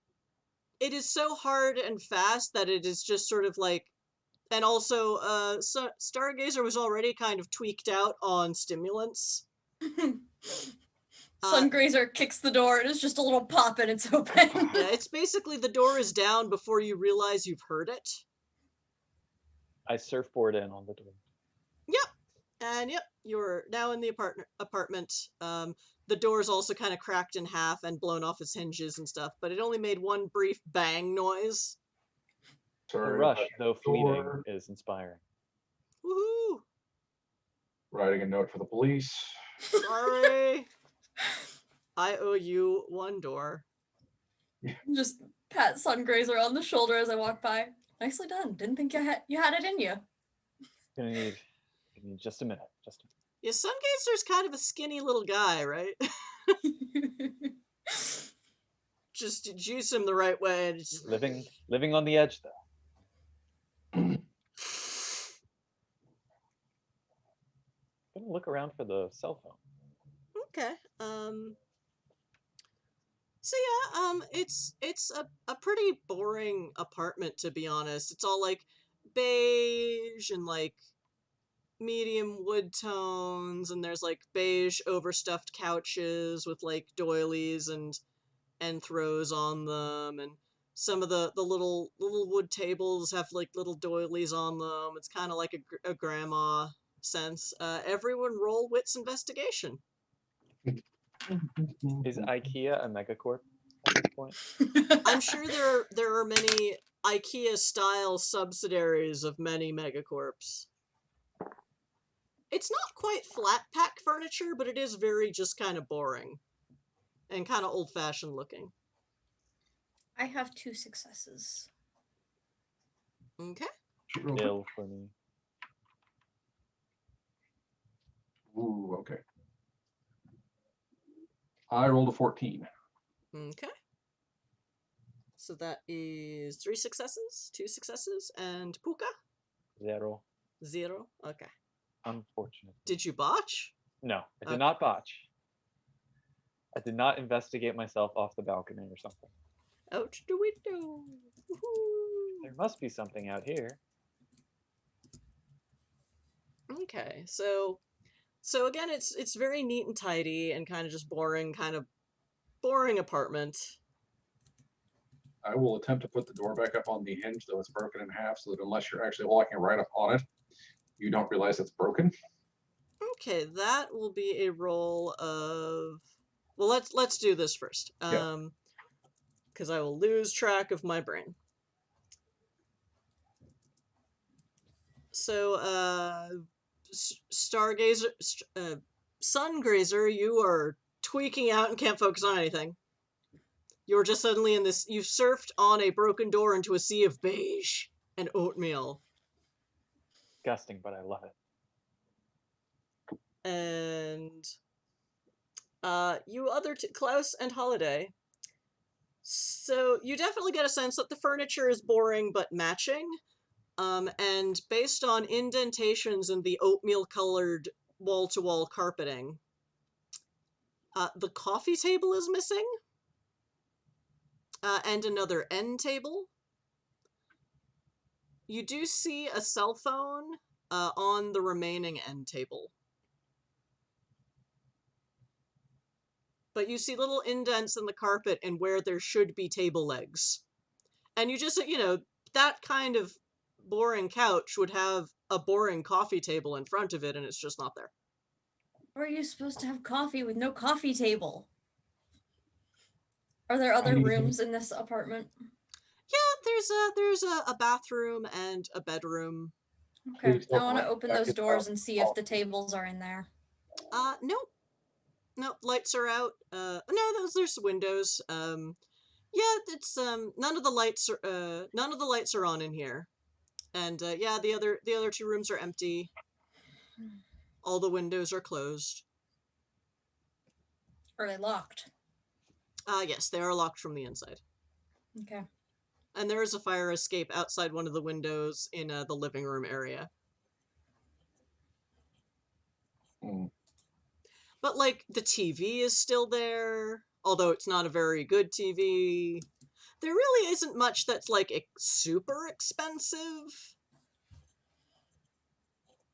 it is so hard and fast that it is just sort of like, and also, Stargazer was already kind of tweaked out on stimulants. Sungrazer kicks the door, and it's just a little pop and it's open. Yeah, it's basically the door is down before you realize you've heard it. I surfboard in on the door. And yep, you're now in the apartment. The door's also kind of cracked in half and blown off its hinges and stuff, but it only made one brief bang noise. The Sorry. rush, though fleeting, door. is inspiring. Woohoo! Writing a note for the police. Sorry. I owe you one door. Just pat Sungrazer on the shoulder as I walk by. Nicely done. Didn't think you had it in you. Gonna need just a minute. Yeah, Sungazer's kind of a skinny little guy, right? Just juice him the right way. And just... living on the edge, though. Gonna look around for the cell phone. Okay. So yeah, it's a pretty boring apartment, to be honest. It's all like beige and like medium wood tones, and there's like beige overstuffed couches with like doilies and throws on them, and some of the little wood tables have like little doilies on them. It's kind of like a grandma sense. Everyone roll wits investigation. Is IKEA a megacorp at this point? I'm sure there are many IKEA style subsidiaries of many megacorps. It's not quite flat pack furniture, but it is very just kind of boring and kind of old fashioned looking. I have 2 successes. Okay. Nil for me. Ooh, okay. I rolled a 14. Okay. So that is 3 successes, 2 successes, and Puka? 0. 0. Okay. Unfortunate. Did you botch? No, I did Okay. not botch. I did not investigate myself off the balcony or something. Ouch the window. Woohoo. There must be something out here. Okay, so again, it's very neat and tidy and kind of just boring apartment. I will attempt to put the door back up on the hinge, though it's broken in half, so that unless you're actually walking right up on it, you don't realize it's broken. Okay, that will be a roll of. Well, let's do this first. Yeah. Because I will lose track of my brain. So, Stargazer, Sungrazer, you are tweaking out and can't focus on anything. You're just suddenly in this. You've surfed on a broken door into a sea of beige and oatmeal. Disgusting, but I love it. And you other Klaus and Holiday. So you definitely get a sense that the furniture is boring but matching. And based on indentations in the oatmeal-colored wall-to-wall carpeting, the coffee table is missing. And another end table. You do see a cell phone on the remaining end table. But you see little indents in the carpet and where there should be table legs. And you just, that kind of boring couch would have a boring coffee table in front of it, and it's just not there. Or are you supposed to have coffee with no coffee table? Are there other rooms in this apartment? Yeah, there's a bathroom and a bedroom. Okay, Please I don't want to let open that those get doors out. and see if the tables are in there. Nope. Nope, lights are out. No, there's windows. Yeah, it's none of the lights are on in here. And yeah, the other 2 rooms are empty. All the windows are closed. Are they locked? Yes, they are locked from the inside. Okay. And there is a fire escape outside one of the windows in the living room area. Mm. But, like, the TV is still there, although it's not a very good TV. there really isn't much that's like super expensive.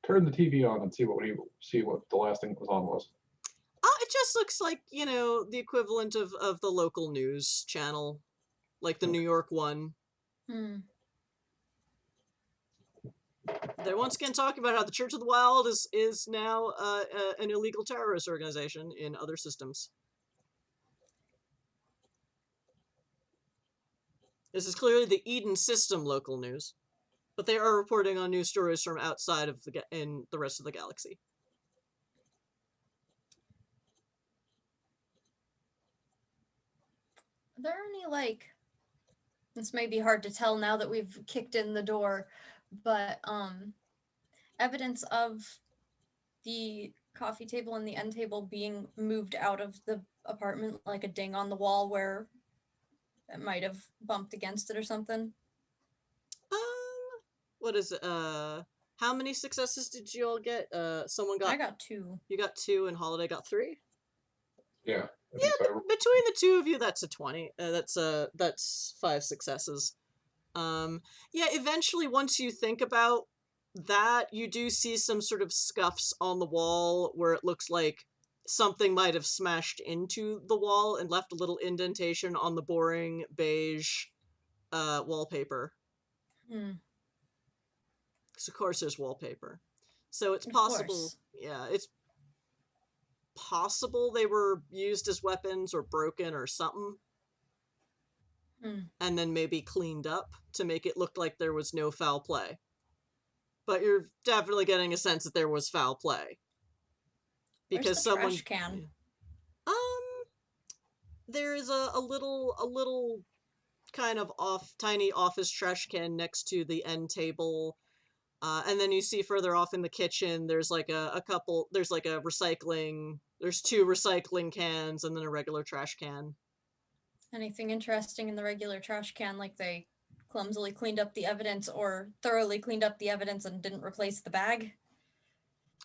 Turn the TV on and see what the last thing that was on was. It just looks like, you know, the equivalent of the local news channel, like the New York one. Hmm. They're once again talking about how the Church of the Wild is now an illegal terrorist organization in other systems. This is clearly the Eden system local news, but they are reporting on news stories from outside of in the rest of the galaxy. Are there any, like, this may be hard to tell now that we've kicked in the door, but evidence of the coffee table and the end table being moved out of the apartment, like a ding on the wall where it might have bumped against it or something? What is it? How many successes did you all get? Someone got. I got 2. You got 2, and Holiday got 3. Yeah. Yeah, between the two of you, that's a 20. That's 5 successes. Yeah, eventually, once you think about that, you do see some sort of scuffs on the wall where it looks like something might have smashed into the wall and left a little indentation on the boring beige wallpaper. Hmm. Because, of course, there's wallpaper. So it's Of possible. course. Yeah, it's possible they were used as weapons or broken or something. And then maybe cleaned up to make it look like there was no foul play. But you're definitely getting a sense that there was foul play. Because Where's the someone trash can? There is a little kind of tiny office trash can next to the end table. And then you see further off in the kitchen, there's like there's like a recycling, there's 2 recycling cans and then a regular trash can. Anything interesting in the regular trash can, like they clumsily cleaned up the evidence or thoroughly cleaned up the evidence and didn't replace the bag?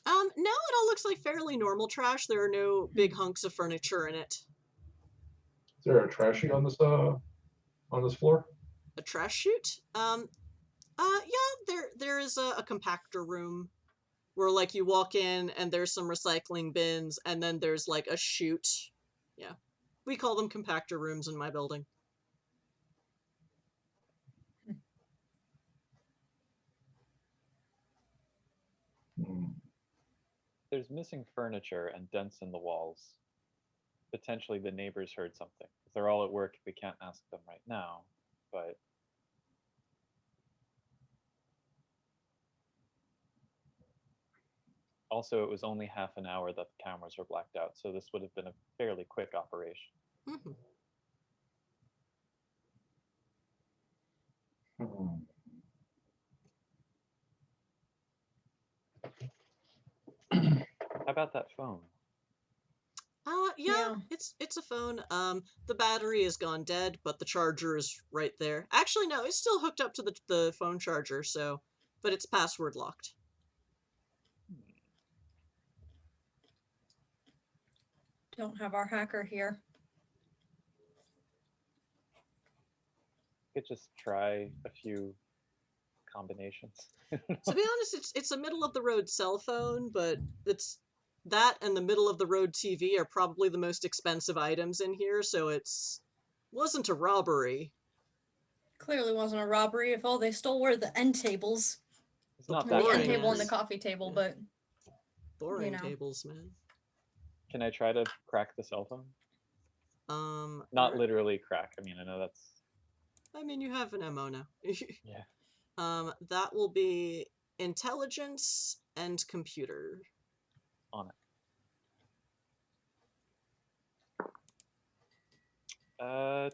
No, it all looks like fairly normal trash. There are no big hunks of furniture in it. Is there a trash chute on this floor? A trash chute? Yeah, there is a compactor room where like you walk in and there's some recycling bins and then there's like a chute. Yeah. We call them compactor rooms in my building. There's missing furniture and dents in the walls. Potentially the neighbors heard something. If they're all at work, we can't ask them right now, but also it was only half an hour that the cameras were blacked out, so this would have been a fairly quick operation. Mm-hmm. How about that phone? Yeah, it's a phone. The battery is gone dead, but the charger is right there. Actually, no, it's still hooked up to the phone charger, so, but it's password locked. Don't have our hacker here. Could just try a few combinations. To be honest, it's a middle of the road cell phone, but it's that and the middle of the road TV are probably the most expensive items in here, so wasn't a robbery. Clearly wasn't a robbery if all they stole were the end tables. It's not The that end famous. table and the coffee table, Yeah. but Boring you know. tables, man. Can I try to crack the cell phone? Not right. literally crack. I mean, I know that's. I mean, you have an MO now. Yeah. That will be intelligence and computer. On it.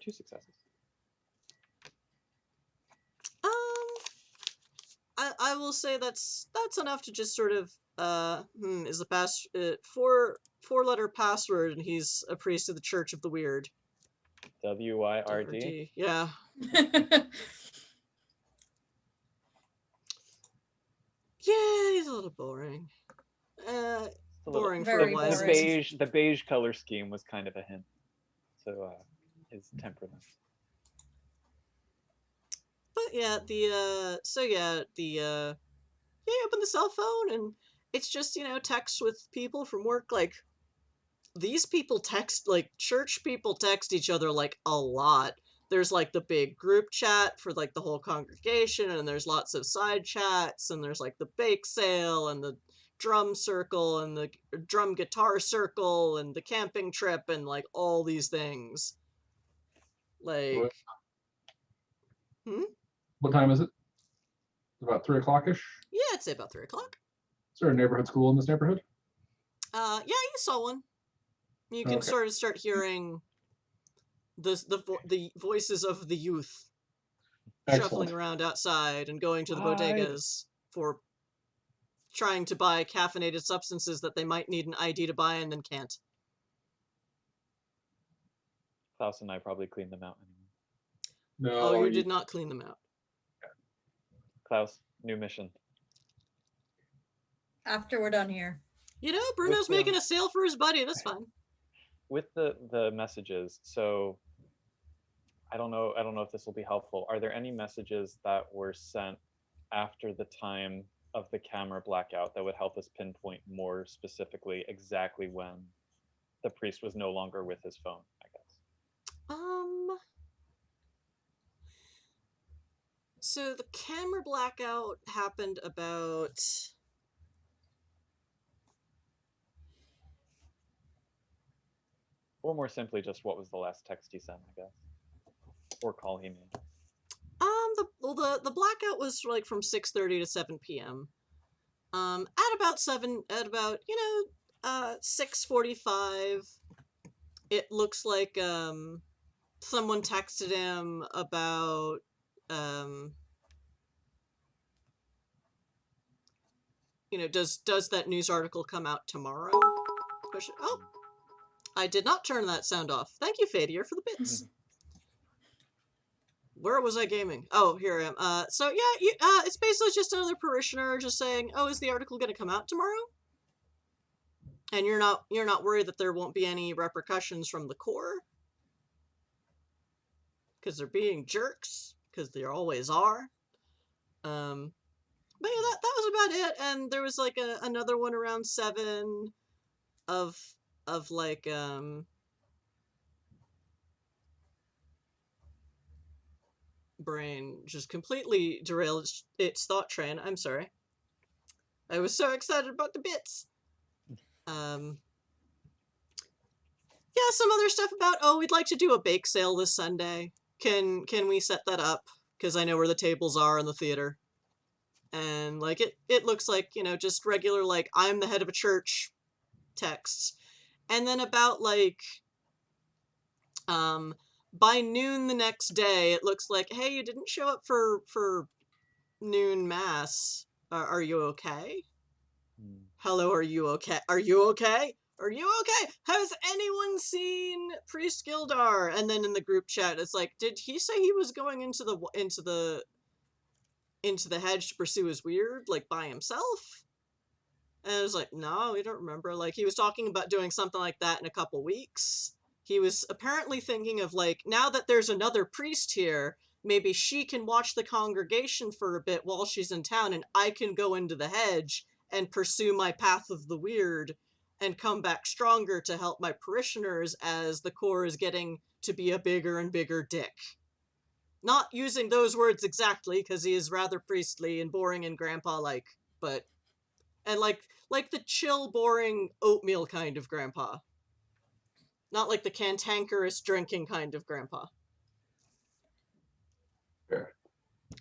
2 successes. I will say that's enough to just sort of is the 4-letter password, and he's a priest of the Church of the Wyrd. WYRD. Yeah. Yeah, he's a little boring. Boring for a Very wise boring. The beige color scheme was kind of a hint to his temperament. you open the cell phone and it's just, text with people from work. Like, these people text, like, church people text each other, like, a lot. There's, like, the big group chat for, like, the whole congregation, and there's lots of side chats, and there's, like, the bake sale, and the drum circle, and the drum guitar circle, and the camping trip, and, like, all these things. Like, What time is it? About 3 o'clock-ish? yeah, I'd say about 3 o'clock. Is there a neighborhood school in this neighborhood? Yeah, you saw one. You can Okay. sort of start hearing the voices of the youth shuffling Excellent. around outside and going to the Hide. bodegas for trying to buy caffeinated substances that they might need an ID to buy and then can't. Klaus and I probably cleaned them out anyway. No, Oh, you did not clean them out. Klaus, new mission. After we're done here. Bruno's the- making a sale for his buddy. That's fine. With the messages, so I don't know if this will be helpful. Are there any messages that were sent after the time of the camera blackout that would help us pinpoint more specifically exactly when the priest was no longer with his phone, I guess? So the camera blackout happened about... Or more simply, just what was the last text he sent, I guess, or call he made. The blackout was like from 6:30 to 7 p.m. At about 6:45, it looks like someone texted him about does that news article come out tomorrow? Oh, I did not turn that sound off. Thank you, Fadier, for the bits. Where was I gaming? Oh, here I am. So yeah, it's basically just another parishioner just saying, "Oh, is the article going to come out tomorrow?" And you're not worried that there won't be any repercussions from the Core, because they're being jerks, because they always are. But yeah, that was about it. And there was like another one around 7 of like brain just completely derailed its thought train. I'm sorry. I was so excited about the bits. Yeah, some other stuff about, oh, we'd like to do a bake sale this Sunday. Can we set that up? Because I know where the tables are in the theater. And like it looks like, just regular, like, I'm the head of a church texts. And then about like by noon the next day, it looks like, hey, you didn't show up for noon mass. Are you okay? Hello, are you okay? Are you okay? Are you okay? Has anyone seen Priest Gildar? And then in the group chat, it's like, did he say he was going into the hedge to pursue his Wyrd, like, by himself? And I was like, no, we don't remember. Like, he was talking about doing something like that in a couple weeks. He was apparently thinking of, like, now that there's another priest here, maybe she can watch the congregation for a bit while she's in town, and I can go into the hedge and pursue my path of the Wyrd and come back stronger to help my parishioners as the Core is getting to be a bigger and bigger dick. Not using those words exactly, because he is rather priestly and boring and grandpa-like, but... And like the chill, boring oatmeal kind of grandpa. Not like the cantankerous drinking kind of grandpa. Fair.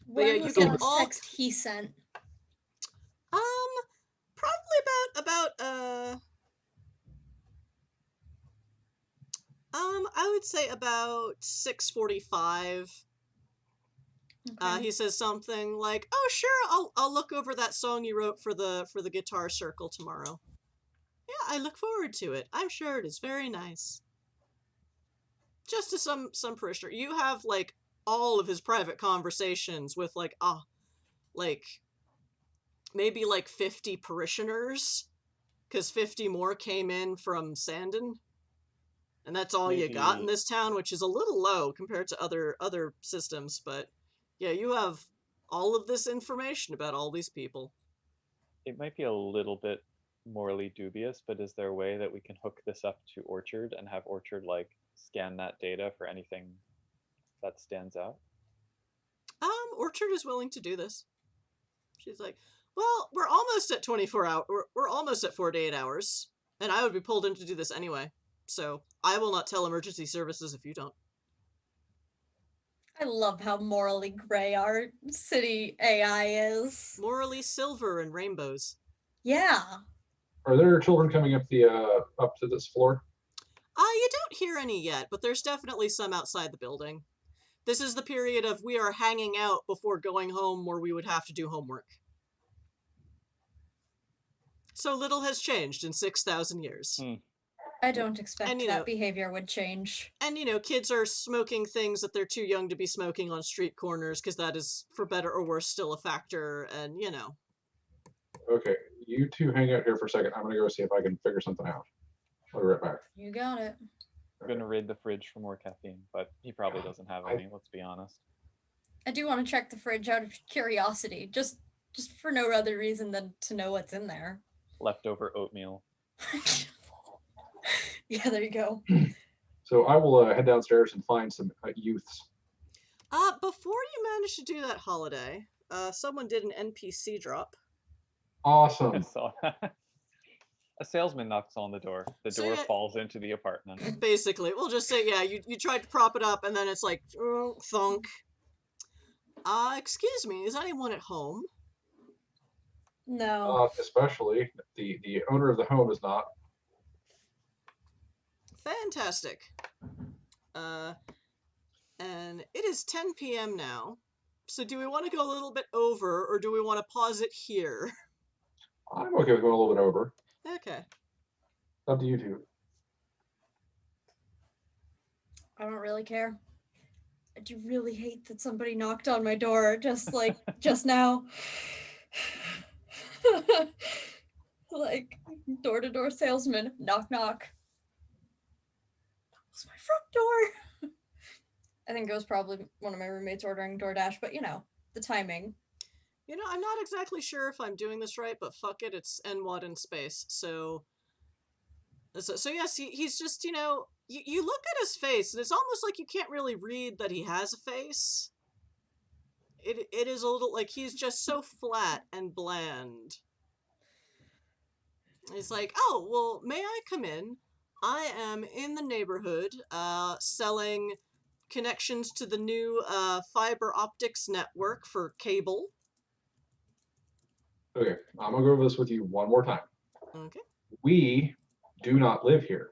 When yeah, you was can the last all- text he sent? Probably about I would say about 6:45. Okay. He says something like, "Oh, sure, I'll look over that song you wrote for the guitar circle tomorrow. Yeah, I look forward to it. I'm sure it is very nice." Just to some parishioner. You have like all of his private conversations with like maybe like 50 parishioners, because 50 more came in from Sandon. And that's all you got in Maybe- this town, which is a little low compared to other systems, but Yeah, you have all of this information about all these people. It might be a little bit morally dubious, but is there a way that we can hook this up to Orchard and have Orchard like scan that data for anything that stands out? Orchard is willing to do this. She's like, well, we're almost at 24 hours. We're almost at 48 hours, and I would be pulled in to do this anyway. So I will not tell emergency services if you don't. I love how morally gray our city AI is. Morally silver and rainbows. Yeah. Are there children coming up to this floor? You don't hear any yet, but there's definitely some outside the building. This is the period of we are hanging out before going home where we would have to do homework. So little has changed in 6,000 years. I don't expect And, that behavior would change. And, kids are smoking things that they're too young to be smoking on street corners because that is, for better or worse, still a factor. And, Okay, you two hang out here for a second. I'm gonna go see if I can figure something out. I'll be right back. You got it. I'm gonna raid the fridge for more caffeine, but he probably doesn't have any, let's be honest. I do want to check the fridge out of curiosity, just for no other reason than to know what's in there. Leftover oatmeal. Yeah, there you go. So I will head downstairs and find some youths. Before you managed to do that, Holiday, someone did an NPC drop. Awesome. So, a salesman knocks on the door. The So, door yeah. falls into the apartment. Basically, we'll just say, yeah, you tried to prop it up, and then it's like, thunk. Excuse me, is anyone at home? No. Especially the owner of the home is not. Fantastic. And it is 10 p.m. now. So do we want to go a little bit over, or do we want to pause it here? I'm okay with going a little bit over. Okay. Up to you two. I don't really care. I do really hate that somebody knocked on my door just like just now. Like door-to-door salesman, knock knock. That was my front door. I think it was probably one of my roommates ordering DoorDash, but the timing. I'm not exactly sure if I'm doing this right, but fuck it, it's NWoD in space. So yes, he's just, you look at his face, and it's almost like you can't really read that he has a face. It is a little, like, he's just so flat and bland. He's like, oh, well, may I come in? I am in the neighborhood, selling connections to the new fiber optics network for cable. Okay, I'm gonna go over this with you one more time. Okay. We do not live here.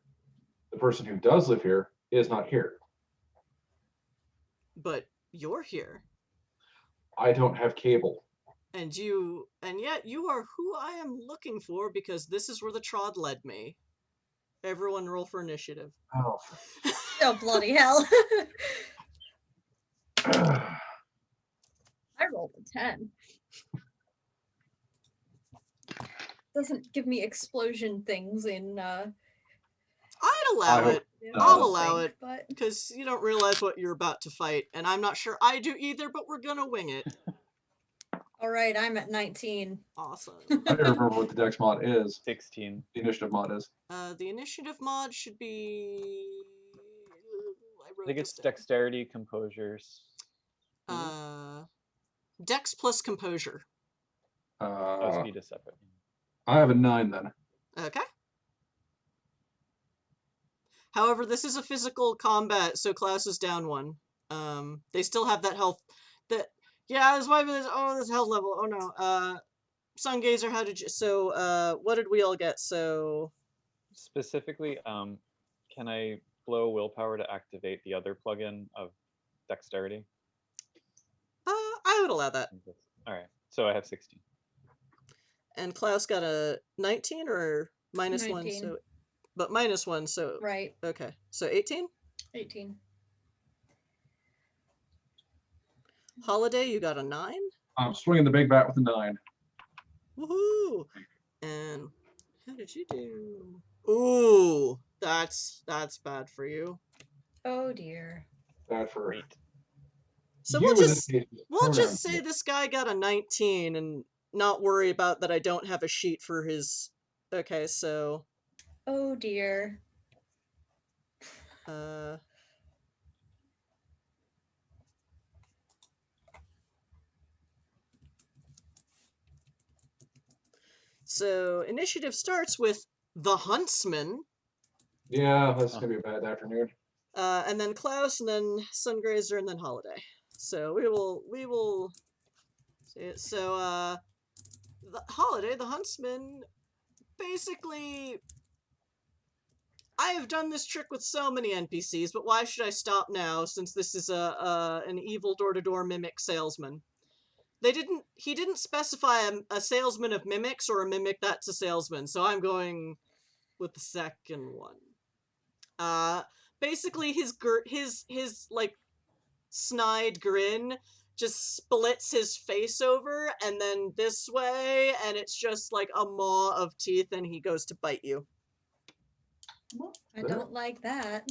The person who does live here is not here. But you're here. I don't have cable. And yet you are who I am looking for, because this is where the Trod led me. Everyone roll for initiative. Oh. Oh, bloody hell. I rolled a 10. Doesn't give me explosion things in I'd allow it. No. I'll allow it, but because you don't realize what you're about to fight, and I'm not sure I do either, but we're gonna wing it. all right, I'm at 19. Awesome. I don't remember what the Dex mod is. 16. The initiative mod is. The initiative mod should be... I think it's dexterity, composures. Dex plus composure. Speed is separate. I have a 9 then. Okay. However, this is a physical combat, so Klaus is down 1. They still have that health. Yeah, this wife is. Oh, this health level. Oh no. Sungazer, how did you? So, what did we all get? So. Specifically, can I blow willpower to activate the other plugin of dexterity? I would allow that. All right, so I have 16. And Klaus got a 19 or minus 1, 19. so. But minus 1, so. Right. Okay, so 18. 18. Holiday, you got a 9. I'm swinging the big bat with a 9. Woohoo! And how did you do? Ooh, that's bad for you. Oh dear. Bad for Great. So You in this case, we'll pronouns. just say this guy got a 19 and not worry about that I don't have a sheet for his. Okay, so Oh dear. so initiative starts with the Huntsman, Yeah, this is gonna be a bad afternoon. and then Klaus, and then Sungrazer, and then Holiday. So we will say it. So the Holiday, the Huntsman, basically. I have done this trick with so many NPCs, but why should I stop now since this is an evil door-to-door mimic salesman? He didn't specify a salesman of mimics or a mimic that's a salesman, so I'm going with the second one. Basically his like snide grin just splits his face over and then this way, and it's just like a maw of teeth, and he goes to bite you. I don't like that.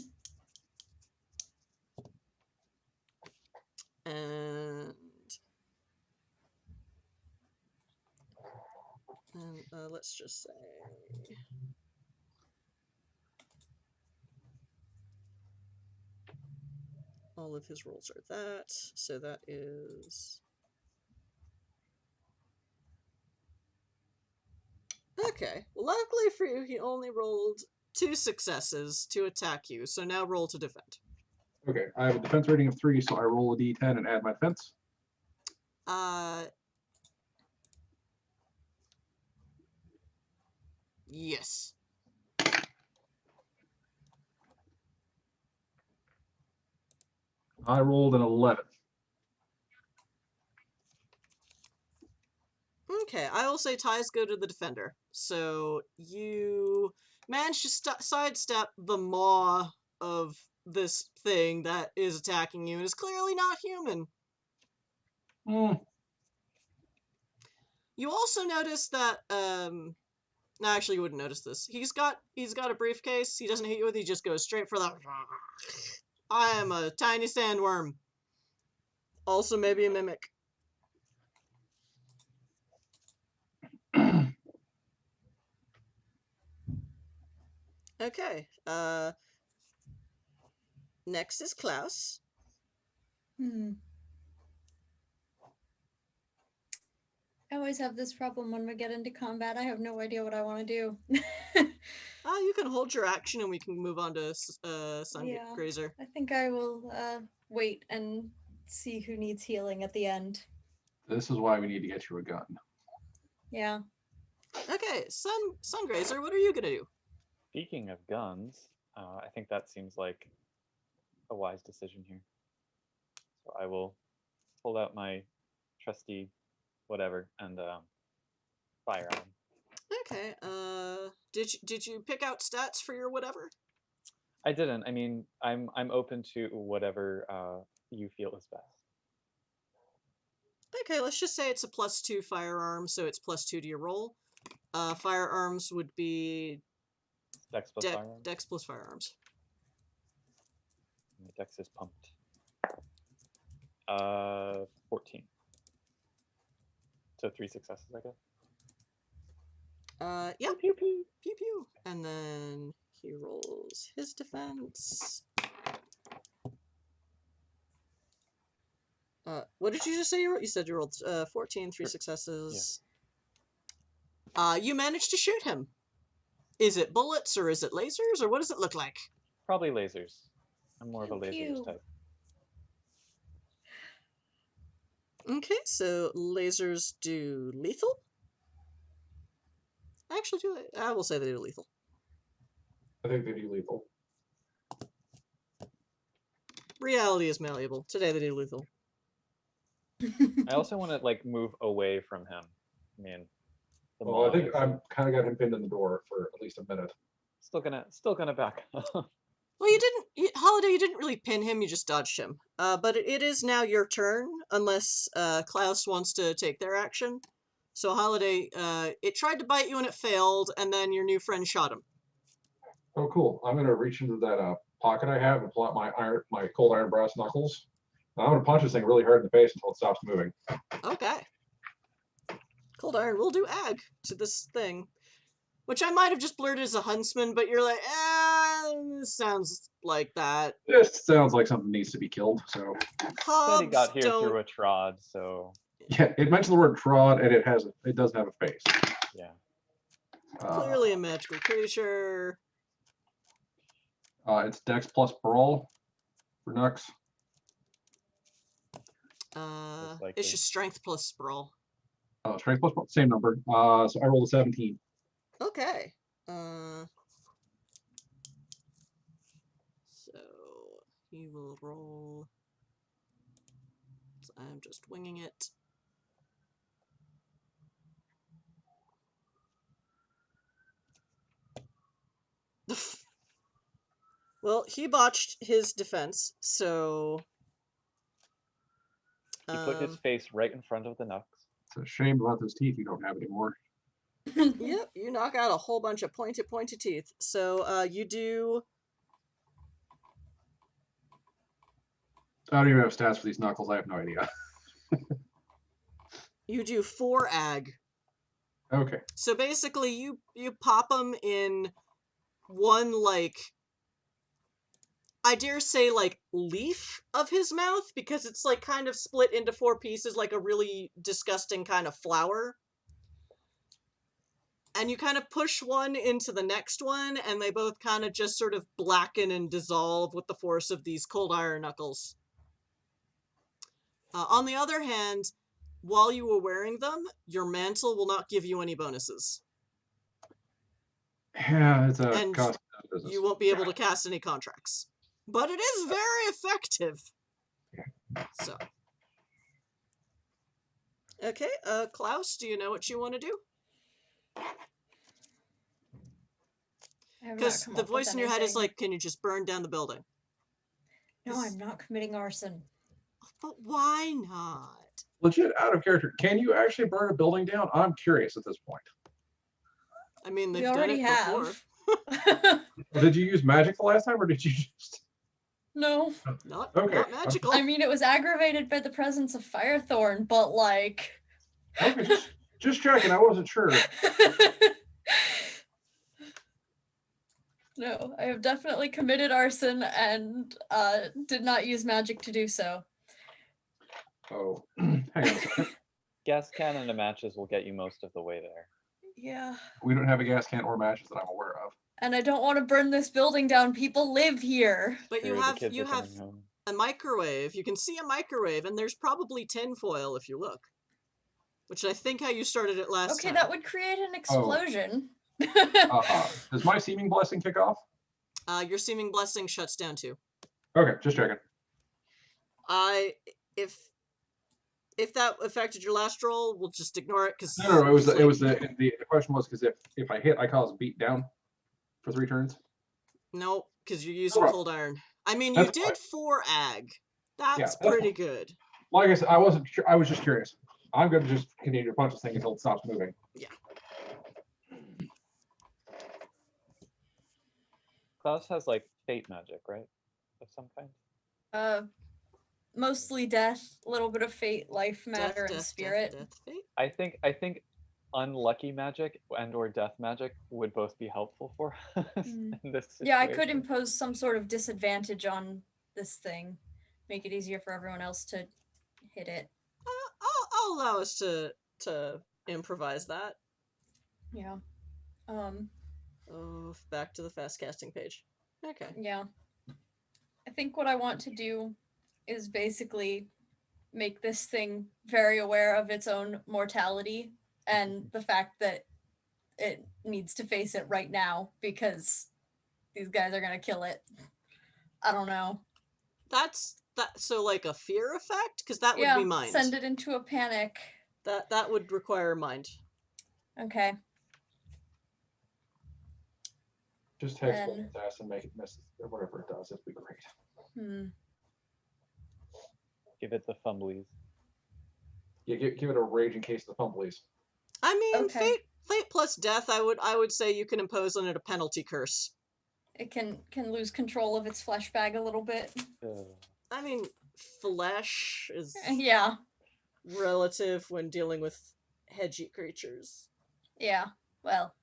And let's just say all of his rolls are that, so that is okay. Well, luckily for you, he only rolled 2 successes to attack you, so now roll to defend. Okay, I have a defense rating of 3, so I roll a d10 and add my defense. Yes. I rolled an 11. Okay, I will say ties go to the defender. So you manage to sidestep the maw of this thing that is attacking you and is clearly not human. You also notice that no, actually you wouldn't notice this. He's got a briefcase. He doesn't hit you with it, he just goes straight for the I am a tiny sandworm. Also maybe a mimic. Okay. Next is Klaus. I always have this problem when we get into combat. I have no idea what I want to do. You can hold your action and we can move on to Sungrazer. I think I will wait and see who needs healing at the end. This is why we need to get you a gun. Yeah. Okay, Sungrazer, what are you gonna do? Speaking of guns, I think that seems like a wise decision here. So I will pull out my trusty whatever and fire at him. Okay. Did you pick out stats for your whatever? I didn't. I mean, I'm open to whatever you feel is best. Okay, let's just say it's a +2 firearm, so it's +2 to your roll. Firearms would be Dex plus firearms. Dex plus firearms. My Dex is pumped. 14. So 3 successes, I guess. Yeah. Pew pew. Pew pew. And then he rolls his defense. What did you just say you rolled? You said you rolled 14, 3 successes. Yeah. You managed to shoot him. Is it bullets or is it lasers or what does it look like? Probably lasers. I'm more Pew, of a lasers pew. type. Okay, so lasers do lethal. Actually, I will say they do lethal. I think they do lethal. Reality is malleable. Today they do lethal. I also want to like move away from him. I mean, Well, I think I'm kind of got him pinned in the door for at least a minute. Still gonna back. Well, Holiday, you didn't really pin him, you just dodged him. But it is now your turn, unless Klaus wants to take their action. So Holiday, it tried to bite you and it failed, and then your new friend shot him. Oh, cool. I'm going to reach into that pocket I have and pull out my cold iron brass knuckles I'm gonna punch this thing really hard in the face until it stops moving. Okay. Cold Iron will do ag to this thing. Which I might have just blurted as a huntsman, but you're like, this sounds like that. This sounds like something needs to be killed. So Said he Hobbs got here don't... through a trod, so yeah, it mentioned the word trod, and it doesn't have a face. yeah. Clearly a magical creature. It's Dex plus Brawl for Nux. likely. It's just Strength plus Sprawl. Strength plus Brawl, same number. So I rolled a 17. Okay. So he will roll. So I'm just winging it. Well, he botched his defense, so He put his face right in front of the Nux. It's a shame about those teeth you don't have anymore. yep, you knock out a whole bunch of pointy teeth. So you do... I don't even have stats for these knuckles. I have no idea. You do 4 ag. Okay. So basically, you pop them in one, like, I dare say, like, leaf of his mouth, because it's, like, kind of split into 4 pieces, like a really disgusting kind of flower. And you kind of push one into the next one, and they both kind of just sort of blacken and dissolve with the force of these cold iron knuckles. On the other hand, while you were wearing them, your mantle will not give you any bonuses. Yeah, it's a And cost of business. you won't be able to cast any contracts. But it is very effective. So. Okay, Klaus, do you know what you want to do? Because the voice in your head is like, can you just burn down the building? No, I'm not committing arson. But why not? Legit out of character. Can you actually burn a building down? I'm curious at this point. I mean, they've We done already it have. before. Did you use magic the last time, or did you just... No. Not magical. I mean, it was aggravated by the presence of Firethorn, but like... Okay, just checking. I wasn't sure. No, I have definitely committed arson and did not use magic to do so. Oh, hang on a second. Gas cannon and matches will get you most of the way there. Yeah. We don't have a gas can or matches that I'm aware of. And I don't want to burn this building down. People live here. But you True, the have kids are coming home. a microwave. You can see a microwave, and there's probably tinfoil if you look. Which I think how you started it last time. Okay, that would create an explosion. Does my seeming blessing kick off? Your seeming blessing shuts down too. Okay, just checking. If that affected your last roll, we'll just ignore it because No, it was the question was because if I hit, I cause beat down for 3 turns. no, because you're using cold iron. I mean, That's you did 4 ag. That's that's pretty good. Like I said, I wasn't sure. I was just curious. I'm going to just continue to punch this thing until it stops moving. Yeah. Klaus has like fate magic, right? Of some kind. Mostly death, a little bit of fate, life, matter, and Death, spirit. fate. I think unlucky magic and or death magic would both be helpful for us in this situation. Yeah, I could impose some sort of disadvantage on this thing, make it easier for everyone else to hit it. I'll allow us to improvise that. Yeah. Oh, back to the fast casting page. Okay. Yeah. I think what I want to do is basically make this thing very aware of its own mortality and the fact that it needs to face it right now because these guys are going to kill it. I don't know. So like a fear effect? Because that would be mind. Send it into a panic. That would require mind. Okay. Just hex its ass and make it miss or whatever it does. It'd be great. Give it the fumblies. Yeah, give it a raging case of the fumblies. I mean, Okay. fate plus death. I would say you can impose on it a penalty curse. It can lose control of its flesh bag a little bit. I mean, flesh is Yeah, relative when dealing with hedgy creatures. yeah. Well,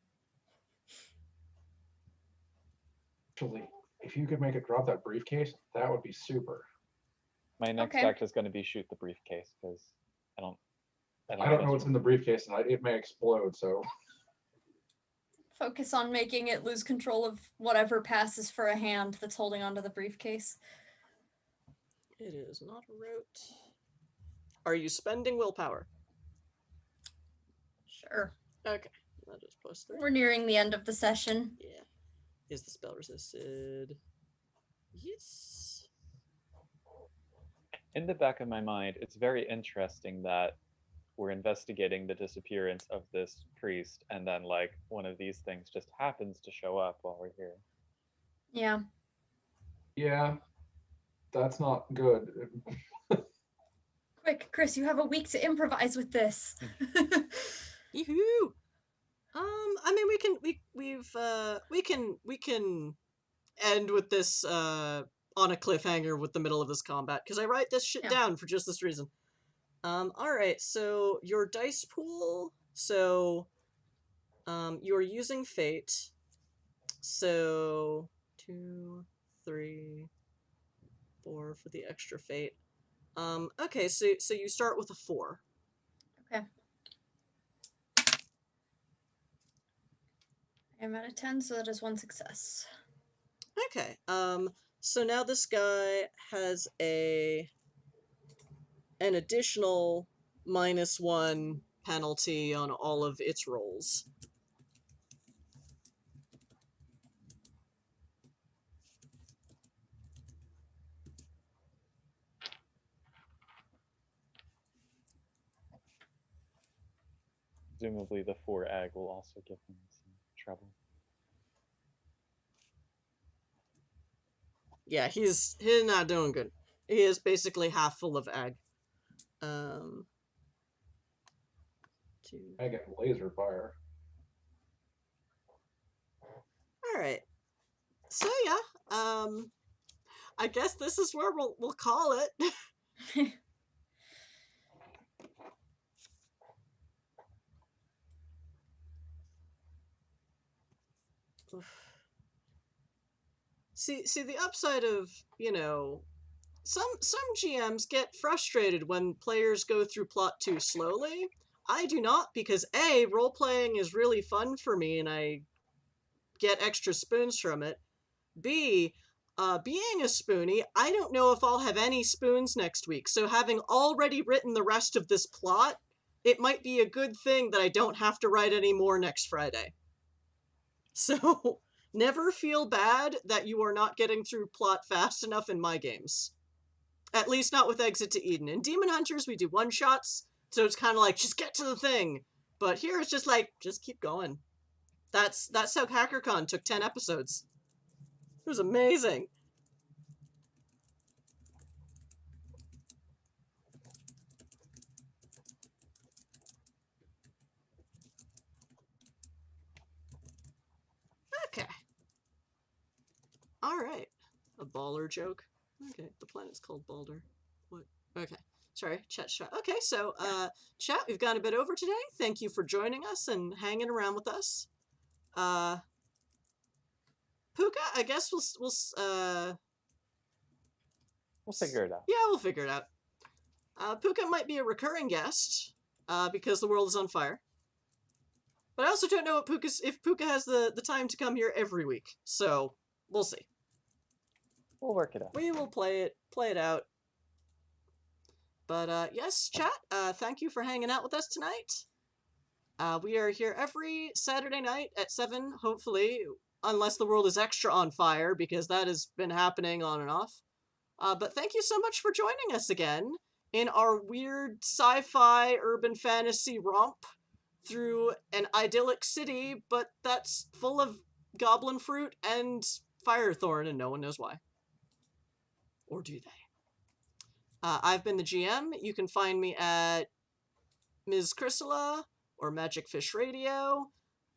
Actually, if you could make it drop that briefcase, that would be super. My next Okay. act is going to be shoot the briefcase because I don't. I don't know trust what's in the briefcase, and it may explode. So focus on making it lose control of whatever passes for a hand that's holding onto the briefcase. It is not a rote. Are you spending willpower? Sure. Okay, that is +3. We're nearing the end of the session. Yeah. Is the spell resisted? Yes. In the back of my mind, it's very interesting that we're investigating the disappearance of this priest, and then like one of these things just happens to show up while we're here. Yeah. yeah, that's not good. Quick, Chris, you have a week to improvise with this. Yoo-hoo! I mean, we can end with this on a cliffhanger with the middle of this combat because I write this shit Yeah. down for just this reason. All right. So your dice pool. So, you're using fate. So 2, 3, 4 for the extra fate. Okay. So you start with a 4. Okay. I'm at a 10, so that is 1 success. Okay. So now this guy has an additional -1 penalty on all of its rolls. Presumably, the 4 ag will also give him some trouble. Yeah, he's not doing good. He is basically half full of ag. 2. I get laser fire. All right. So yeah, I guess this is where we'll call it. See the upside of, some GMs get frustrated when players go through plot too slowly. I do not, because A, role-playing is really fun for me and I get extra spoons from it. B, being a spoonie, I don't know if I'll have any spoons next week, so having already written the rest of this plot, it might be a good thing that I don't have to write any more next Friday. So, never feel bad that you are not getting through plot fast enough in my games. At least not with Exit to Eden. In Demon Hunters, we do one-shots, so it's kind of like, just get to the thing. But here it's just like, just keep going. That's how HackerCon took 10 episodes. It was amazing. Okay. Alright. A baller joke. Okay, the planet's called Balder. What? Okay. Sorry, chat. Okay, so, chat, we've gone a bit over today. Thank you for joining us and hanging around with us. Puka, I guess we'll figure it out. Yeah, we'll figure it out. Puka might be a recurring guest, because the world is on fire. But I also don't know if Puka has the time to come here every week. So, we'll see. We'll work it out. We will play it out. But, yes, chat, thank you for hanging out with us tonight. We are here every Saturday night at 7, hopefully, unless the world is extra on fire, because that has been happening on and off. But thank you so much for joining us again in our weird sci-fi urban fantasy romp through an idyllic city, but that's full of goblin fruit and firethorn, and no one knows why. Or do they? I've been the GM. You can find me at Ms. Chrysala or Magic Fish Radio.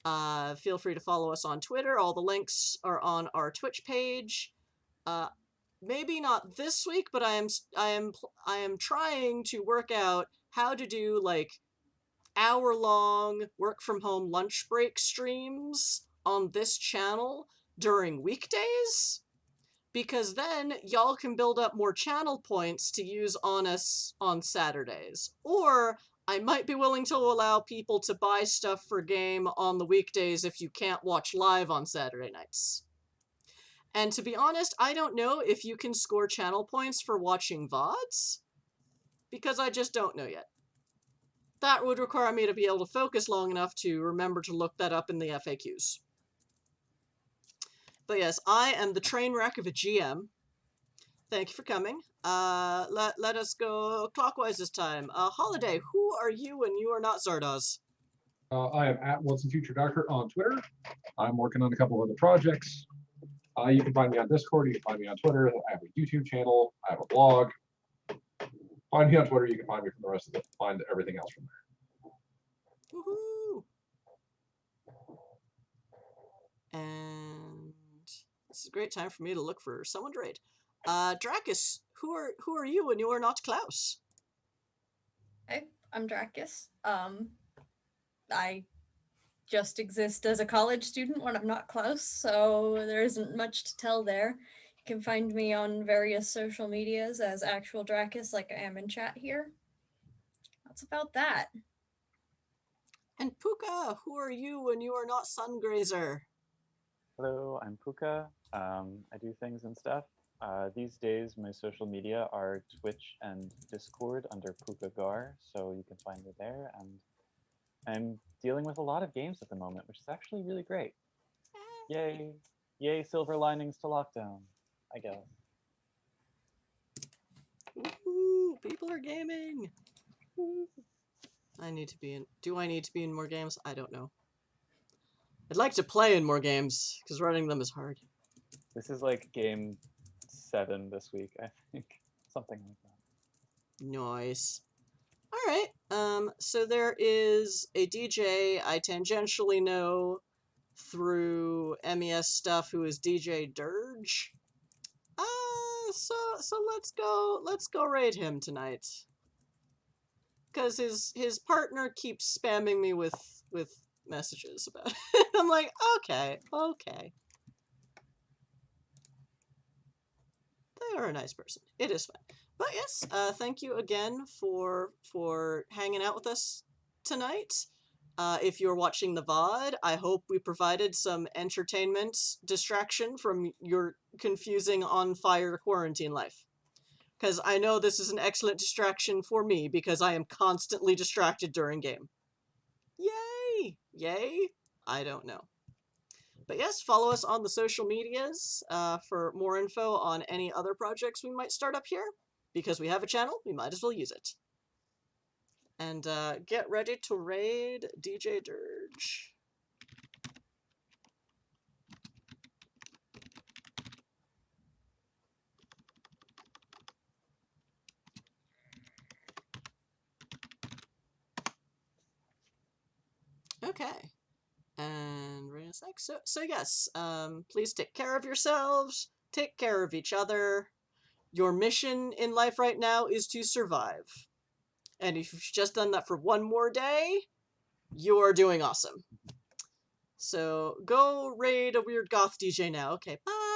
Feel free to follow us on Twitter. All the links are on our Twitch page. maybe not this week, but I am trying to work out how to do like hour-long work from home lunch break streams on this channel during weekdays, because then y'all can build up more channel points to use on us on Saturdays. Or I might be willing to allow people to buy stuff for game on the weekdays if you can't watch live on Saturday nights. And to be honest, I don't know if you can score channel points for watching VODs, because I just don't know yet. That would require me to be able to focus long enough to remember to look that up in the FAQs. But yes, I am the train wreck of a GM. Thank you for coming. Let us go clockwise this time. Holiday, who are you when you are not Zardoz? I am at Once and Future Doctor on Twitter. I'm working on a couple of other projects. You can find me on Discord. You can find me on Twitter. I have a YouTube channel. I have a blog. Find me on Twitter. You can find me from the rest of it. Find everything else from there. Woohoo! And this is a great time for me to look for someone to raid. Dracus, who are you when you are not Klaus? Hey, I'm Dracus. I just exist as a college student when I'm not Klaus, so there isn't much to tell there. You can find me on various social medias as actual Dracus, like I am in chat here. That's about that. And Puka, who are you when you are not Sungrazer? Hello, I'm Puka. I do things and stuff. These days, my social media are Twitch and Discord under Puka Gar, so you can find me there. And I'm dealing with a lot of games at the moment, which is actually really great. Yay! Yay, silver linings to lockdown, I guess. Woohoo! People are gaming! I need to be in... Do I need to be in more games? I don't know. I'd like to play in more games, because running them is hard. This is like game 7 this week, I think. Something like that. Nice. Alright, so there is a DJ I tangentially know through MES stuff who is DJ Dirge. So let's go raid him tonight. Because his partner keeps spamming me with messages about it. I'm like, okay. They are a nice person. It is fun. But yes, thank you again for hanging out with us tonight. If you're watching the VOD, I hope we provided some entertainment distraction from your confusing on-fire quarantine life. Because I know this is an excellent distraction for me, because I am constantly distracted during game. Yay! Yay? I don't know. But yes, follow us on the social medias for more info on any other projects we might start up here. Because we have a channel, we might as well use it. And get ready to raid DJ Dirge. Okay. And raid is next. So yes, please take care of yourselves, take care of each other. Your mission in life right now is to survive. And if you've just done that for one more day, you're doing awesome. So go raid a weird goth DJ now. Okay, bye!